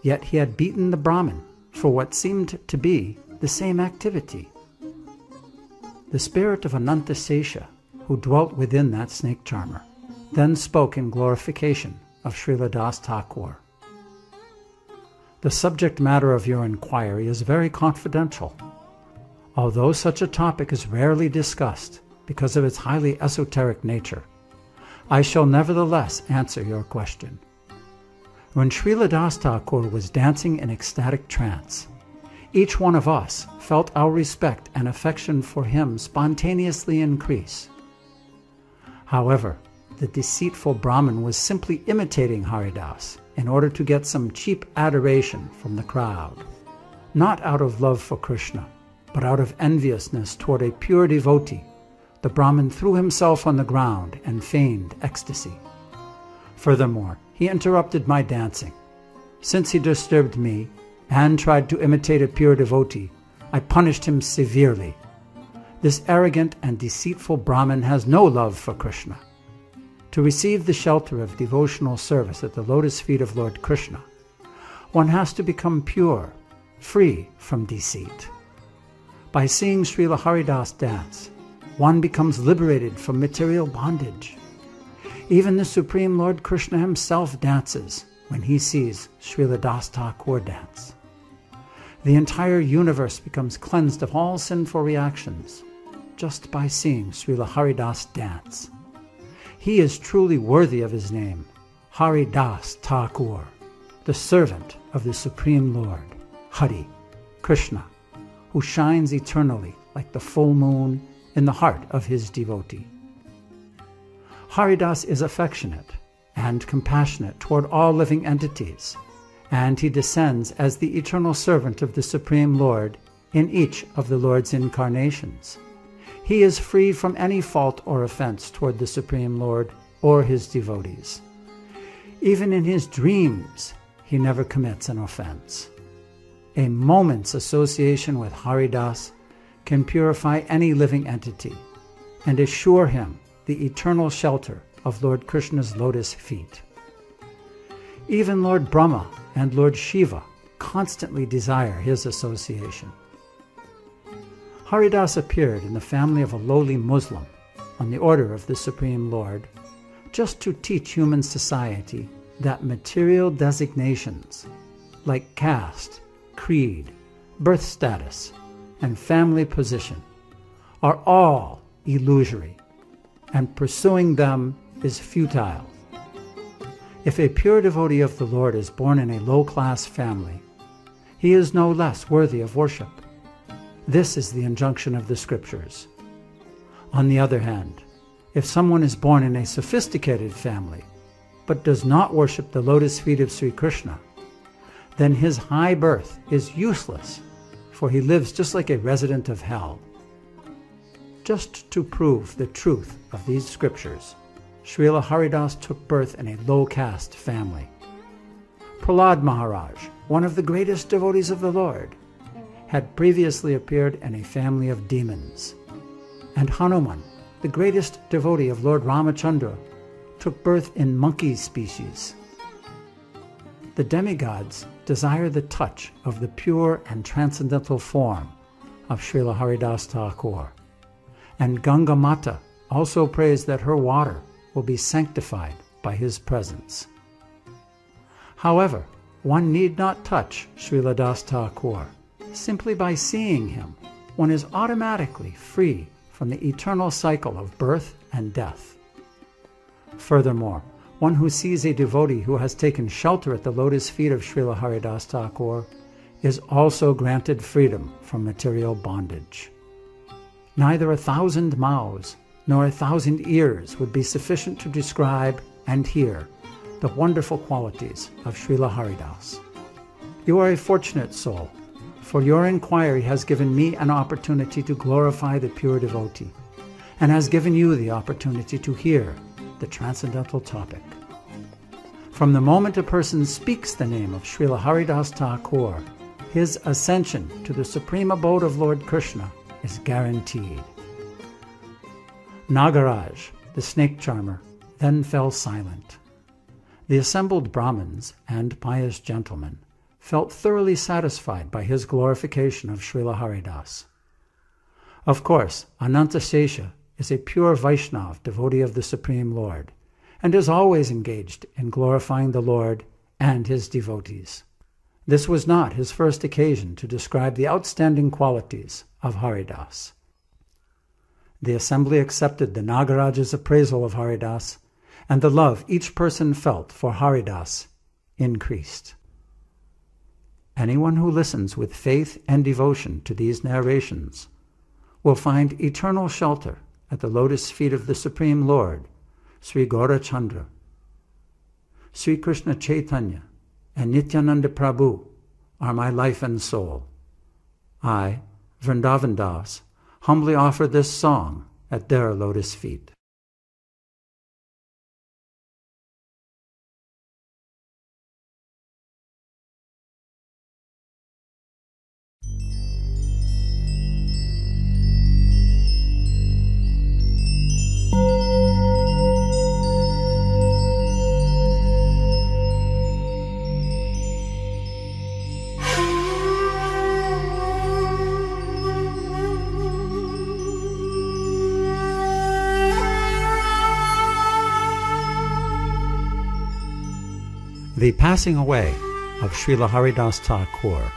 yet he had beaten the Brahmin for what seemed to be the same activity. The spirit of Anantasesha, who dwelt within that snake charmer, then spoke in glorification of Srila Das Thakur. The subject matter of your inquiry is very confidential. Although such a topic is rarely discussed because of its highly esoteric nature, I shall nevertheless answer your question. When Srila Das Thakur was dancing in ecstatic trance, each one of us felt our respect and affection for him spontaneously increase. However, the deceitful Brahmin was simply imitating Haridas in order to get some cheap adoration from the crowd, not out of love for Krishna, but out of enviousness toward a pure devotee. The Brahmin threw himself on the ground and feigned ecstasy. Furthermore, he interrupted my dancing. Since he disturbed me and tried to imitate a pure devotee, I punished him severely. This arrogant and deceitful Brahmin has no love for Krishna. To receive the shelter of devotional service at the lotus feet of Lord Krishna, one has to become pure, free from deceit. By seeing Srila Haridas dance, one becomes liberated from material bondage. Even the Supreme Lord Krishna himself dances when he sees Srila Das Thakur dance. The entire universe becomes cleansed of all sinful reactions just by seeing Srila Haridas dance. He is truly worthy of his name, Haridasa Thakur, the servant of the Supreme Lord, Hari, Krishna, who shines eternally like the full moon in the heart of his devotee. Haridas is affectionate and compassionate toward all living entities, and he descends as the eternal servant of the Supreme Lord in each of the Lord's incarnations. He is free from any fault or offense toward the Supreme Lord or his devotees. Even in his dreams, he never commits an offense. A moment's association with Haridas can purify any living entity and assure him the eternal shelter of Lord Krishna's lotus feet. Even Lord Brahma and Lord Shiva constantly desire his association. Haridas appeared in the family of a lowly Muslim on the order of the Supreme Lord, just to teach human society that material designations like caste, creed, birth status, and family position are all illusory, and pursuing them is futile. If a pure devotee of the Lord is born in a low-class family, he is no less worthy of worship. This is the injunction of the scriptures. On the other hand, if someone is born in a sophisticated family, but does not worship the lotus feet of Sri Krishna, then his high birth is useless, for he lives just like a resident of hell. Just to prove the truth of these scriptures, Srila Haridas took birth in a low-caste family. Prahlad Maharaj, one of the greatest devotees of the Lord, had previously appeared in a family of demons, and Hanuman, the greatest devotee of Lord Ramachandra, took birth in monkey species. The demigods desire the touch of the pure and transcendental form of Srila Haridasa Thakur, and Ganga Mata also prays that her water will be sanctified by his presence. However, one need not touch Srila Das Thakur. Simply by seeing him, one is automatically free from the eternal cycle of birth and death. Furthermore, one who sees a devotee who has taken shelter at the lotus feet of Srila Haridasa Thakur is also granted freedom from material bondage. Neither 1,000 mouths nor 1,000 ears would be sufficient to describe and hear the wonderful qualities of Srila Haridas. You are a fortunate soul, for your inquiry has given me an opportunity to glorify the pure devotee, and has given you the opportunity to hear the transcendental topic. From the moment a person speaks the name of Srila Haridasa Thakur, his ascension to the supreme abode of Lord Krishna is guaranteed. Nagaraj, the snake charmer, then fell silent. The assembled Brahmins and pious gentlemen felt thoroughly satisfied by his glorification of Srila Haridas. Of course, Anantasesha is a pure Vaishnav devotee of the Supreme Lord, and is always engaged in glorifying the Lord and his devotees. This was not his first occasion to describe the outstanding qualities of Haridas. The assembly accepted the Nagaraja's appraisal of Haridas, and the love each person felt for Haridas increased. Anyone who listens with faith and devotion to these narrations will find eternal shelter at the lotus feet of the Supreme Lord, Sri Gaurachandra. Sri Krishna Chaitanya and Nityananda Prabhu are my life and soul. I, Vrindavan Das, humbly offer this song at their lotus feet. The passing away of Srila Haridasa Thakur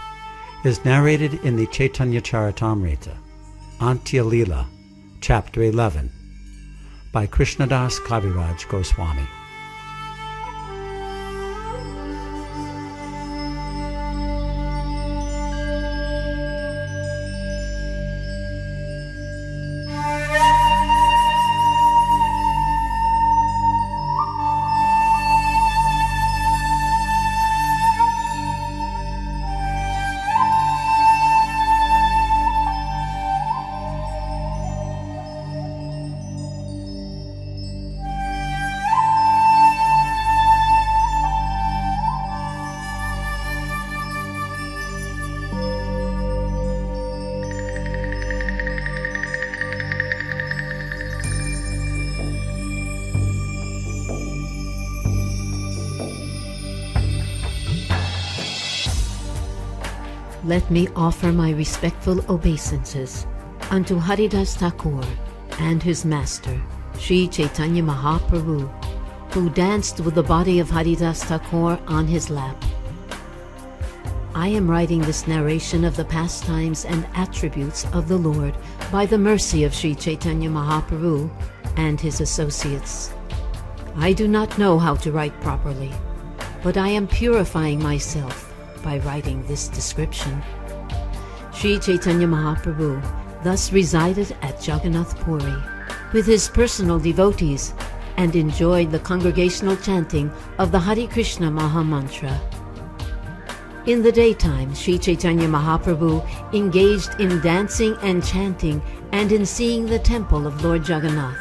is narrated in the Chaitanya Charitamrita, Antya Leela, Chapter 11, by Krishnadas Kaviraj Goswami. Let me offer my respectful obeisances unto Haridasa Thakur and his master, Sri Chaitanya Mahaprabhu, who danced with the body of Haridasa Thakur on his lap. I am writing this narration of the pastimes and attributes of the Lord by the mercy of Sri Chaitanya Mahaprabhu and his associates. I do not know how to write properly, but I am purifying myself by writing this description. Sri Chaitanya Mahaprabhu thus resided at Jagannath Puri with his personal devotees and enjoyed the congregational chanting of the Hare Krishna Maha Mantra. In the daytime, Sri Chaitanya Mahaprabhu engaged in dancing and chanting and in seeing the temple of Lord Jagannath.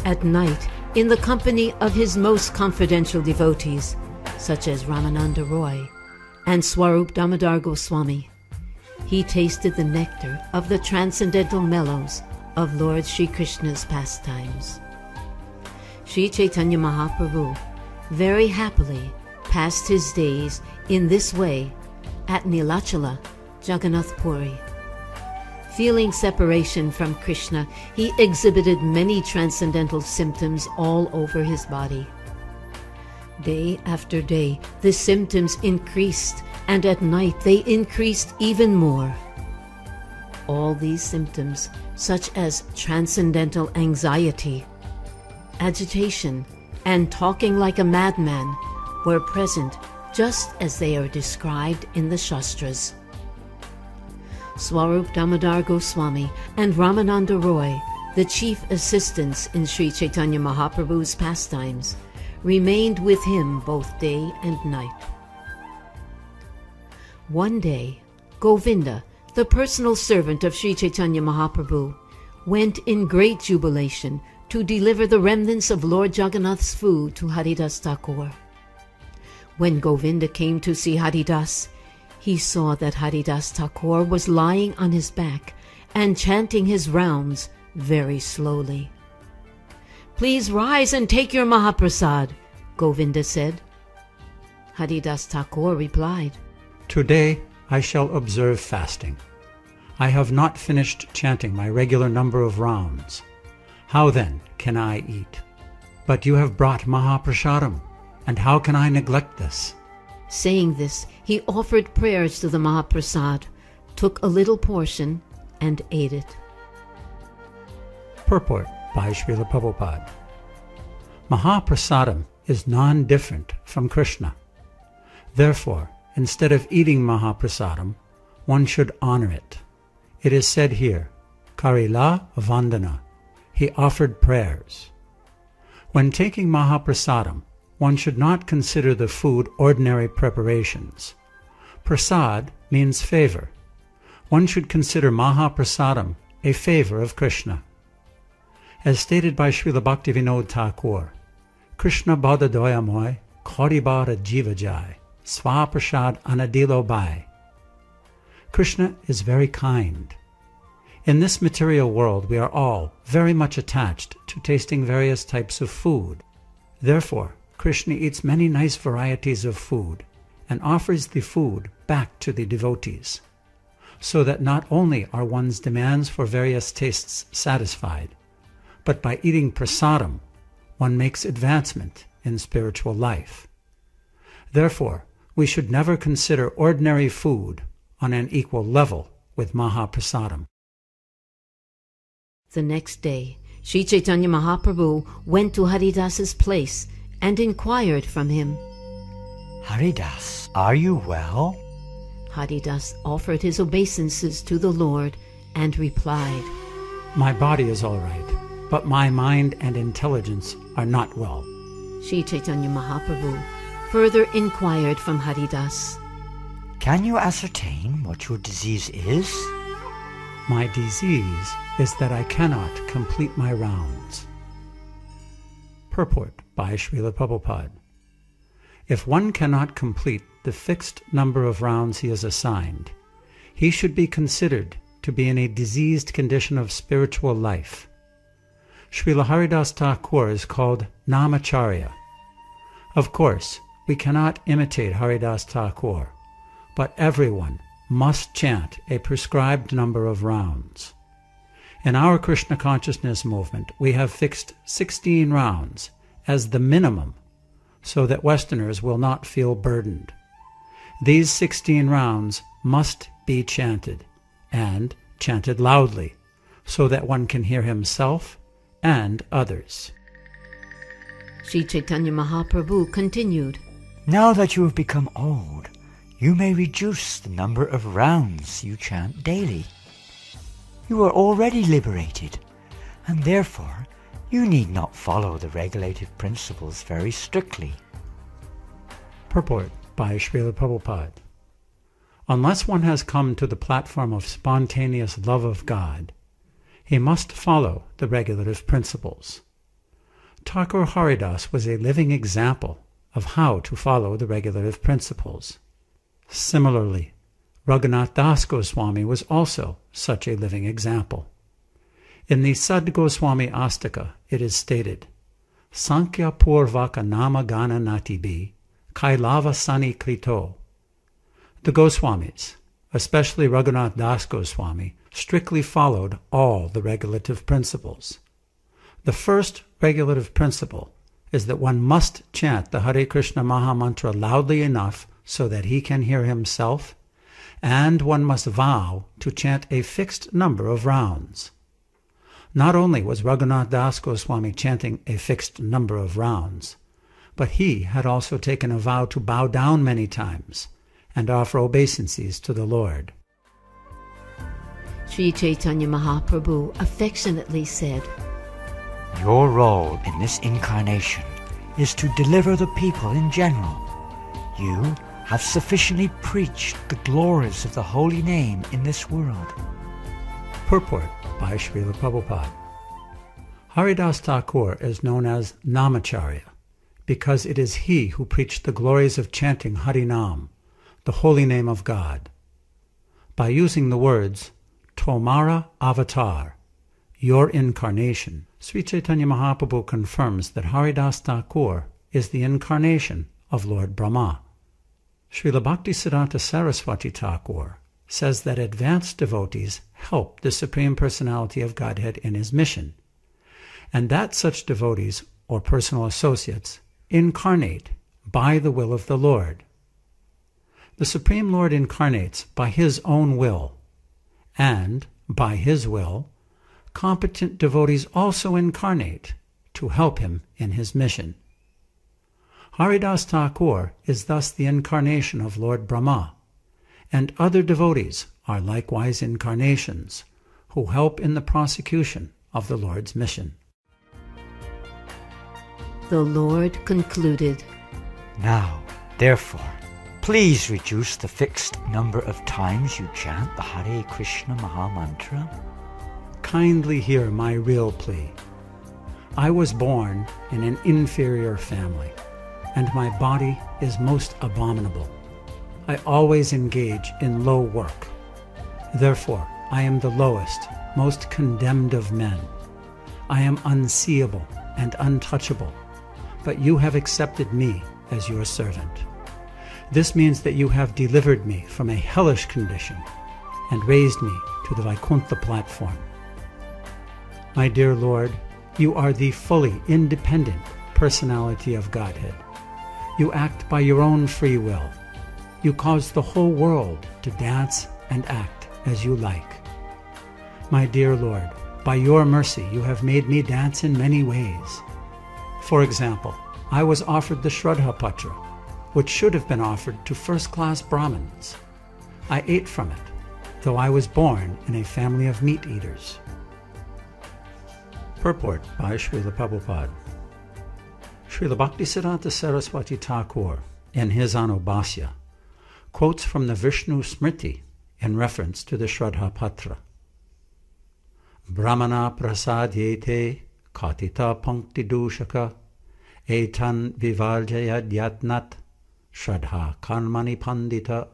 At night, in the company of his most confidential devotees, such as Ramananda Roy and Swarup Damodar Goswami, he tasted the nectar of the transcendental mellows of Lord Sri Krishna's pastimes. Sri Chaitanya Mahaprabhu very happily passed his days in this way at Nilachala, Jagannath Puri. Feeling separation from Krishna, he exhibited many transcendental symptoms all over his body. Day after day, the symptoms increased, and at night they increased even more. All these symptoms, such as transcendental anxiety, agitation, and talking like a madman, were present just as they are described in the Shastras. Swarup Damodar Goswami and Ramananda Roy, the chief assistants in Sri Chaitanya Mahaprabhu's pastimes, remained with him both day and night. One day, Govinda, the personal servant of Sri Chaitanya Mahaprabhu, went in great jubilation to deliver the remnants of Lord Jagannath's food to Haridasa Thakur. When Govinda came to see Haridas, he saw that Haridasa Thakur was lying on his back and chanting his rounds very slowly. "Please rise and take your Mahaprasad," Govinda said. Haridasa Thakur replied, Today I shall observe fasting. I have not finished chanting my regular number of rounds. How then can I eat? But you have brought Mahaprasadam, and how can I neglect this? Saying this, he offered prayers to the Mahaprasad, took a little portion, and ate it. Purport by Srila Prabhupada. Mahaprasadam is non-different from Krishna. Therefore, instead of eating Mahaprasadam, one should honor it. It is said here, Karila Vandana. He offered prayers. When taking Mahaprasadam, one should not consider the food ordinary preparations. Prasad means favor. One should consider Mahaprasadam a favor of Krishna. As stated by Srila Bhaktivinoda Thakur, Krishna Bada Doyamoy Koribara Jivajai Swaprasad Anadilo Bai. Krishna is very kind. In this material world, we are all very much attached to tasting various types of food. Therefore, Krishna eats many nice varieties of food and offers the food back to the devotees, so that not only are one's demands for various tastes satisfied, but by eating prasadam, one makes advancement in spiritual life. Therefore, we should never consider ordinary food on an equal level with Mahaprasadam. The next day, Sri Chaitanya Mahaprabhu went to Haridasa's place and inquired from him. Haridas, are you well? Haridas offered his obeisances to the Lord and replied, My body is all right, but my mind and intelligence are not well. Sri Chaitanya Mahaprabhu further inquired from Haridas, Can you ascertain what your disease is? My disease is that I cannot complete my rounds. Purport by Srila Prabhupada. If one cannot complete the fixed number of rounds he is assigned, he should be considered to be in a diseased condition of spiritual life. Srila Haridasa Thakur is called Namacharya. Of course, we cannot imitate Haridasa Thakur, but everyone must chant a prescribed number of rounds. In our Krishna consciousness movement, we have fixed 16 rounds as the minimum, so that Westerners will not feel burdened. These 16 rounds must be chanted, and chanted loudly, so that one can hear himself and others. Sri Chaitanya Mahaprabhu continued, Now that you have become old, you may reduce the number of rounds you chant daily. You are already liberated, and therefore you need not follow the regulative principles very strictly. Purport by Srila Prabhupada. Unless one has come to the platform of spontaneous love of God, he must follow the regulative principles. Thakur Haridas was a living example of how to follow the regulative principles. Similarly, Raghunath Das Goswami was also such a living example. In the Sad Goswami Astaka, it is stated, Sankhya Purvaka Nama Gana Natibi Kailava Sani Krito. The Goswamis, especially Raghunath Das Goswami, strictly followed all the regulative principles. The first regulative principle is that one must chant the Hare Krishna Maha Mantra loudly enough so that he can hear himself, and one must vow to chant a fixed number of rounds. Not only was Raghunath Das Goswami chanting a fixed number of rounds, but he had also taken a vow to bow down many times and offer obeisances to the Lord. Sri Chaitanya Mahaprabhu affectionately said, Your role in this incarnation is to deliver the people in general. You have sufficiently preached the glories of the holy name in this world. Purport by Srila Prabhupada. Haridasa Thakur is known as Namacharya because it is he who preached the glories of chanting Harinam, the holy name of God. By using the words Tomara Avatar, your incarnation, Sri Chaitanya Mahaprabhu confirms that Haridasa Thakur is the incarnation of Lord Brahma. Srila Bhaktisiddhanta Saraswati Thakur says that advanced devotees help the Supreme Personality of Godhead in his mission, and that such devotees or personal associates incarnate by the will of the Lord. The Supreme Lord incarnates by his own will, and by his will, competent devotees also incarnate to help him in his mission. Haridasa Thakur is thus the incarnation of Lord Brahma, and other devotees are likewise incarnations who help in the prosecution of the Lord's mission. The Lord concluded, Now, therefore, please reduce the fixed number of times you chant the Hare Krishna Maha Mantra. Kindly hear my real plea. I was born in an inferior family, and my body is most abominable. I always engage in low work. Therefore, I am the lowest, most condemned of men. I am unseeable and untouchable, but you have accepted me as your servant. This means that you have delivered me from a hellish condition and raised me to the Vaikuntha platform. My dear Lord, you are the fully independent personality of Godhead. You act by your own free will. You cause the whole world to dance and act as you like. My dear Lord, by your mercy you have made me dance in many ways. For example, I was offered the Shraddha Patra, which should have been offered to first-class Brahmins. I ate from it, though I was born in a family of meat-eaters. Purport by Srila Prabhupada. Srila Bhaktisiddhanta Saraswati Thakur, in his Anubhasya, quotes from the Vishnu Smriti in reference to the Shraddha Patra. Brahmana prasadyete katita pankti dushaka etan vivarjayad yatnat shraddha karmani pandita.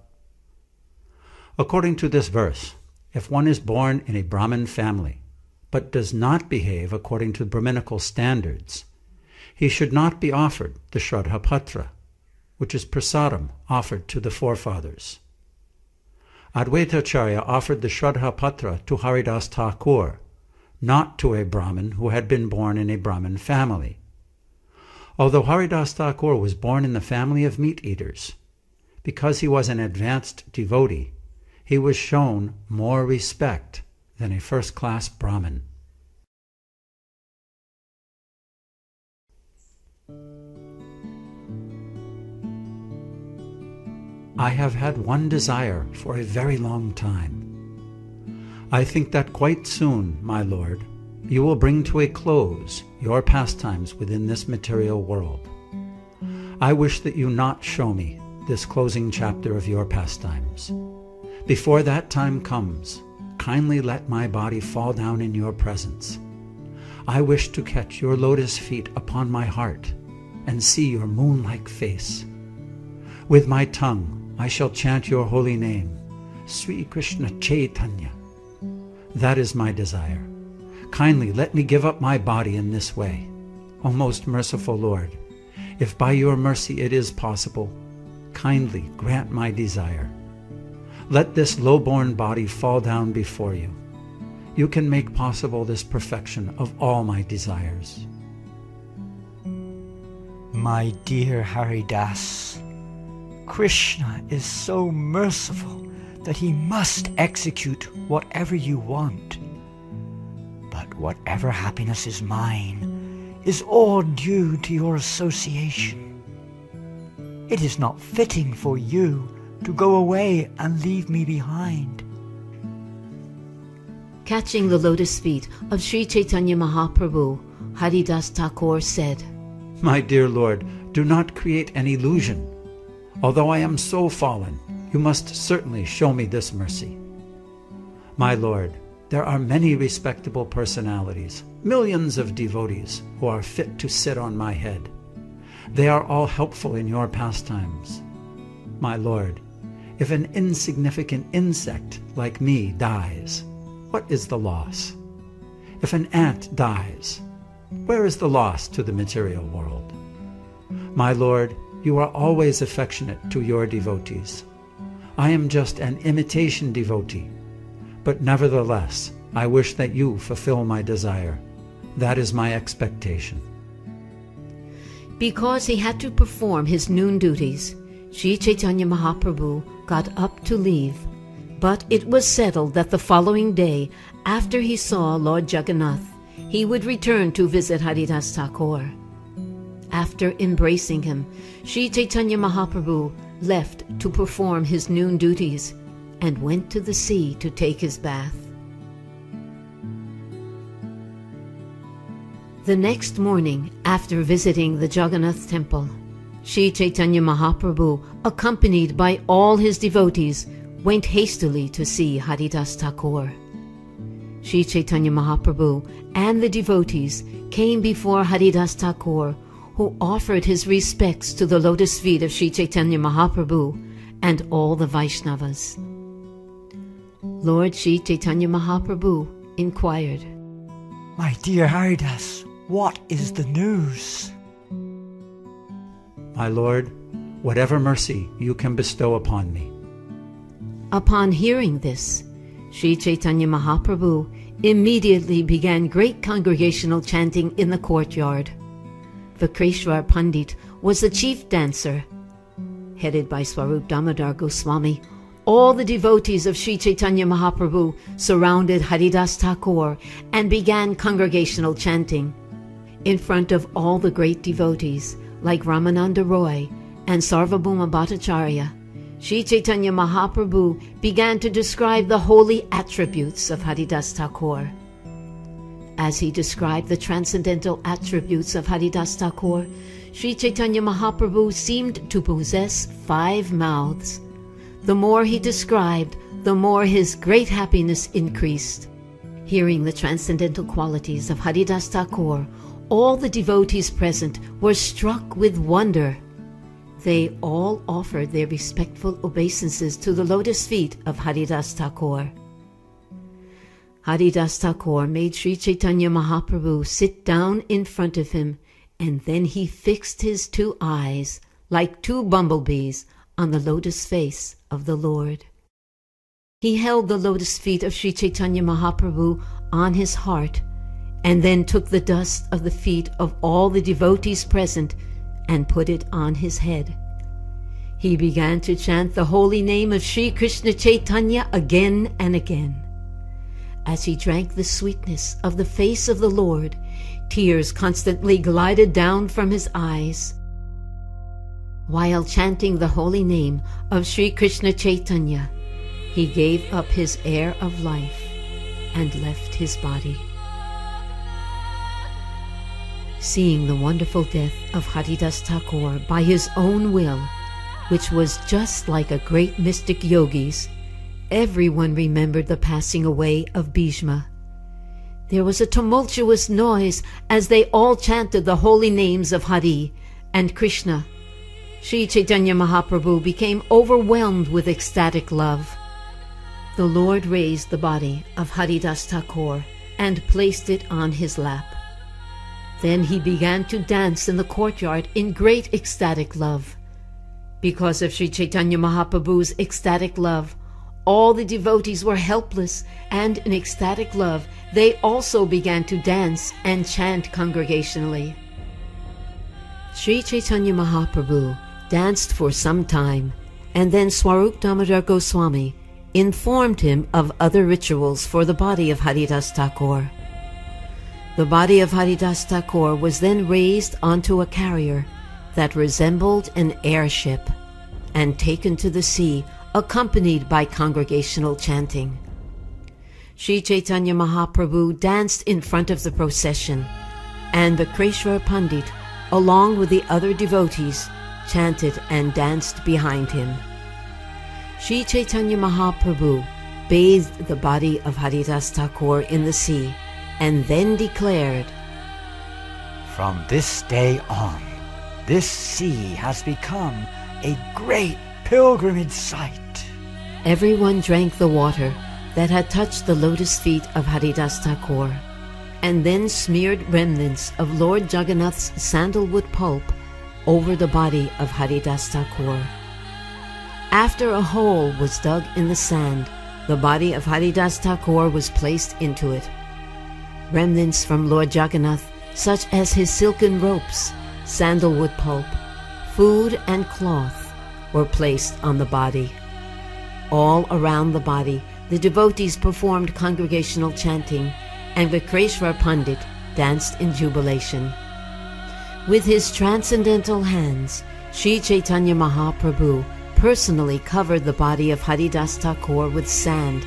According to this verse, if one is born in a Brahmin family but does not behave according to Brahminical standards, he should not be offered the Shraddha Patra, which is prasadam offered to the forefathers. Advaitacharya offered the Shraddha Patra to Haridasa Thakur, not to a Brahmin who had been born in a Brahmin family. Although Haridasa Thakur was born in the family of meat-eaters, because he was an advanced devotee, he was shown more respect than a first-class Brahmin. I have had one desire for a very long time. I think that quite soon, my Lord, you will bring to a close your pastimes within this material world. I wish that you not show me this closing chapter of your pastimes. Before that time comes, kindly let my body fall down in your presence. I wish to catch your lotus feet upon my heart and see your moon-like face. With my tongue, I shall chant your holy name, Sri Krishna Chaitanya. That is my desire. Kindly let me give up my body in this way. O most merciful Lord, if by your mercy it is possible, kindly grant my desire. Let this low-born body fall down before you. You can make possible this perfection of all my desires. My dear Haridas, Krishna is so merciful that he must execute whatever you want. But whatever happiness is mine is all due to your association. It is not fitting for you to go away and leave me behind. Catching the lotus feet of Sri Chaitanya Mahaprabhu, Haridasa Thakur said, My dear Lord, do not create an illusion. Although I am so fallen, you must certainly show me this mercy. My Lord, there are many respectable personalities, millions of devotees who are fit to sit on my head. They are all helpful in your pastimes. My Lord, if an insignificant insect like me dies, what is the loss? If an ant dies, where is the loss to the material world? My Lord, you are always affectionate to your devotees. I am just an imitation devotee, but nevertheless, I wish that you fulfill my desire. That is my expectation. Because he had to perform his noon duties, Sri Chaitanya Mahaprabhu got up to leave, but it was settled that the following day, after he saw Lord Jagannath, he would return to visit Haridasa Thakur. After embracing him, Sri Chaitanya Mahaprabhu left to perform his noon duties and went to the sea to take his bath. The next morning, after visiting the Jagannath temple, Sri Chaitanya Mahaprabhu, accompanied by all his devotees, went hastily to see Haridasa Thakur. Sri Chaitanya Mahaprabhu and the devotees came before Haridasa Thakur, who offered his respects to the lotus feet of Sri Chaitanya Mahaprabhu and all the Vaishnavas. Lord Sri Chaitanya Mahaprabhu inquired, My dear Haridas, what is the news? My Lord, whatever mercy you can bestow upon me. Upon hearing this, Sri Chaitanya Mahaprabhu immediately began great congregational chanting in the courtyard. Vakreshwar Pandit was the chief dancer. Headed by Swarup Damodar Goswami, all the devotees of Sri Chaitanya Mahaprabhu surrounded Haridasa Thakur and began congregational chanting. In front of all the great devotees, like Ramananda Roy and Sarvabhauma Bhattacharya, Sri Chaitanya Mahaprabhu began to describe the holy attributes of Haridasa Thakur. As he described the transcendental attributes of Haridasa Thakur, Sri Chaitanya Mahaprabhu seemed to possess 5 mouths. The more he described, the more his great happiness increased. Hearing the transcendental qualities of Haridasa Thakur, all the devotees present were struck with wonder. They all offered their respectful obeisances to the lotus feet of Haridasa Thakur. Haridasa Thakur made Sri Chaitanya Mahaprabhu sit down in front of him, and then he fixed his 2 eyes, like 2 bumblebees, on the lotus face of the Lord. He held the lotus feet of Sri Chaitanya Mahaprabhu on his heart, and then took the dust of the feet of all the devotees present and put it on his head. He began to chant the holy name of Sri Krishna Chaitanya again and again. As he drank the sweetness of the face of the Lord, tears constantly glided down from his eyes. While chanting the holy name of Sri Krishna Chaitanya, he gave up his air of life and left his body. Seeing the wonderful death of Haridasa Thakur by his own will, which was just like a great mystic yogi's, everyone remembered the passing away of Bhishma. There was a tumultuous noise as they all chanted the holy names of Hari and Krishna. Sri Chaitanya Mahaprabhu became overwhelmed with ecstatic love. The Lord raised the body of Haridasa Thakur and placed it on his lap. Then he began to dance in the courtyard in great ecstatic love. Because of Sri Chaitanya Mahaprabhu's ecstatic love, all the devotees were helpless, and in ecstatic love they also began to dance and chant congregationally. Sri Chaitanya Mahaprabhu danced for some time, and then Swarup Damodar Goswami informed him of other rituals for the body of Haridasa Thakur. The body of Haridasa Thakur was then raised onto a carrier that resembled an airship and taken to the sea, accompanied by congregational chanting. Sri Chaitanya Mahaprabhu danced in front of the procession, and Vakreshwar Pandit, along with the other devotees, chanted and danced behind him. Sri Chaitanya Mahaprabhu bathed the body of Haridasa Thakur in the sea, and then declared, From this day on, this sea has become a great pilgrimage site. Everyone drank the water that had touched the lotus feet of Haridasa Thakur, and then smeared remnants of Lord Jagannath's sandalwood pulp over the body of Haridasa Thakur. After a hole was dug in the sand, the body of Haridasa Thakur was placed into it. Remnants from Lord Jagannath, such as his silken ropes, sandalwood pulp, food and cloth, were placed on the body. All around the body, the devotees performed congregational chanting, and Vikreshwar Pandit danced in jubilation. With his transcendental hands, Sri Chaitanya Mahaprabhu personally covered the body of Haridasa Thakur with sand.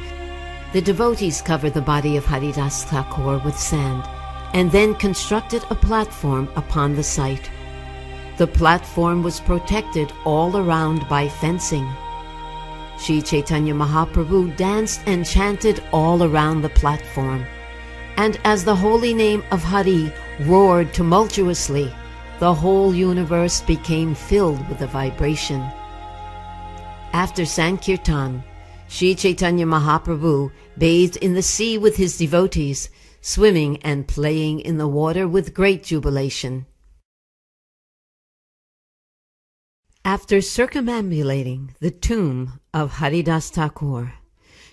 The devotees covered the body of Haridasa Thakur with sand, and then constructed a platform upon the site. The platform was protected all around by fencing. Sri Chaitanya Mahaprabhu danced and chanted all around the platform, and as the holy name of Hari roared tumultuously, the whole universe became filled with a vibration. After Sankirtan, Sri Chaitanya Mahaprabhu bathed in the sea with his devotees, swimming and playing in the water with great jubilation. After circumambulating the tomb of Haridasa Thakur,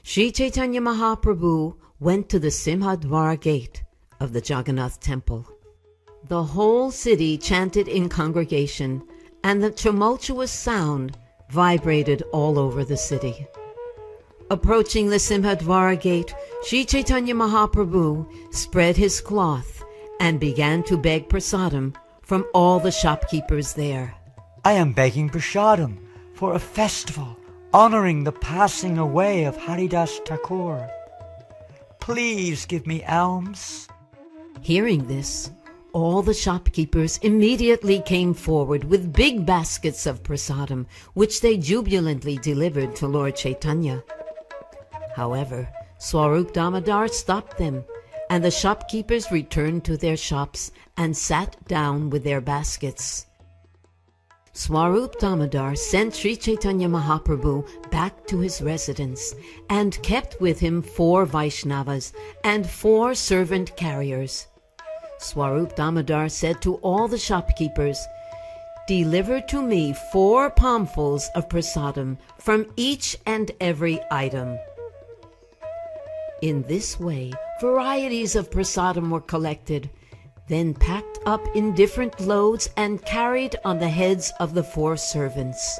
Sri Chaitanya Mahaprabhu went to the Simhadwara gate of the Jagannath temple. The whole city chanted in congregation, and the tumultuous sound vibrated all over the city. Approaching the Simhadwara gate, Sri Chaitanya Mahaprabhu spread his cloth and began to beg prasadam from all the shopkeepers there. I am begging prasadam for a festival honoring the passing away of Haridasa Thakur. Please give me alms. Hearing this, all the shopkeepers immediately came forward with big baskets of prasadam, which they jubilantly delivered to Lord Chaitanya. However, Swarup Damodar stopped them, and the shopkeepers returned to their shops and sat down with their baskets. Swarup Damodar sent Sri Chaitanya Mahaprabhu back to his residence and kept with him 4 Vaishnavas and 4 servant carriers. Swarup Damodar said to all the shopkeepers, "Deliver to me 4 palmfuls of prasadam from each and every item." In this way, varieties of prasadam were collected, then packed up in different loads and carried on the heads of the 4 servants.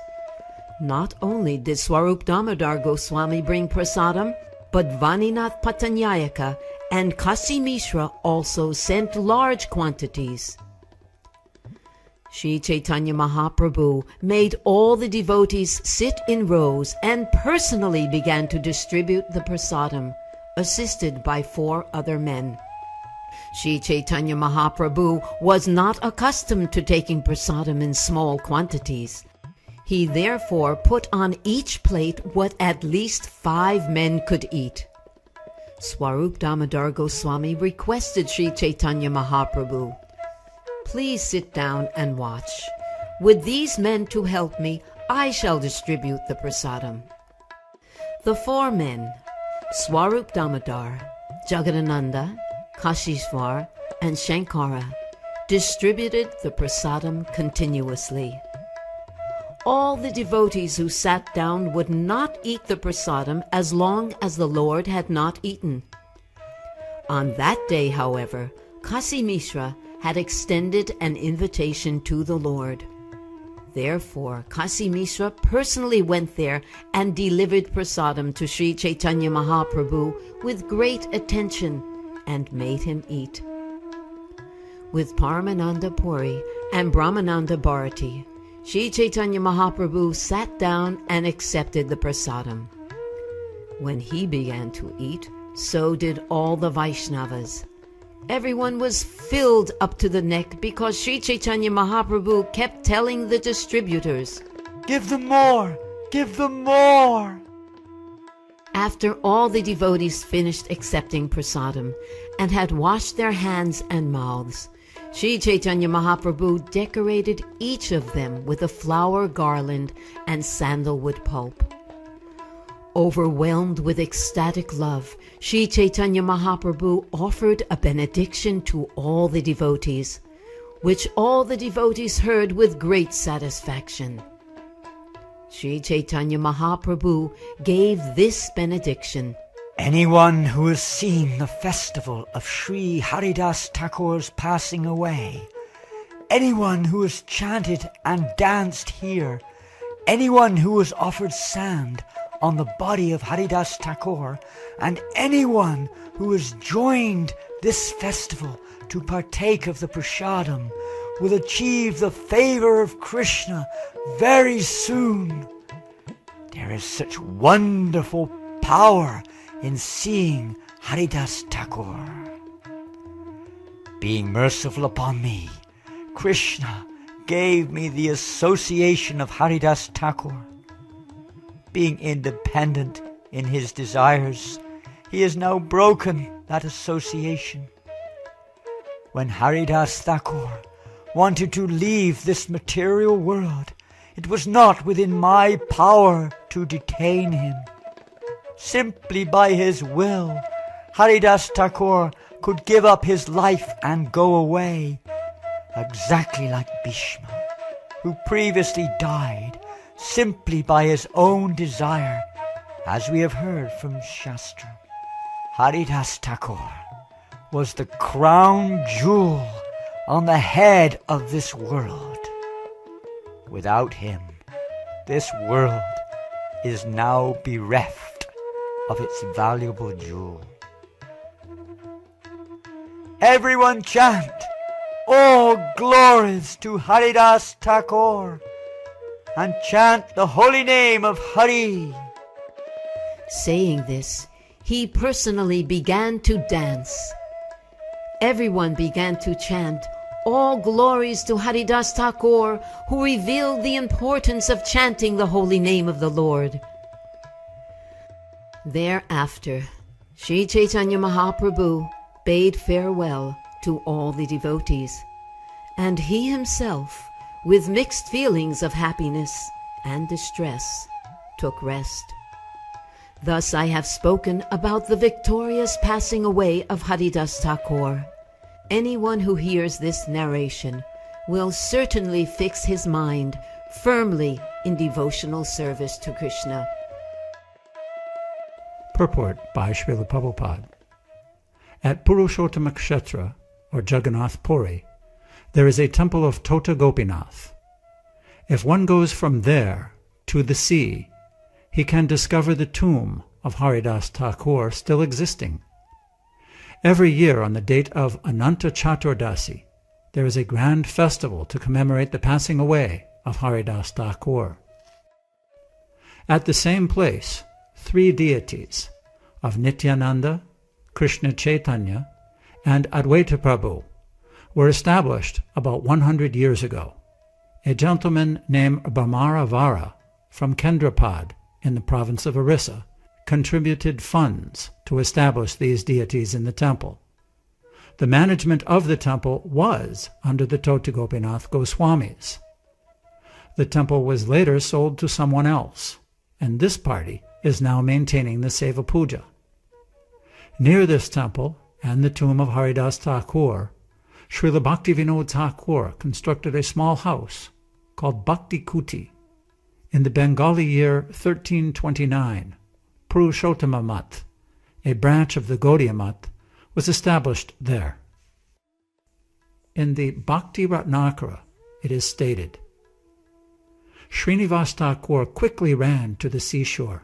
Not only did Swarup Damodar Goswami bring prasadam, but Vaninath Patanyayaka and Kasi Mishra also sent large quantities. Sri Chaitanya Mahaprabhu made all the devotees sit in rows and personally began to distribute the prasadam, assisted by 4 other men. Sri Chaitanya Mahaprabhu was not accustomed to taking prasadam in small quantities. He therefore put on each plate what at least 5 men could eat. Swarup Damodar Goswami requested Sri Chaitanya Mahaprabhu, "Please sit down and watch. With these men to help me, I shall distribute the prasadam." The 4 men, Swarup Damodar, Jagadananda, Kashishvar, and Shankara, distributed the prasadam continuously. All the devotees who sat down would not eat the prasadam as long as the Lord had not eaten. On that day, however, Kasi Mishra had extended an invitation to the Lord. Therefore, Kasi Mishra personally went there and delivered prasadam to Sri Chaitanya Mahaprabhu with great attention and made him eat. With Paramananda Puri and Brahmananda Bharati, Sri Chaitanya Mahaprabhu sat down and accepted the prasadam. When he began to eat, so did all the Vaishnavas. Everyone was filled up to the neck because Sri Chaitanya Mahaprabhu kept telling the distributors, "Give them more! Give them more!" After all the devotees finished accepting prasadam and had washed their hands and mouths, Sri Chaitanya Mahaprabhu decorated each of them with a flower garland and sandalwood pulp. Overwhelmed with ecstatic love, Sri Chaitanya Mahaprabhu offered a benediction to all the devotees, which all the devotees heard with great satisfaction. Sri Chaitanya Mahaprabhu gave this benediction: Anyone who has seen the festival of Sri Haridasa Thakur's passing away, anyone who has chanted and danced here, anyone who has offered sand on the body of Haridasa Thakur, and anyone who has joined this festival to partake of the prasadam will achieve the favor of Krishna very soon. There is such wonderful power in seeing Haridasa Thakur. Being merciful upon me, Krishna gave me the association of Haridasa Thakur. Being independent in his desires, he has now broken that association. When Haridasa Thakur wanted to leave this material world, it was not within my power to detain him. Simply by his will, Haridasa Thakur could give up his life and go away, exactly like Bhishma, who previously died simply by his own desire, as we have heard from Shastra. Haridasa Thakur was the crown jewel on the head of this world. Without him, this world is now bereft of its valuable jewel. Everyone chant, "All glories to Haridasa Thakur," and chant the holy name of Hari. Saying this, he personally began to dance. Everyone began to chant, "All glories to Haridasa Thakur," who revealed the importance of chanting the holy name of the Lord. Thereafter, Sri Chaitanya Mahaprabhu bade farewell to all the devotees, and he himself, with mixed feelings of happiness and distress, took rest. Thus I have spoken about the victorious passing away of Haridasa Thakur. Anyone who hears this narration will certainly fix his mind firmly in devotional service to Krishna. Purport by Srila Prabhupada. At Purushottama Kshetra, or Jagannath Puri, there is a temple of Tota Gopinath. If one goes from there to the sea, he can discover the tomb of Haridasa Thakur still existing. Every year on the date of Ananta Chaturdasi, there is a grand festival to commemorate the passing away of Haridasa Thakur. At the same place, 3 deities of Nityananda, Krishna Chaitanya, and Advaita Prabhu were established about 100 years ago. A gentleman named Bhamaravara from Kendrapad in the province of Orissa contributed funds to establish these deities in the temple. The management of the temple was under the Tota Gopinath Goswamis. The temple was later sold to someone else, and this party is now maintaining the Seva Puja. Near this temple and the tomb of Haridasa Thakur, Srila Bhaktivinoda Thakur constructed a small house called Bhakti Kuti. In the Bengali year 1329, Purushottama Math, a branch of the Gaudiya Math, was established there. In the Bhakti Ratnakara, it is stated, Srinivas Thakur quickly ran to the seashore.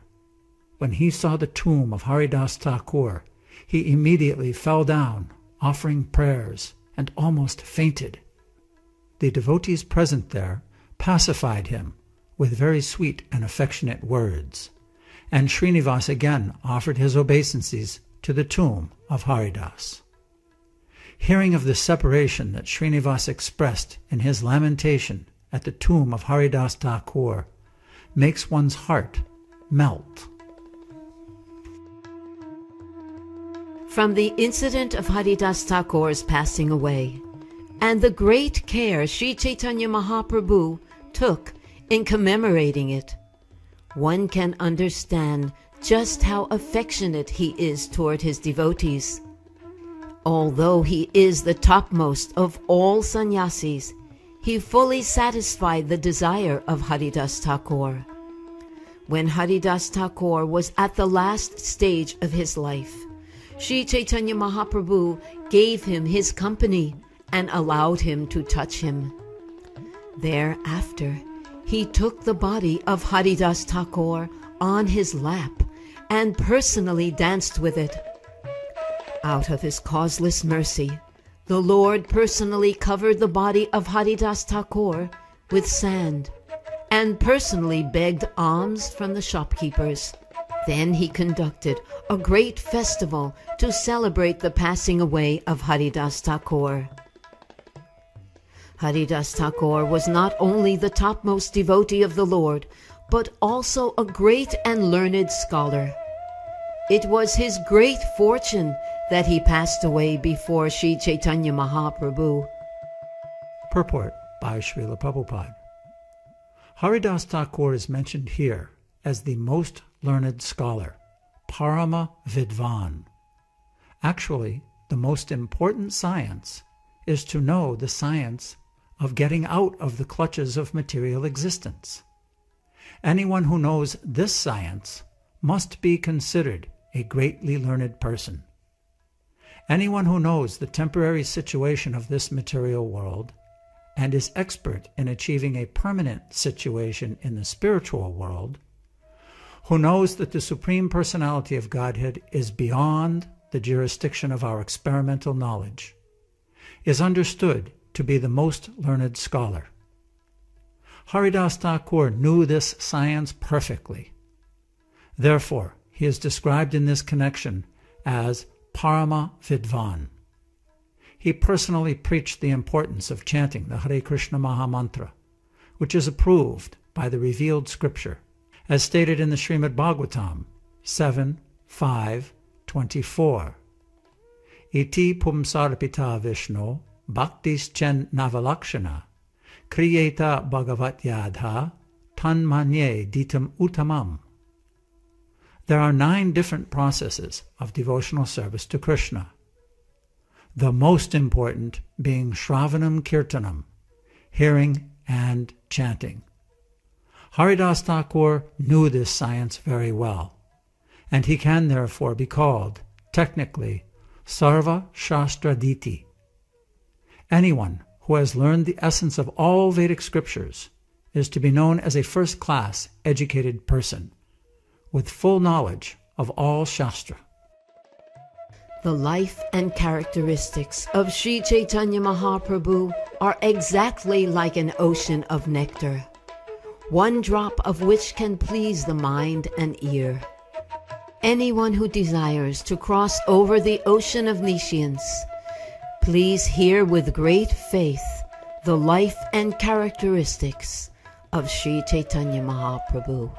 When he saw the tomb of Haridasa Thakur, he immediately fell down, offering prayers, and almost fainted. The devotees present there pacified him with very sweet and affectionate words, and Srinivas again offered his obeisances to the tomb of Haridas. Hearing of the separation that Srinivas expressed in his lamentation at the tomb of Haridasa Thakur makes one's heart melt. From the incident of Haridasa Thakur's passing away, and the great care Sri Chaitanya Mahaprabhu took in commemorating it, one can understand just how affectionate he is toward his devotees. Although he is the topmost of all sannyasis, he fully satisfied the desire of Haridasa Thakur. When Haridasa Thakur was at the last stage of his life, Sri Chaitanya Mahaprabhu gave him his company and allowed him to touch him. Thereafter, he took the body of Haridasa Thakur on his lap and personally danced with it. Out of his causeless mercy, the Lord personally covered the body of Haridasa Thakur with sand and personally begged alms from the shopkeepers. Then he conducted a great festival to celebrate the passing away of Haridasa Thakur. Haridasa Thakur was not only the topmost devotee of the Lord, but also a great and learned scholar. It was his great fortune that he passed away before Sri Chaitanya Mahaprabhu. Purport by Srila Prabhupada. Haridasa Thakur is mentioned here as the most learned scholar, Parama Vidvan. Actually, the most important science is to know the science of getting out of the clutches of material existence. Anyone who knows this science must be considered a greatly learned person. Anyone who knows the temporary situation of this material world and is expert in achieving a permanent situation in the spiritual world, who knows that the Supreme Personality of Godhead is beyond the jurisdiction of our experimental knowledge, is understood to be the most learned scholar. Haridasa Thakur knew this science perfectly. Therefore, he is described in this connection as Parama Vidvan. He personally preached the importance of chanting the Hare Krishna Maha Mantra, which is approved by the revealed scripture, as stated in the Srimad Bhagavatam 7:5-24. Iti pumsarpita Vishnu bhaktis chen navalakshana kriyeta bhagavat yadha tanmanye ditam uttamam. There are 9 different processes of devotional service to Krishna, the most important being Shravanam Kirtanam, hearing and chanting. Haridasa Thakur knew this science very well, and he can therefore be called, technically, Sarva Shastraditi. Anyone who has learned the essence of all Vedic scriptures is to be known as a first-class educated person, with full knowledge of all Shastra. The life and characteristics of Sri Chaitanya Mahaprabhu are exactly like an ocean of nectar, one drop of which can please the mind and ear. Anyone who desires to cross over the ocean of nescience, please hear with great faith the life and characteristics of Sri Chaitanya Mahaprabhu.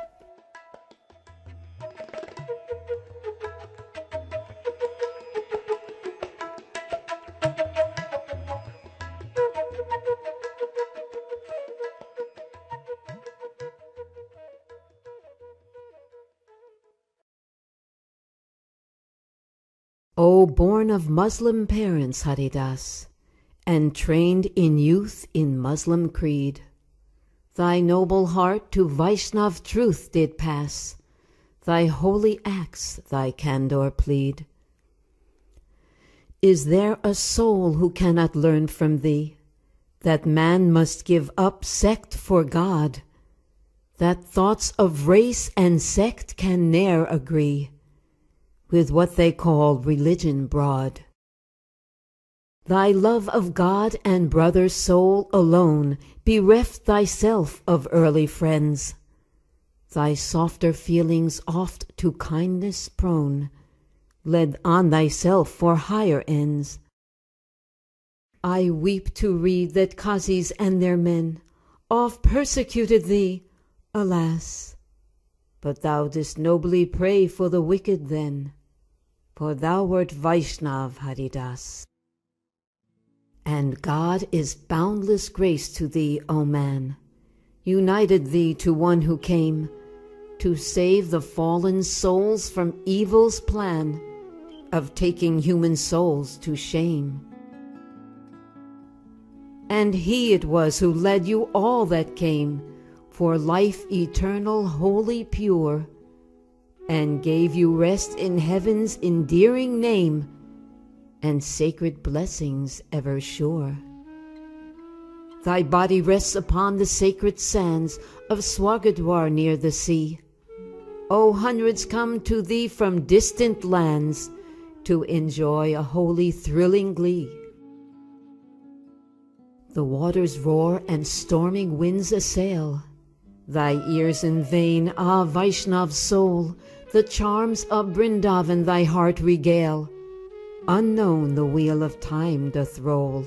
O born of Muslim parents, Haridas, and trained in youth in Muslim creed, thy noble heart to Vaishnav truth did pass, thy holy acts thy candor plead. Is there a soul who cannot learn from thee, that man must give up sect for God, that thoughts of race and sect can ne'er agree with what they call religion broad? Thy love of God and brother soul alone bereft thyself of early friends, thy softer feelings oft to kindness prone, led on thyself for higher ends. I weep to read that Qazis and their men oft persecuted thee, alas! But thou didst nobly pray for the wicked then, for thou wert Vaishnav, Haridas. And God is boundless grace to thee, O man, united thee to one who came to save the fallen souls from evil's plan, of taking human souls to shame. And he it was who led you all that came for life eternal, holy, pure, and gave you rest in heaven's endearing name and sacred blessings ever sure. Thy body rests upon the sacred sands of Swagadwar near the sea. O hundreds come to thee from distant lands to enjoy a holy, thrilling glee. The waters roar and storming winds assail thy ears in vain, ah Vaishnav soul, the charms of Vrindavan thy heart regale. Unknown the wheel of time doth roll.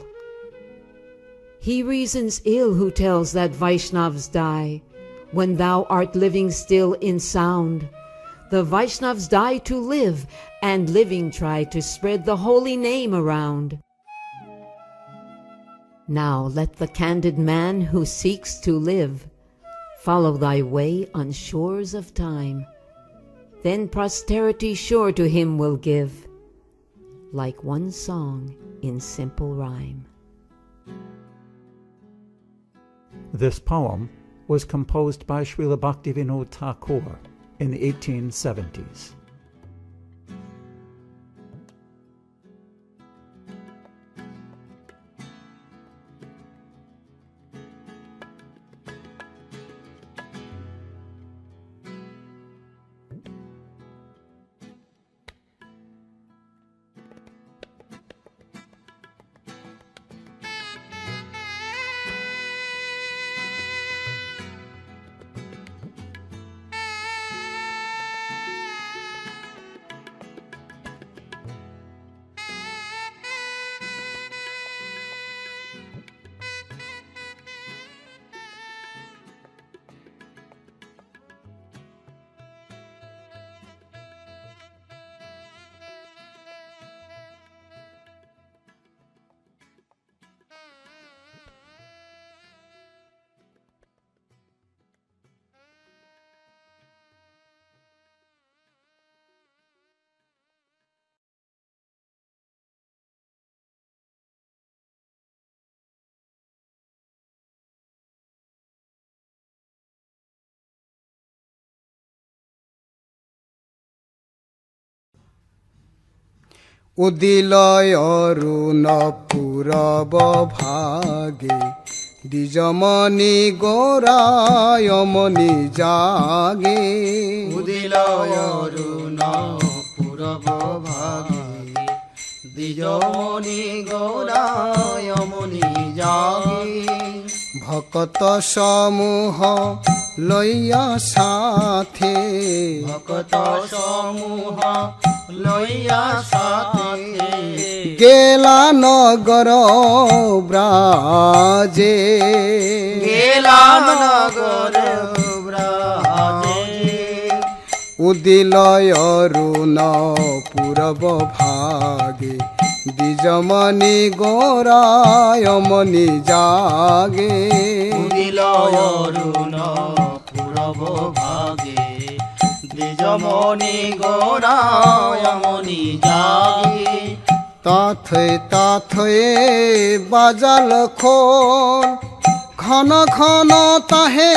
He reasons ill who tells that Vaishnavs die when thou art living still in sound. The Vaishnavs die to live, and living try to spread the holy name around. Now let the candid man who seeks to live follow thy way on shores of time. Then posterity sure to him will give, like one song in simple rhyme. This poem was composed by Srila Bhaktivinoda Thakur in the 1870s. উদিলয় অরুণ পূরব ভাগে দ্বিজমণি গৌরায়মণি জাগে। উদিলয় অরুণ পূরব ভাগে দ্বিজমণি গৌরায়মণি জাগে। ভকত সমূহ লইয়া সাথে, ভকত সমূহ লইয়া সাথে গেলা নগর ব্রাজে, গেলা নগর ব্রাজে। উদিলয় অরুণ পূরব ভাগে দ্বিজমণি গৌরায়মণি জাগে। উদিলয় অরুণ পূরব ভাগে দ্বিজমণি গৌরায়মণি জাগে। তাথে তাথে বাজাল খোল, ঘন ঘন তাহে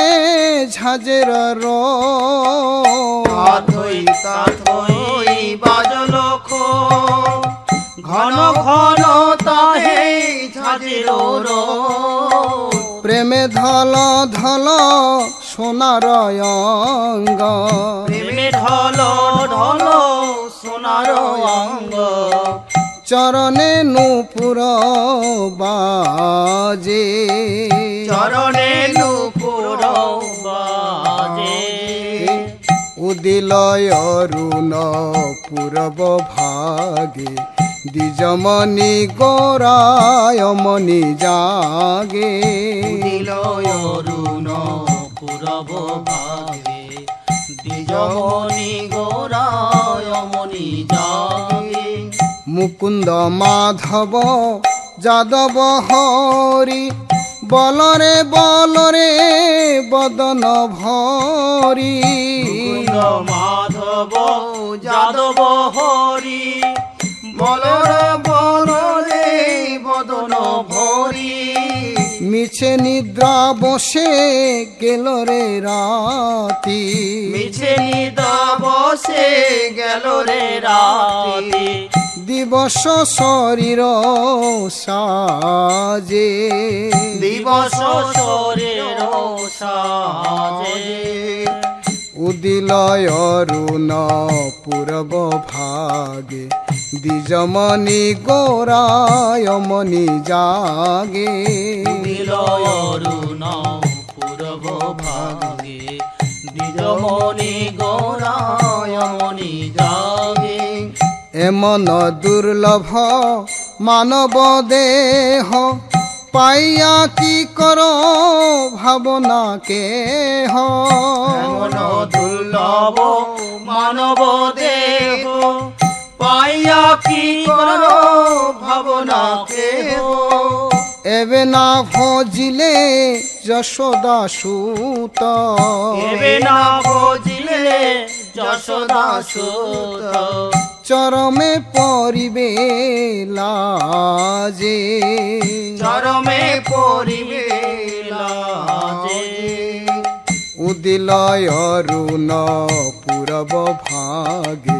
ঝাঁঝের রোল। তাথই তাথই বাজল খোল, ঘন ঘন তাহে ঝাঁঝের রোল। প্রেমে ধল ধল সোনার অঙ্গ, প্রেমে ঢল ঢল সোনার অঙ্গ। চরণে নূপুর বাজে, চরণে নূপুর বাজে। উদিলয় অরুণ পূরব ভাগে দ্বিজমণি গৌরায়মণি জাগে। উদিলয় অরুণ পূরব ভাগে দ্বিজমণি গৌরায়মণি জাগে। মুকুন্দ মাধব যাদব হরি, বলরে বলরে বদন ভরি। মুকুন্দ মাধব যাদব হরি, মিছে নিদ্রা বসে গেল রে রাতি মিছে নিদ্রা বসে গেল রে রাতি দিবস শরীর সাজে দিবস শরীর সাজে উদিলয় অরুণ পূর্ব ভাগে দ্বিজমণি গৌরায়মণি জাগে উদিলয় অরুণ পূর্ব ভাগে দ্বিজমণি গৌরায়মণি জাগে এমন দুর্লভ মানব দেহ পাইয়া কি কর ভাবনা কেহ এমন দুর্লভ মানব দেহ পাইয়া কি কর ভাবনা কেহ এবে না ভজিলে যশোদা সুত এবে না ভজিলে যশোদা সুত চরমে পরিবে লাজে চরমে পরিবে লাজে উদিলয় অরুণ পূরব ভাগে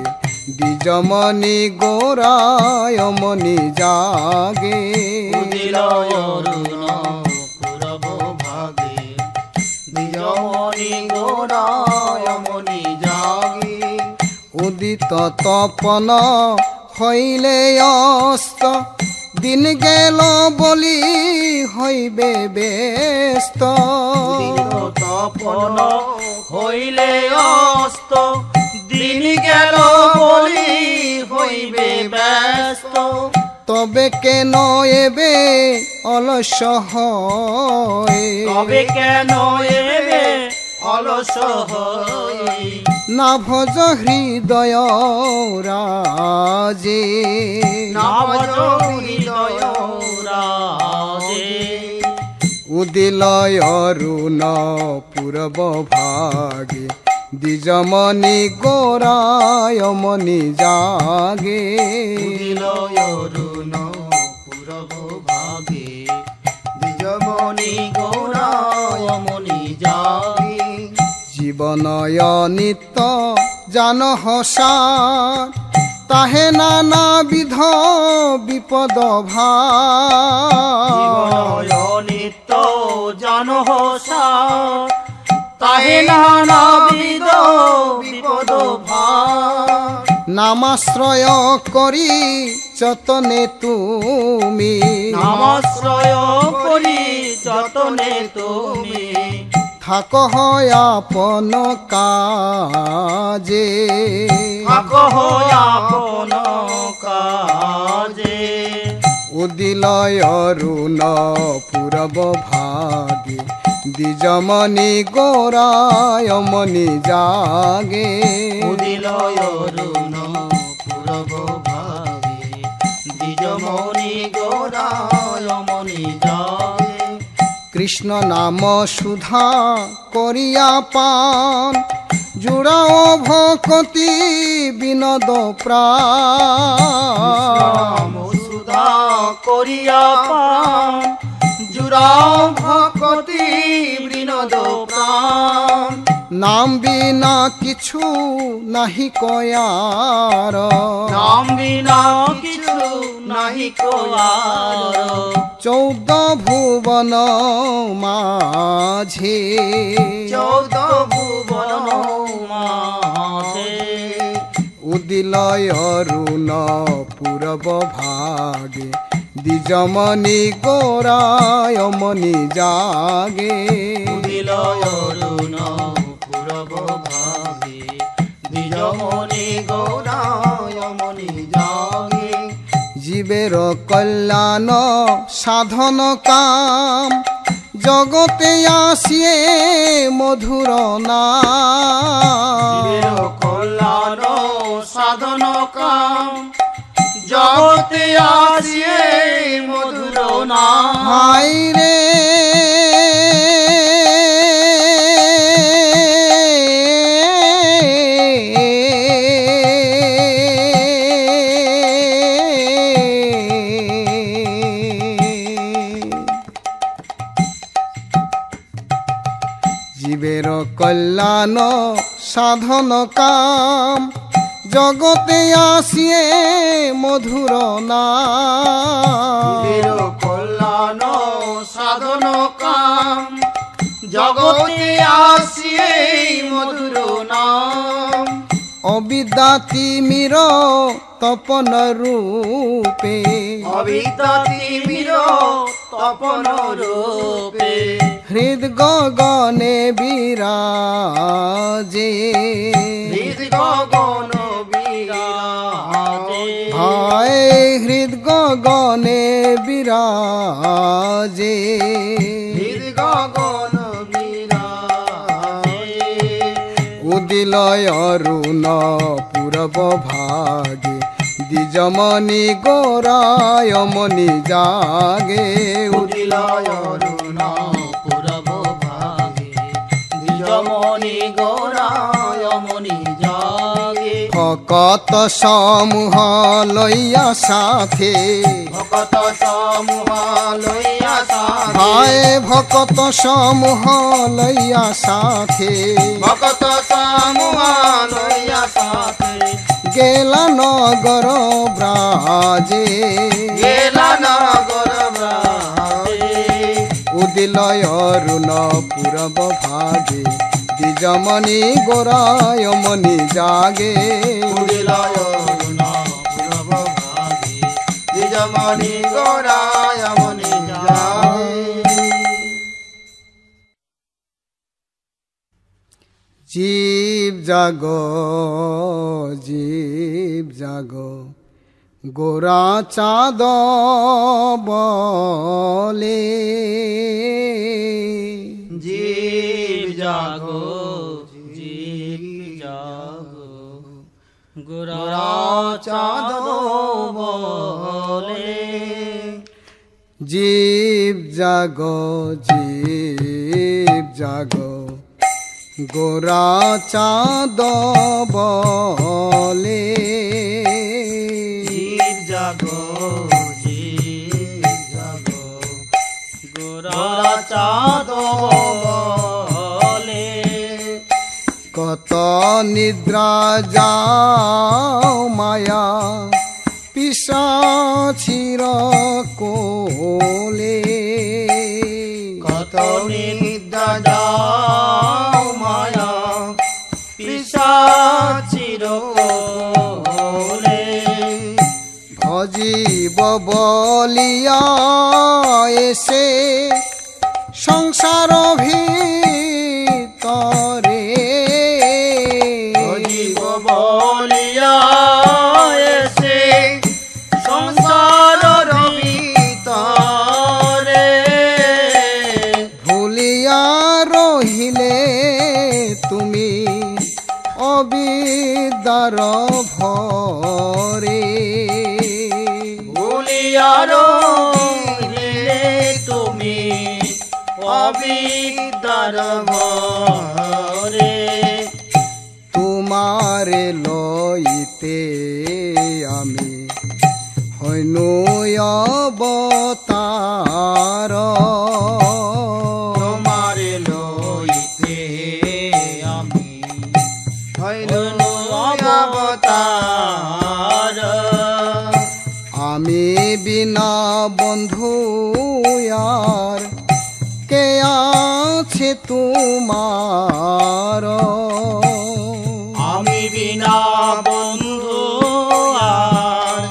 দ্বিজমণি গৌরায়মণি জাগে উদিলয় অরুণ পূরব ভাগে দ্বিজমণি গৌরায়মণি জাগে উদিত তপন হইলে অস্ত দিন গেল বলি হইবে ব্যস্ত তপন হইলে অস্ত দিন গেল বলি হইবে ব্যস্ত তবে কেন এবে অলস হয় তবে কেন এবে অলস হই না ভজ হৃদয় রাজে না ভজ হৃদয় রাজে উদিলয় অরুণ পূর্ব ভাগে দ্বিজমণি গৌরায়মণি জাগে উদিলয় অরুণ পূরব ভাগে দ্বিজমণি গৌরায়মণি জাগে জীবনয় নিত্য জান হসার তাহে নানাবিধ বিপদ ভার নিত্য জান হসার তাহে নানাবিধ বিপদ ভার নামাশ্রয় করি যতনে তুমি নামাশ্রয় করি যতনে তুমি থাক হয় আপন কাজে থাক আপন কাজে উদিলয় অরুণ পূরব ভাগে দ্বিজমণি গৌরায়মণি জাগে উদিলয় অরুণ পূরব ভাগে দ্বিজমণি গৌরায়মণি জাগে কৃষ্ণ নাম সুধা করিয়া পান জুড়াও ভকতি বিনোদ প্রাণ সুধা করিয়া পান জুড়াও ভকতি বিনোদ প্রাণ নাম বিনা কিছু নাহি কয়ার নাম বিনা কিছু নাহি কয়ার 14 ভুবন মাঝে 14 ভুবন মাঝে উদিলয় অরুণ পূরব ভাগে দ্বিজমণি গৌরায়মণি জাগে উদিলয় অরুণ পূরব ভাগে দ্বিজমণি গৌরায়মণি জাগে জীবের কল্যাণ সাধন কাম জগতে আসিয়ে মধুর নাম কল্যাণ সাধন কাম জগতে আসিয়ে মধুর নাম হাই রে কল্যাণ সাধন কাম জগতে আসিয়ে মধুর নাম জীবের কল্যাণ সাধন কাম জগতে আসিয়ে মধুর নাম অবিদ্যা তিমির তপন রূপে অবিদ্যা তিমির তপন রূপে হৃদ গগনে বিরাজে হৃদ গগন বিরাজে হায় হৃদ গগনে বিরাজে হৃদ গগন বিরাজে উদিলয় অরুণ পূরব ভাগে দ্বিজমণি গৌরায়মণি জাগে উদিলয় অরুণ পূরব ভাগে দ্বিজমণি গৌরায়মণি জাগে ভকত সমূহ লইয়া সাথে ভকত সমূহ লইয়া সাথে হায় ভকত সমূহ লইয়া সাথে ভকত সমূহ লইয়া সাথে গেলা নগর ব্রাজে গেলা নগর ব্রাজে উদিলয় অরুণ পূরব ভাগে দ্বিজমণি গৌরায়মণি জাগে উদিলয় অরুণ পূরব ভাগে দ্বিজমণি গৌরায়মণি জাগে জীব জাগ জীব জাগ গোরা চাঁদ বলে জীব জাগো জীব জাগো গোরা চাঁদ বলে জীব জাগ জীব জাগ গোরা চাঁদ বলে জীব জাগো জীব জাগো গোরা চাঁদ বলে কত নিদ্রা যাও মায়া পিশাচির কোলে কত নিদ্রা যাও মায়া পিশাচির কোলে ভজিব বলিয়া এসে সংসার ভিতরে জীব বলিয়া এসে সংসার ভিতরে ভুলিয়া রহিলে তুমি অবিদ্যার ভরে ভুলিয়া রহিলে তুমি অবিদ্যার ভরে তোমারে লইতে আমি হইনু অবতার তোমারে লইতে আমি হইনু অবতার আমি বিনা বন্ধু আর কে আছে তোমার আমি বিনা বন্ধু আর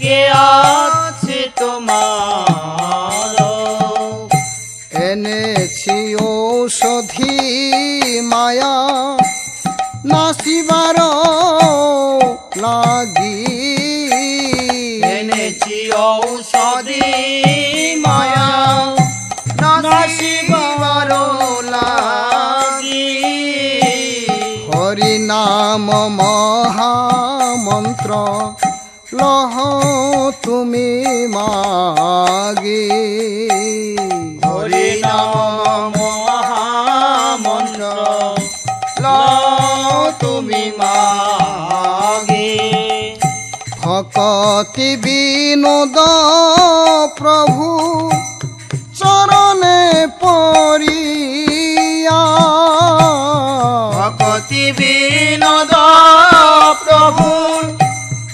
কে আছে তোমার এনেছি ঔষধি মায়া নাসিবার লাগি এনেছি ঔষধি মায়া নাসিবার লাগি হরি নাম মহামন্ত্র লহ তুমি মাগে হরি নাম মহামন্ত্র লও তুমি মাগে ভকতি বিনোদ প্রভু চরণে পড়িয়া ভকতি বিনোদ প্রভুর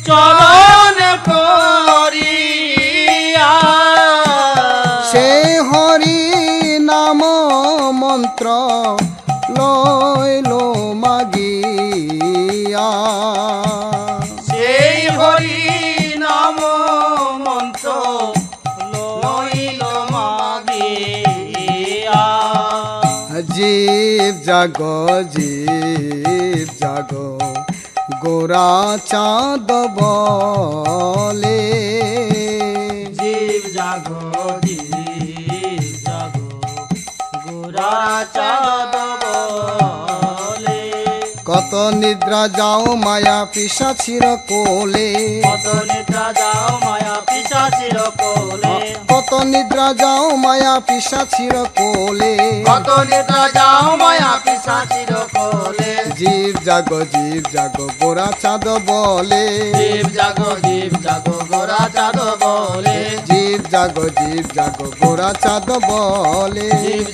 চরণ করিয়া সে হরি নাম মন্ত্র লইল মাগিয়া সেই হরি নাম মন্ত্র লইল মাগিয়া জীব জাগ গোরা চাঁদ বলে জীব জাগো গোরা চাঁদ বলে কত নিদ্রা যাও মায়া পিশাচির কোলে কত নিদ্রা যাও মায়া পিশাচির কোলে কত নিদ্রা যাও মায়া পিশাচির কোলে কত নিদ্রা যাও মায়া পিশাচির কোলে জীব জাগ গোরা চাঁদ বলে জীব জাগো গোরা চাঁদ বলে জীব জাগ গোরা চাঁদ বলে জীব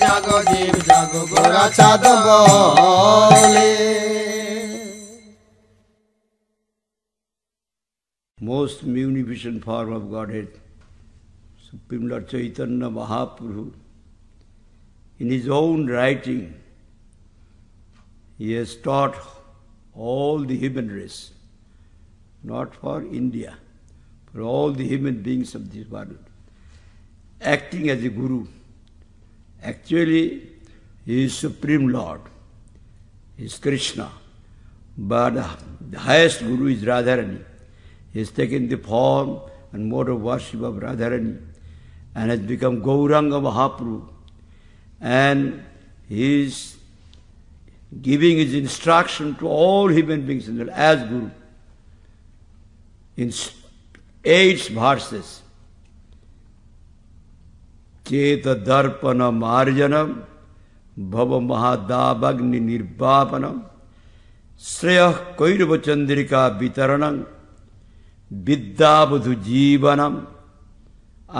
জাগো গোরা চাঁদ বলে Most munificent form of Godhead, Supreme Lord Chaitanya Mahaprabhu, in his own writing, he has taught all the human race, not for India, for all the human beings of this world, acting as a guru. Actually, he is Supreme Lord, he is Krishna, but the highest guru is Radharani. He has taken the form and mode of worship of Radharani and has become Gauranga Mahaprabhu. And he is giving his instruction to all human beings as Guru in 8 verses. Cheta darpana marjanam bhava mahadabagni nirvapanam shreyah kairava chandrika vitaranam vidyabudhu jivanam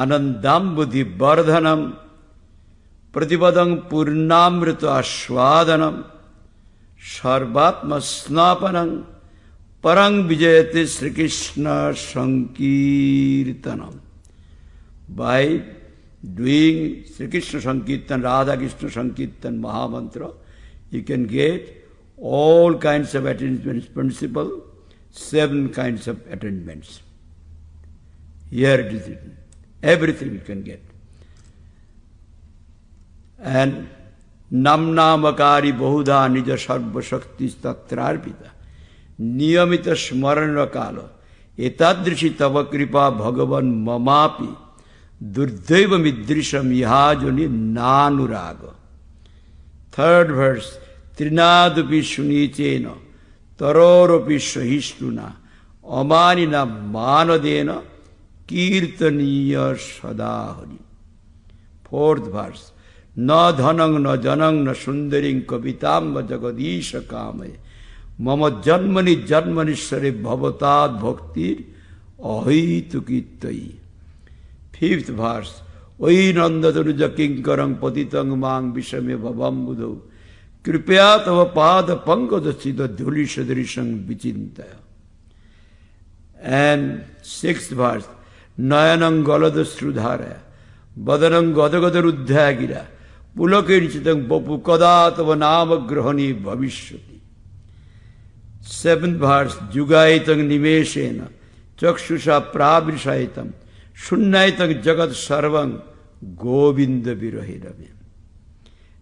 anandam buddhi vardhanam pratibadam purnamrita ashwadanam sarvatma snapanam parang vijayate Sri Krishna sankirtanam. By doing Sri Krishna sankirtan, Radha Krishna sankirtan Mahamantra, you can get all kinds of attainments principle, 7 kinds of attainments. Here it is written. Everything you can get. And namnamakari bahuda nija sarva shakti tatrarpita niyamita smarana kala etadrishi tava kripa bhagavan mamapi durdaiva midrisham yahajani nanuraga. 3rd verse trinadupi shunichena taroropi sahishnuna amanina manadena kirtaniya sadahari. 4th verse na dhanang na janang na sundaring kavitam va jagadisha kamaya mama janmani janmanishare bhavatad bhaktir ahitukitai. 5th verse oi nandadanuja kinkarang patitang mang vishame bhavam budho kripaya tava pada pankada sida dhulishadrishang vichintaya. And 6th verse nayanang galada srudharaya badanam gadagadarudhyagira pulakirchitang bapu kadatava nama grahani bhavishyati. 7th verse jugaitang nimeshena chakshusha pravrishaitam shunnaitam jagat sarvang govinda virahiravim.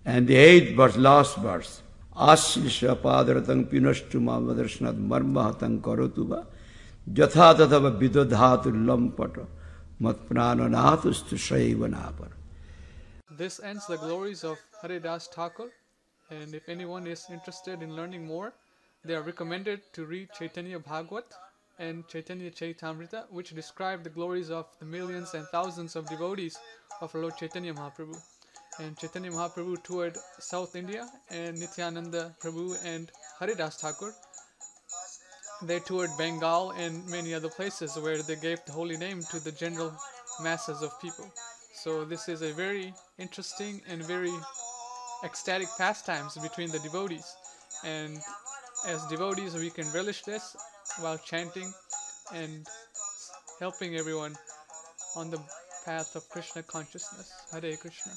And the 8th verse, last verse, ashisha padaratang pinashtuma madarsanat marmahatang karotuva jatha tathava vidodhatu lampata mat prananatustu shaivanapar. This ends the glories of Haridasa Thakur, and if anyone is interested in learning more, they are recommended to read Chaitanya Bhagavat and Chaitanya Chaitamrita, which describe the glories of the millions and thousands of devotees of Lord Chaitanya Mahaprabhu. And Chaitanya Mahaprabhu toured South India, and Nityananda Prabhu and Haridasa Thakur, they toured Bengal and many other places where they gave the holy name to the general masses of people. So this is a very interesting and very ecstatic pastimes between the devotees. And as devotees, we can relish this while chanting and helping everyone on the path of Krishna consciousness. Hare Krishna.